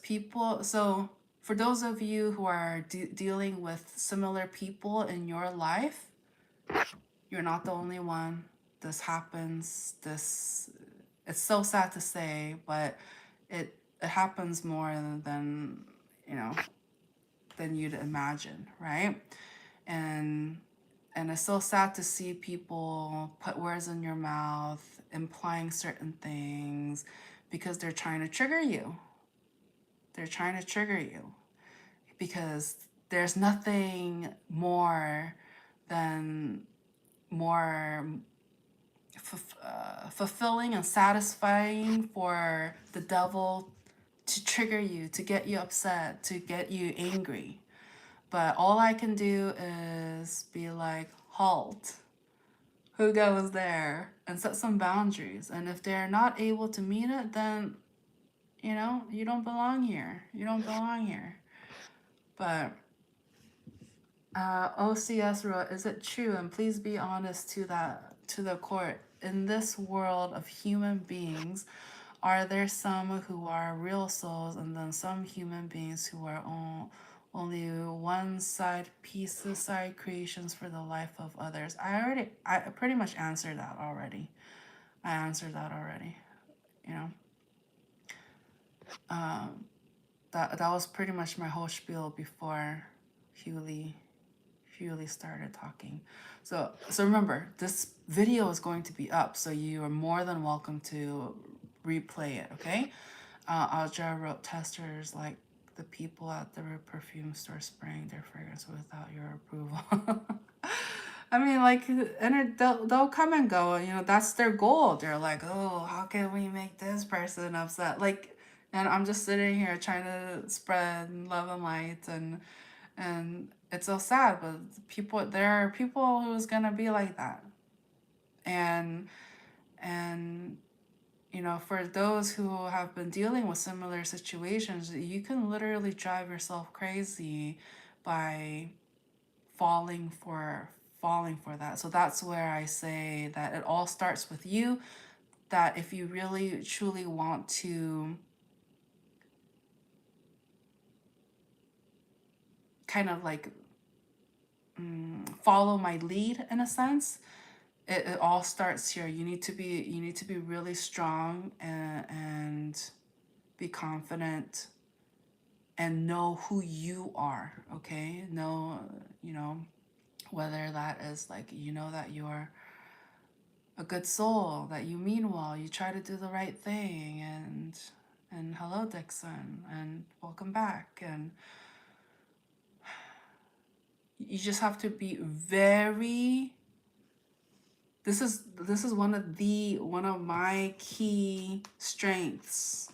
so for those of you who are dealing with similar people in your life, you're not the only one. This happens. It's so sad to say, but it happens more than, than you'd imagine, right? And it's so sad to see people put words in your mouth, implying certain things, because they're trying to trigger you. They're trying to trigger you because there's nothing more fulfilling and satisfying for the devil to trigger you, to get you upset, to get you angry. But all I can do is be like, halt. Who goes there? And set some boundaries. And if they're not able to meet it, then, you don't belong here. You don't belong here. But OCS wrote, is it true? And please be honest to the court. In this world of human beings, are there some who are real souls and then some human beings who are only one side pieces, side creations for the life of others? I pretty much answered that already. That was pretty much my whole spiel before Hewley started talking. So remember, this video is going to be up, so you are more than welcome to replay it, okay? Aja wrote, testers like the people at the perfume store spraying their fragrance without your approval. I mean, like, and they'll come and go, that's their goal. They're like, oh, how can we make this person upset? Like, and I'm just sitting here trying to spread love and light, and it's so sad, but there are people who's gonna be like that. And for those who have been dealing with similar situations, you can literally drive yourself crazy by falling for that. So that's where I say that it all starts with you, that if you really truly want to kind of like follow my lead in a sense, it all starts here. You need to be really strong and be confident and know who you are, okay? Know, whether that is like, that you're a good soul, that you mean well, you try to do the right thing, and hello, Dixon, and welcome back. And you just have to be very, this is one of my key strengths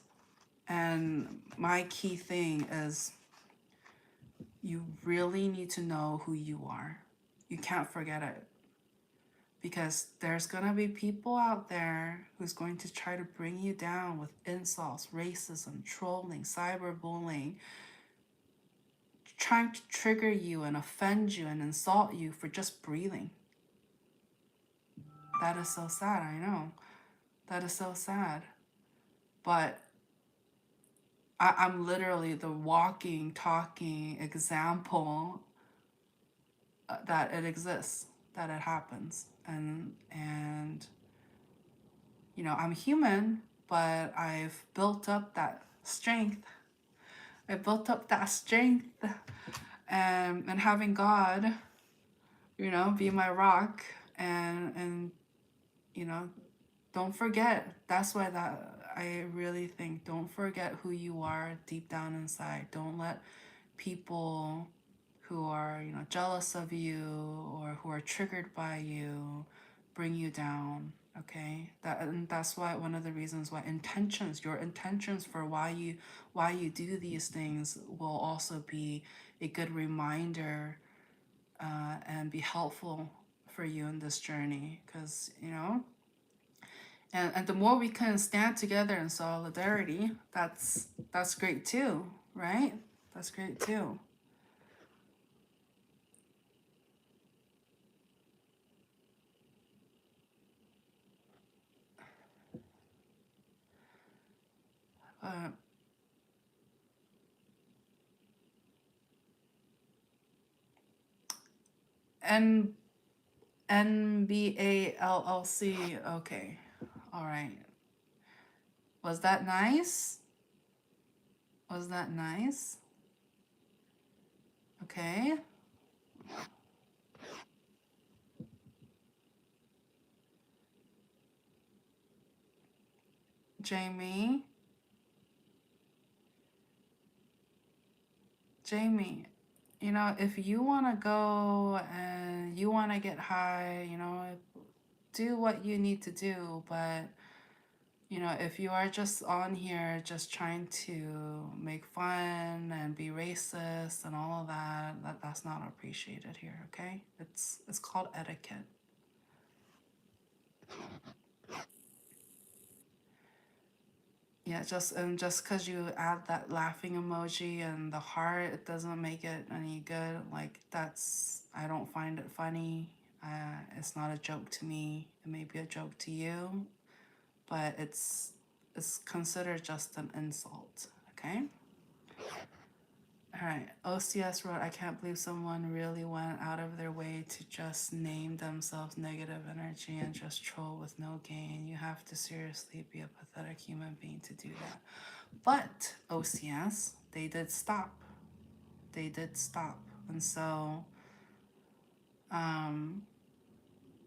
And my key thing is you really need to know who you are. You can't forget it. Because there's going to be people out there who's going to try to bring you down with insults, racism, trolling, cyberbullying, trying to trigger you and offend you and insult you for just breathing. That is so sad, I know. That is so sad. But I'm literally the walking, talking example that it exists, that it happens. And you know, I'm human, but I've built up that strength. I built up that strength, and having God, you know, be my rock, and you know, don't forget. That's why that I really think, don't forget who you are deep down inside. Don't let people who are, you know, jealous of you or who are triggered by you bring you down. Okay, that's why one of the reasons why your intentions for why you do these things will also be a good reminder, and be helpful for you in this journey. Because you know, and the more we can stand together in solidarity, that's great too, right? That's great too. Uh, N NBA LLC. Okay, all right. Was that nice? Was that nice? Okay. Jamie. Jamie, you know, if you want to go and you want to get high, you know, do what you need to do. But, you know, if you are just on here just trying to make fun and be racist and all of that, that's not appreciated here, okay? It's called etiquette. Yeah, just because you add that laughing emoji and the heart, it doesn't make it any good. Like, I don't find it funny. It's not a joke to me. It may be a joke to you, but it's considered just an insult. Okay. All right. OCS wrote, I can't believe someone really went out of their way to just name themselves negative energy and just troll with no gain. You have to seriously be a pathetic human being to do that. But OCS, they did stop. They did stop. And so, um,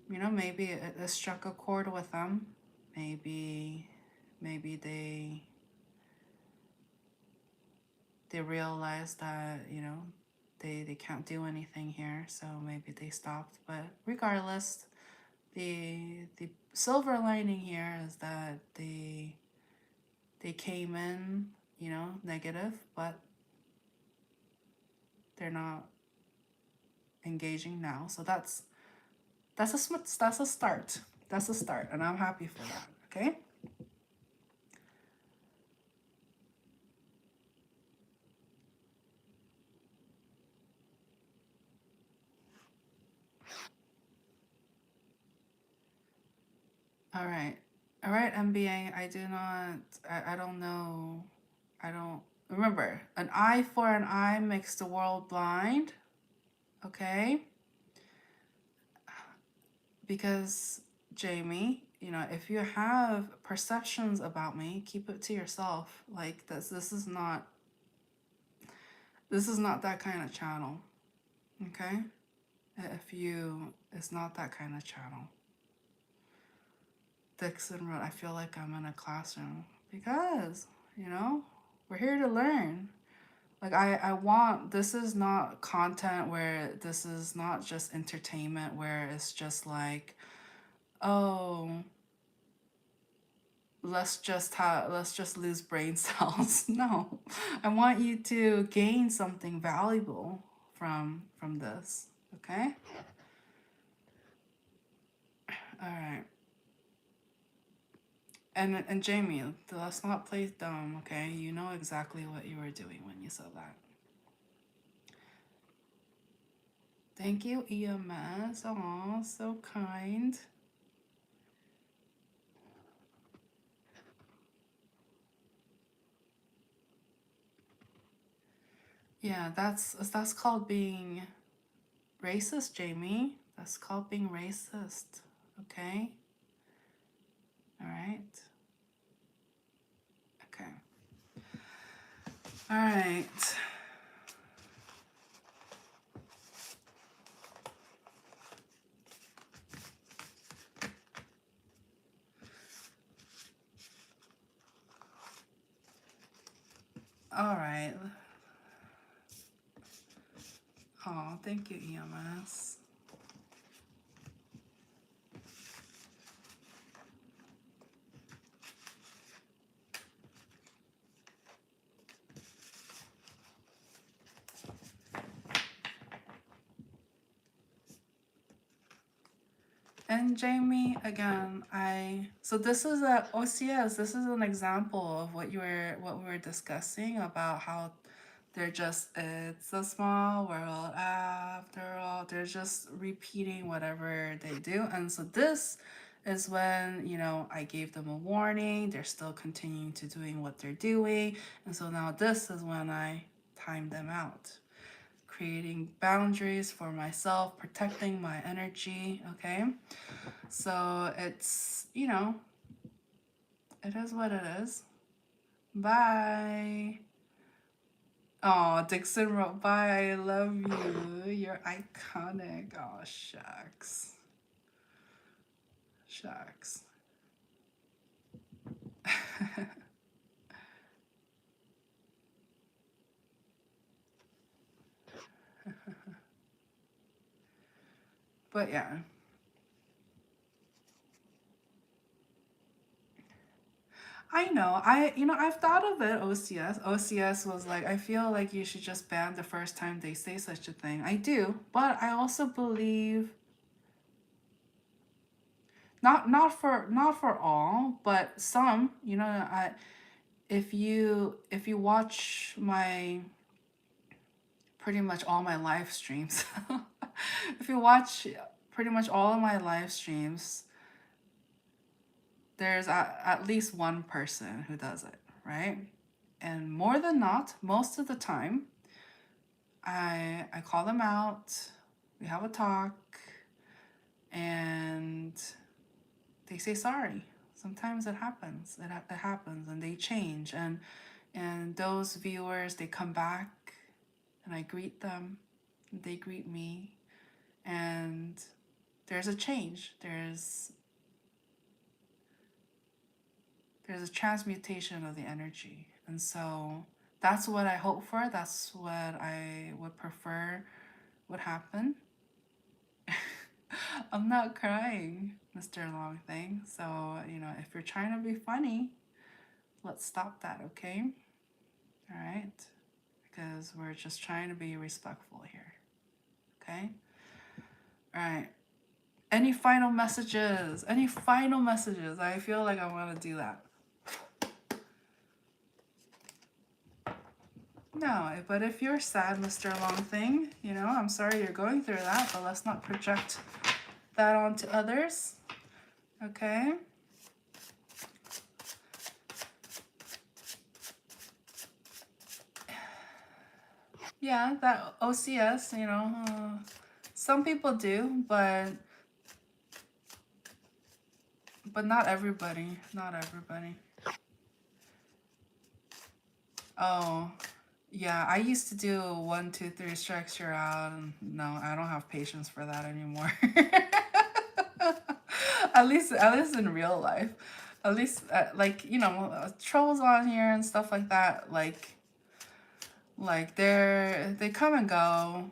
you know, maybe it struck a chord with them. Maybe they realized that, you know, they can't do anything here, so maybe they stopped. But regardless, the silver lining here is that they came in, you know, negative, but they're not engaging now. So that's a start. That's a start, and I'm happy for that. Okay. All right. All right, MBA. I do not. I don't know. I don't remember. An eye for an eye makes the world blind. Okay. Because Jamie, you know, if you have perceptions about me, keep it to yourself. Like this is not that kind of channel. Okay? It's not that kind of channel. Dixon wrote, I feel like I'm in a classroom because, you know, we're here to learn. Like I want, this is not content where this is not just entertainment where it's just like, oh, let's just lose brain cells. No, I want you to gain something valuable from this. Okay. All right. And Jamie, let's not play dumb. Okay, you know exactly what you were doing when you said that. Thank you, EMS. Oh, so kind. Yeah, that's called being racist, Jamie. That's called being racist. Okay? All right. Okay. All right. All right. Oh, thank you, EMS. And Jamie, again, so this is a OCS. This is an example of what we were discussing about how it's a small world after all. They're just repeating whatever they do. And so this is when, I gave them a warning. They're still continuing to doing what they're doing. And so now this is when I time them out. Creating boundaries for myself, protecting my energy, okay? So it's, it is what it is. Bye. Oh, Dixon wrote, bye, I love you. You're iconic. Oh, shucks. Shucks. But yeah. I know. I've thought of it, OCS. OCS was like, I feel like you should just ban the first time they say such a thing. I do, but I also believe not for all, but some, if you watch my pretty much all my live streams, if you watch pretty much all of my live streams, there's at least one person who does it, right? And more than not, most of the time, I call them out, we have a talk, and they say sorry. Sometimes it happens. It happens, and they change. And those viewers, they come back, and I greet them. They greet me, and there's a change. There's a transmutation of the energy, and so that's what I hope for. That's what I would prefer would happen. I'm not crying, Mr. Long Thing. So, if you're trying to be funny, let's stop that, okay? All right? Because we're just trying to be respectful here, okay? All right. Any final messages? Any final messages? I feel like I want to do that. No, but if you're sad, Mr. Long Thing, I'm sorry you're going through that, but let's not project that onto others. Okay? Yeah, that OCS, some people do, but not everybody. Not everybody. Oh, yeah, I used to do 1, 2, 3 strikes, you're out. No, I don't have patience for that anymore. at least in real life. At least, trolls on here and stuff like that. Like they come and go,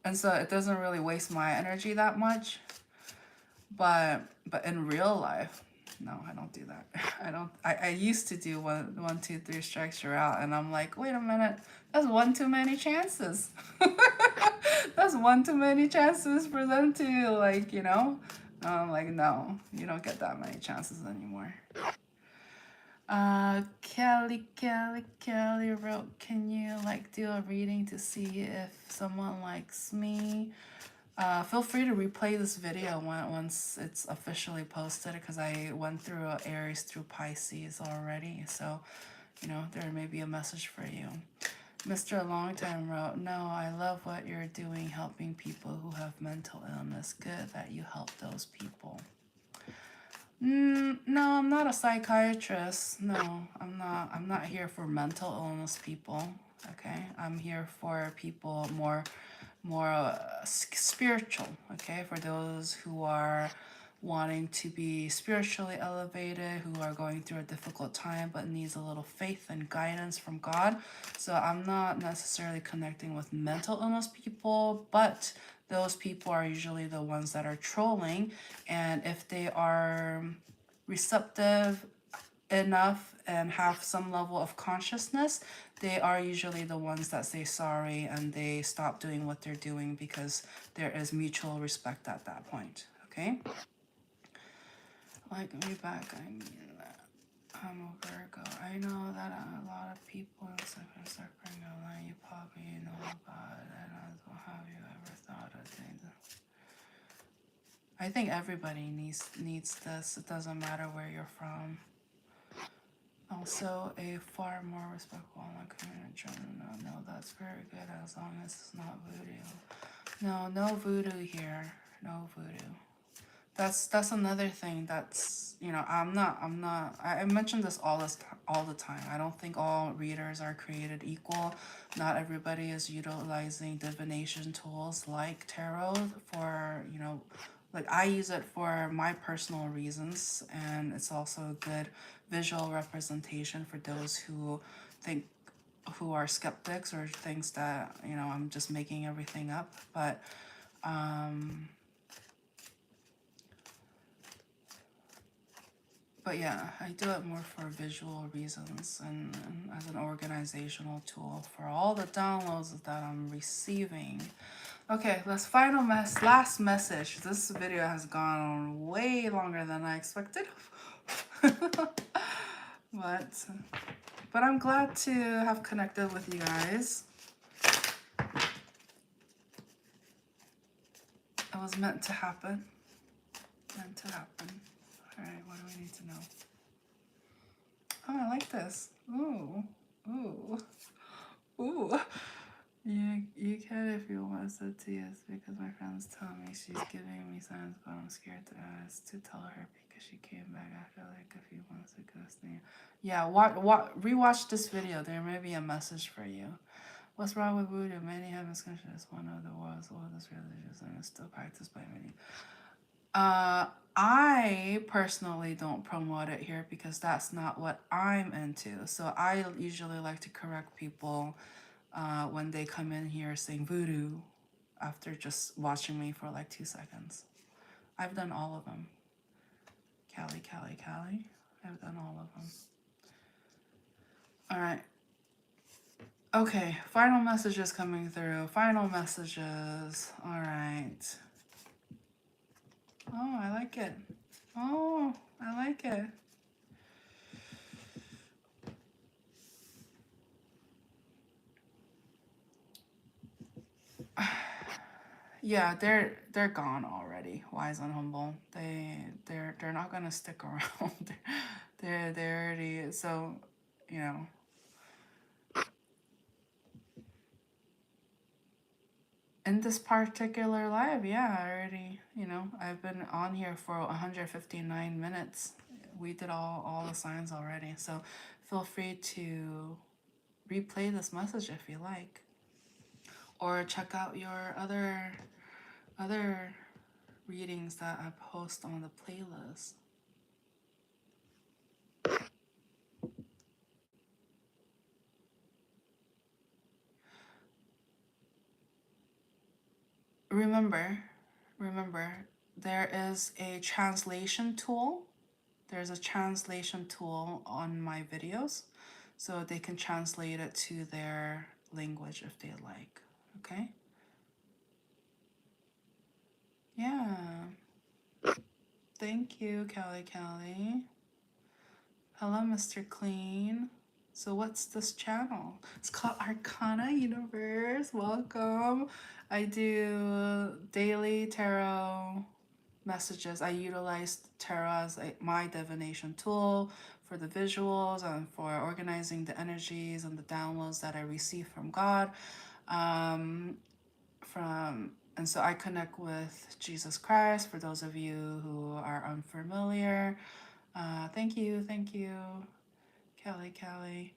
and so it doesn't really waste my energy that much. But in real life, No, I don't do that. I used to do one, two, three strikes, you're out, and I'm like, wait a minute, that's one too many chances. That's one too many chances for them to, like, you know. I'm like, no, you don't get that many chances anymore. Kelly wrote, can you like do a reading to see if someone likes me? Feel free to replay this video once it's officially posted, because I went through Aries through Pisces already. So, you know, there may be a message for you. Mr. Longtime wrote, no, I love what you're doing, helping people who have mental illness. Good that you help those people. No, I'm not a psychiatrist. No, I'm not. I'm not here for mental illness people. Okay, I'm here for people more spiritual. Okay, for those who are wanting to be spiritually elevated, who are going through a difficult time but needs a little faith and guidance from God. So I'm not necessarily connecting with mental illness people, but those people are usually the ones that are trolling. And if they are receptive enough and have some level of consciousness, they are usually the ones that say sorry and they stop doing what they're doing, because there is mutual respect at that point. Okay? Like me back, I mean, I'm a Virgo. I know that a lot of people in suffering online, you probably know about it. And have you ever thought of things? I think everybody needs this. It doesn't matter where you're from. Also, a far more respectful online community. No, that's very good as long as it's not voodoo. No voodoo here. No voodoo. That's another thing. That's, you know, I mention this all the time. I don't think all readers are created equal. Not everybody is utilizing divination tools like tarot for, you know, like I use it for my personal reasons, and it's also a good visual representation for those who are skeptics or thinks that, you know, I'm just making everything up. But yeah, I do it more for visual reasons and as an organizational tool for all the downloads that I'm receiving. Okay, last message. This video has gone on way longer than I expected. But I'm glad to have connected with you guys. It was meant to happen. Meant to happen. Alright, what do we need to know? Oh, I like this. Ooh. Ooh. Ooh. You can if you want, so yes, because my friends tell me she's giving me signs, but I'm scared to ask to tell her because she came back after like a few months of ghosting. Yeah, rewatch this video. There may be a message for you. What's wrong with voodoo? Many have misconceptions. It's one of the world's oldest religions and is still practiced by many. I personally don't promote it here because that's not what I'm into. So I usually like to correct people when they come in here saying voodoo after just watching me for like 2 seconds. I've done all of them. Callie. I've done all of them. All right. Okay, final messages coming through. Final messages. All right. Oh, I like it. Oh, I like it. Yeah, they're gone already. Wise and humble. They're not gonna stick around. they're already, so, you know. In this particular live, yeah, I already, you know, I've been on here for 159 minutes. We did all the signs already. So feel free to replay this message if you like. Or check out your other readings that I post on the playlist. Remember, there is a translation tool there's a translation tool on my videos, so they can translate it to their language if they like. Okay? Yeah. Thank you, Kelly. Hello, Mr. Clean. So what's this channel? It's called Arcana Universe. Welcome. I do daily tarot messages. I utilize tarot as my divination tool for the visuals and for organizing the energies and the downloads that I receive from God. And so I connect with Jesus Christ. For those of you who are unfamiliar, thank you, Kelly.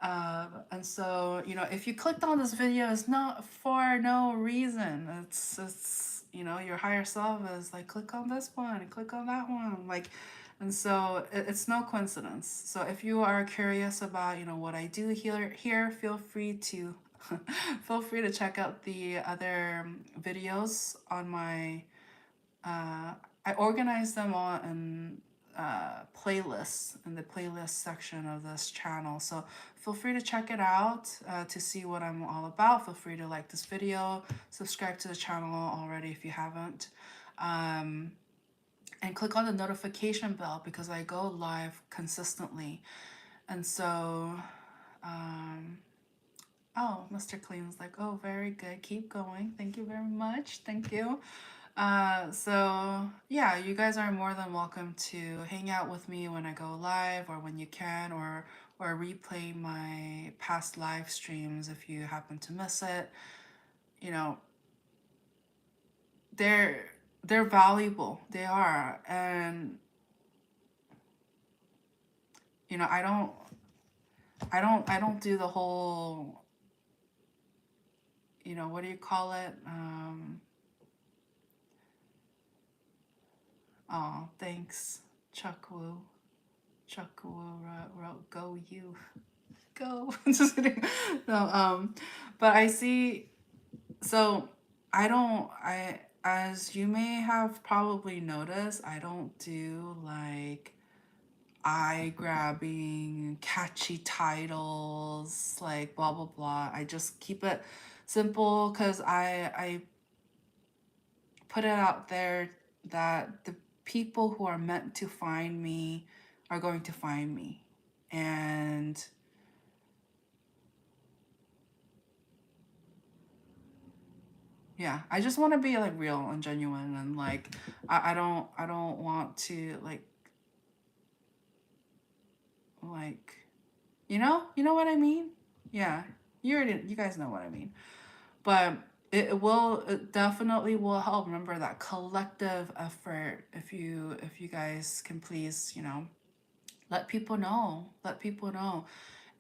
And so, you know, if you clicked on this video, it's not for no reason. It's you know, your higher self is like, click on this one, click on that one, like, and so it's no coincidence. So if you are curious about, you know, what I do here, feel free to feel free to check out the other videos on my. I organize them all in playlists in the playlist section of this channel. So feel free to check it out to see what I'm all about. Feel free to like this video, subscribe to the channel already if you haven't, and click on the notification bell because I go live consistently. And so, oh, Mr. Clean's like, oh, very good. Keep going. Thank you very much. Thank you. So yeah, you guys are more than welcome to hang out with me when I go live or when you can, or replay my past live streams if you happen to miss it. You know, they're valuable. They are. And you know, I don't do the whole, you know, what do you call it? Oh, thanks, Chuck Wu. Chuck Wu wrote, "Go you." Go. Just kidding. No, but I see. So as you may have probably noticed, I don't do like eye grabbing, catchy titles, like blah blah blah. I just keep it simple because I put it out there that the people who are meant to find me are going to find me, and yeah, I just want to be like real and genuine, and like I don't want to like you know what I mean? Yeah, you guys know what I mean. But it definitely will help. Remember that collective effort. If you guys can please, you know, let people know.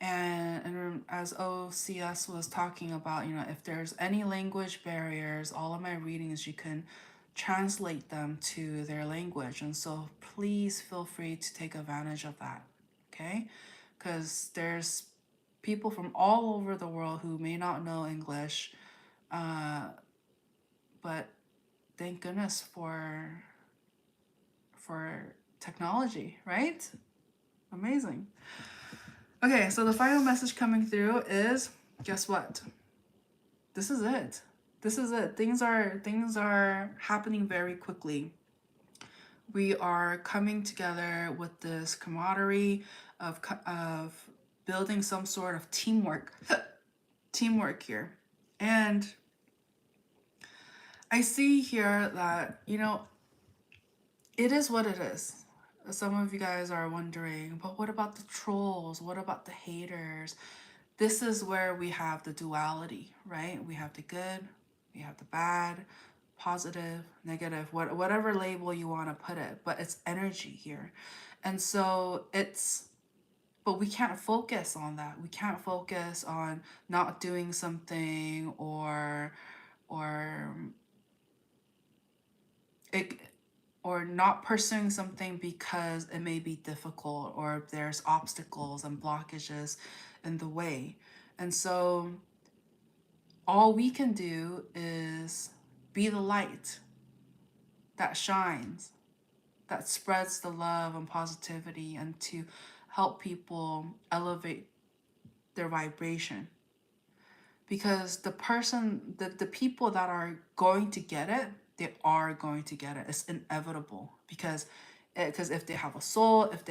And as OCS was talking about, you know, if there's any language barriers, all of my readings, you can translate them to their language. And so please feel free to take advantage of that, okay? Because there's people from all over the world who may not know English, but thank goodness for technology, right? Amazing. Okay, so the final message coming through is, guess what? This is it. This is it. Things are happening very quickly. We are coming together with this camaraderie of building some sort of teamwork here. And I see here that, you know, it is what it is. Some of you guys are wondering, but what about the trolls? What about the haters? This is where we have the duality, right? We have the good, we have the bad, positive, negative, whatever label you want to put it, but it's energy here. And so but we can't focus on that. We can't focus on not doing something or it, or not pursuing something because it may be difficult or there's obstacles and blockages in the way. And so all we can do is be the light that shines, that spreads the love and positivity, and to help people elevate their vibration. Because the people that are going to get it, they are going to get it. It's inevitable, because if they have a soul, if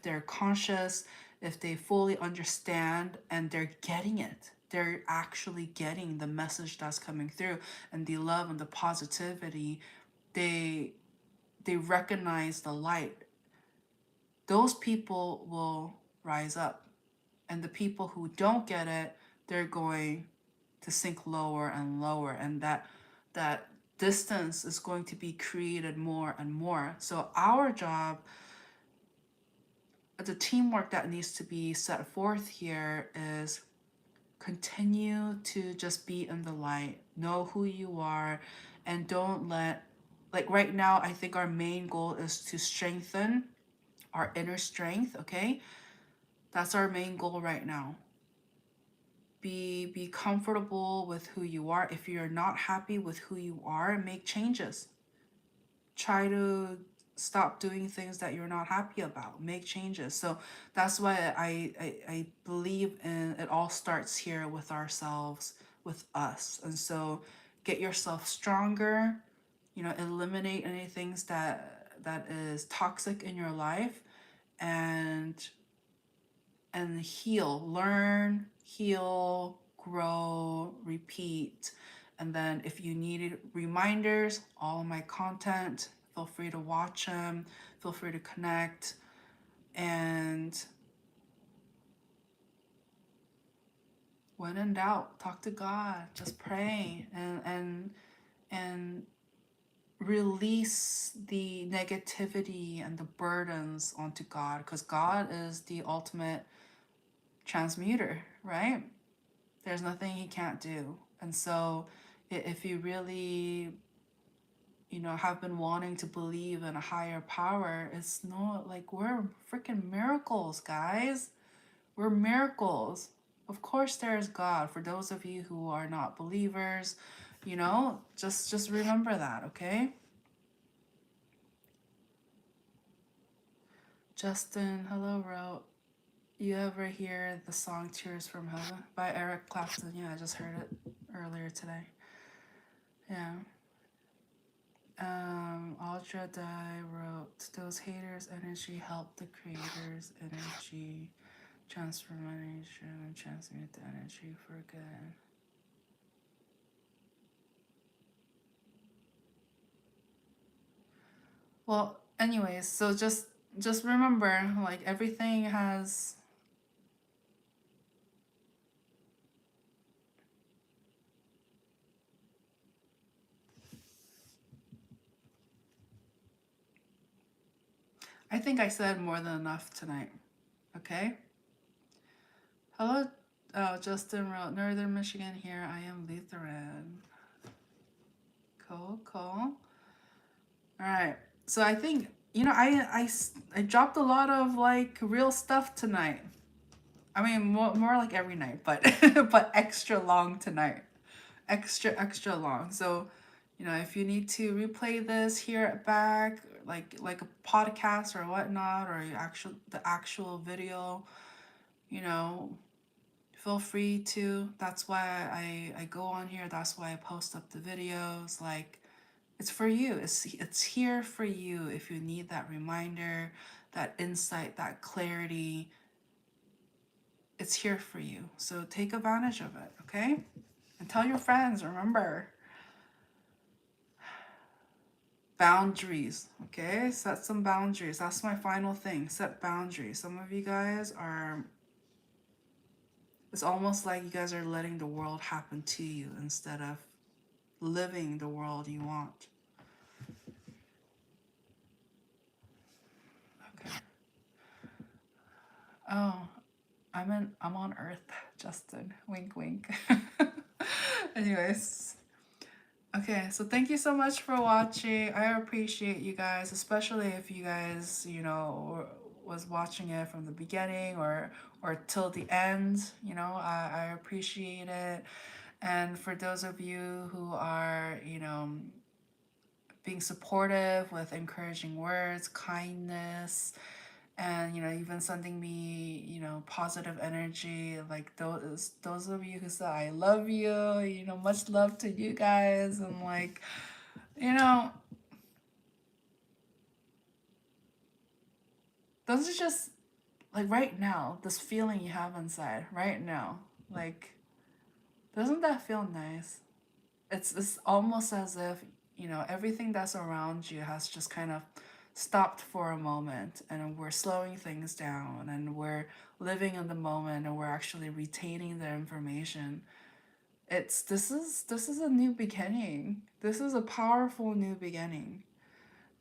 they're conscious, if they fully understand and they're getting it, they're actually getting the message that's coming through, and the love and the positivity, they recognize the light. Those people will rise up, and the people who don't get it, they're going to sink lower and lower, and that distance is going to be created more and more. So our job, the teamwork that needs to be set forth here, is continue to just be in the light, know who you are, and don't let, like right now, I think our main goal is to strengthen our inner strength. Okay, that's our main goal right now. Be comfortable with who you are. If you're not happy with who you are, make changes. Try to stop doing things that you're not happy about. Make changes. So that's why I believe in it. All starts here with ourselves, with us. And so get yourself stronger, eliminate any things that is toxic in your life, and heal, learn, heal, grow, repeat. And then if you needed reminders, all of my content, feel free to watch them, feel free to connect. And when in doubt, talk to God, just pray, and release the negativity and the burdens onto God, because God is the ultimate transmuter, right? There's nothing he can't do. And so if you really, have been wanting to believe in a higher power, it's not like, we're freaking miracles, guys. We're miracles. Of course there's God. For those of you who are not believers, just remember that, okay? Justin, hello, wrote, you ever hear the song Tears from Heaven by Eric Clapton? Yeah, I just heard it earlier today. Yeah. Audra Dye wrote, those haters' energy help the creators' energy transformation and transmute the energy for good. Well, anyways, so just remember, like, everything has, I think I said more than enough tonight. Okay? Hello, Justin wrote, Northern Michigan here. I am Lutheran. Cool, cool. All right. So I think, I dropped a lot of, like, real stuff tonight. I mean, more like every night, but but extra long tonight. Extra long. So, if you need to replay this, hear it back, like a podcast or whatnot, or the actual video, feel free to. That's why I go on here. That's why I post up the videos. Like, it's for you. It's here for you if you need that reminder, that insight, that clarity. It's here for you. So take advantage of it, okay? And tell your friends, remember. Boundaries, okay? Set some boundaries. That's my final thing. Set boundaries. Some of you guys are, it's almost like you guys are letting the world happen to you instead of living the world you want. Okay. Oh, I'm on Earth, Justin. Wink, wink. Anyways. Okay, so thank you so much for watching. I appreciate you guys, especially if you guys, was watching it from the beginning or till the end. I appreciate it. And for those of you who are, being supportive with encouraging words, kindness, and even sending me positive energy. Like those of you who say I love you, much love to you guys. And like, those are just like right now, this feeling you have inside right now, like, doesn't that feel nice? It's almost as if everything that's around you has just kind of stopped for a moment, and we're slowing things down, and we're living in the moment, and we're actually retaining the information. This is a new beginning. This is a powerful new beginning.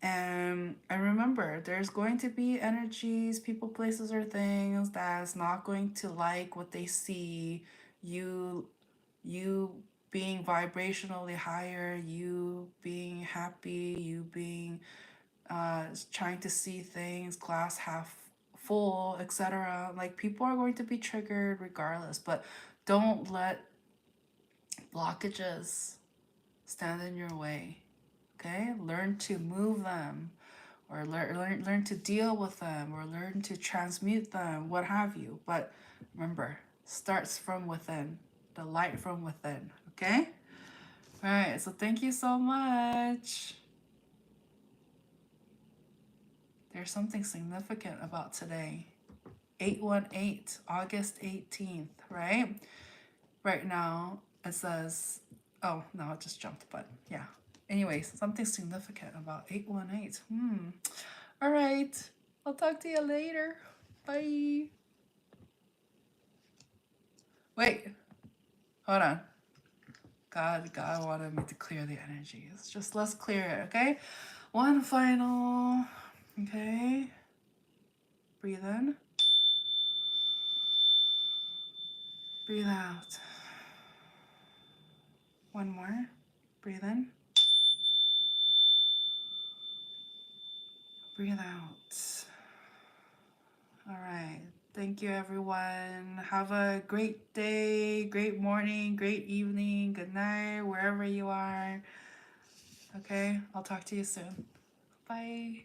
And remember, there's going to be energies, people, places, or things that's not going to like what they see. You being vibrationally higher, you being happy, you being trying to see things glass half full, etc. Like, people are going to be triggered regardless, but don't let blockages stand in your way. Okay? Learn to move them, or learn to deal with them, or learn to transmute them, what have you. But remember, starts from within, the light from within. Okay? All right, so thank you so much. There's something significant about today. 818, August 18th, right? Right now, it says, oh, no, it just jumped, but yeah. Anyways, something significant about 818. All right, I'll talk to you later. Bye. Wait, hold on. God wanted me to clear the energies. Just let's clear it, okay? One final, okay? Breathe in. Breathe out. One more. Breathe in. Breathe out. All right. Thank you, everyone. Have a great day, great morning, great evening, good night, wherever you are. Okay, I'll talk to you soon. Bye.